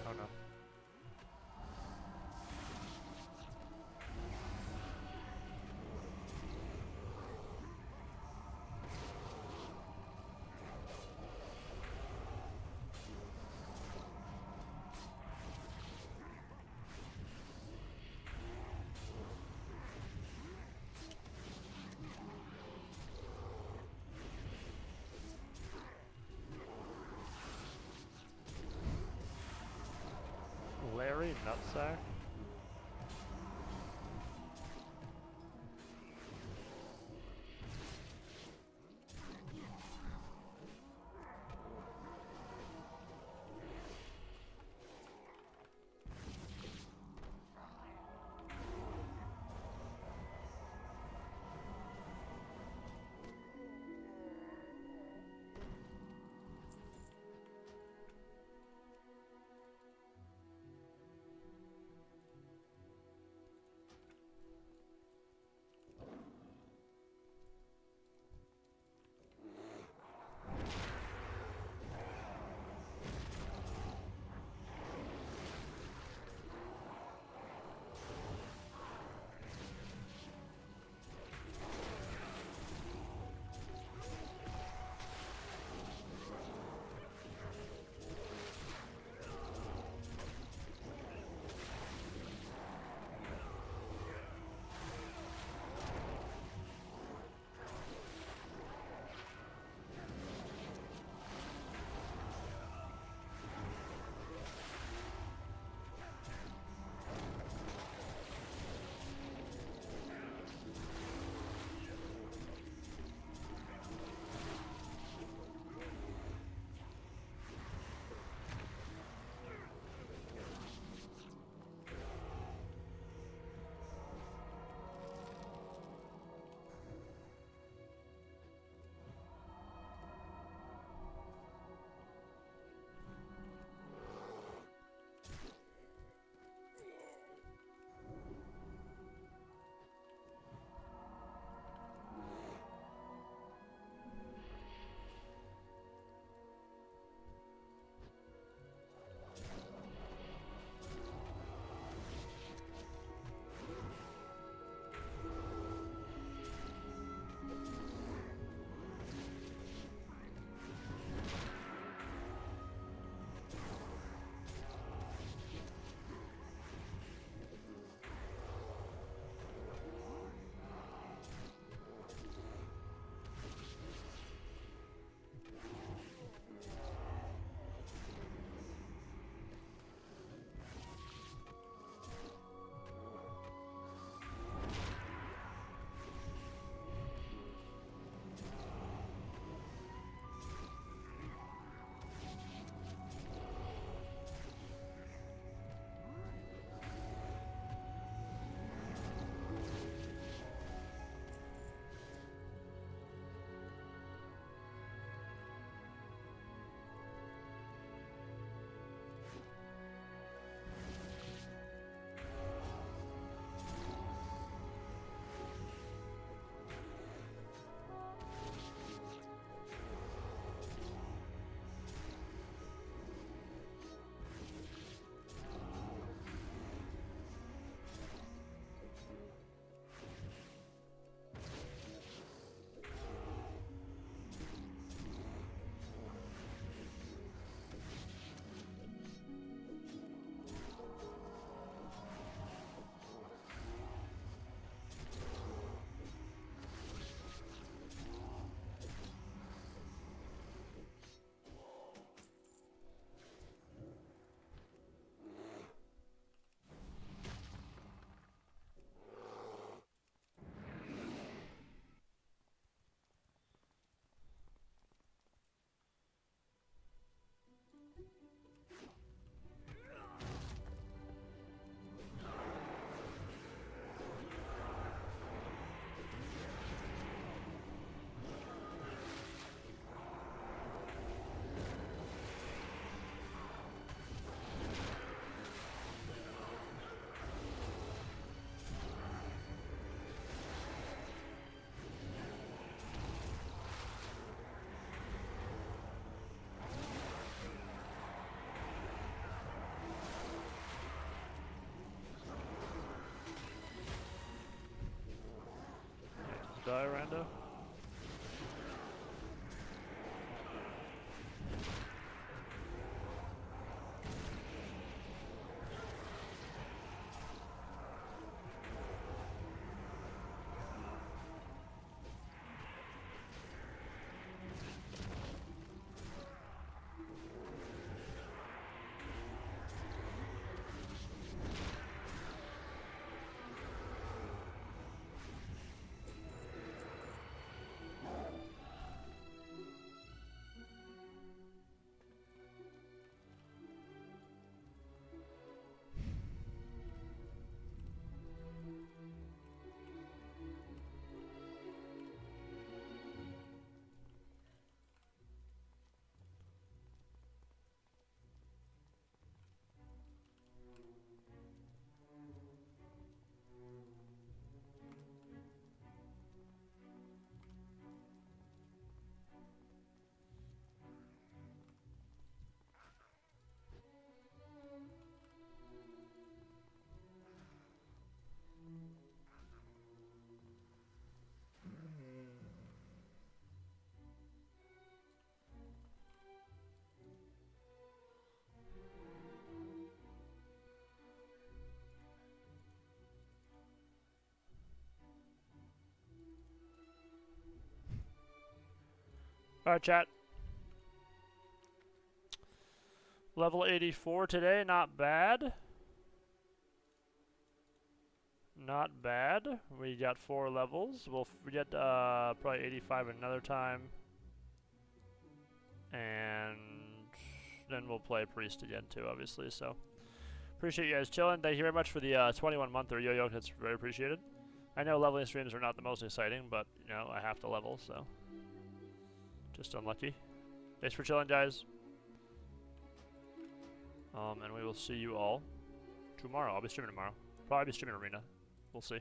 B: Oh no. Larry Nutsack? die, Rando. Alright, chat. Level 84 today, not bad. Not bad. We got 4 levels. We'll get probably 85 another time. And then we'll play Priest again too, obviously. So appreciate you guys chilling. Thank you very much for the 21 month-er yo-yo. That's very appreciated. I know leveling streams are not the most exciting, but you know, I have to level, so just unlucky. Thanks for chilling, guys. And we will see you all tomorrow. I'll be streaming tomorrow. Probably be streaming Arena. We'll see.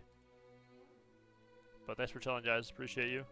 B: But thanks for chilling, guys. Appreciate you.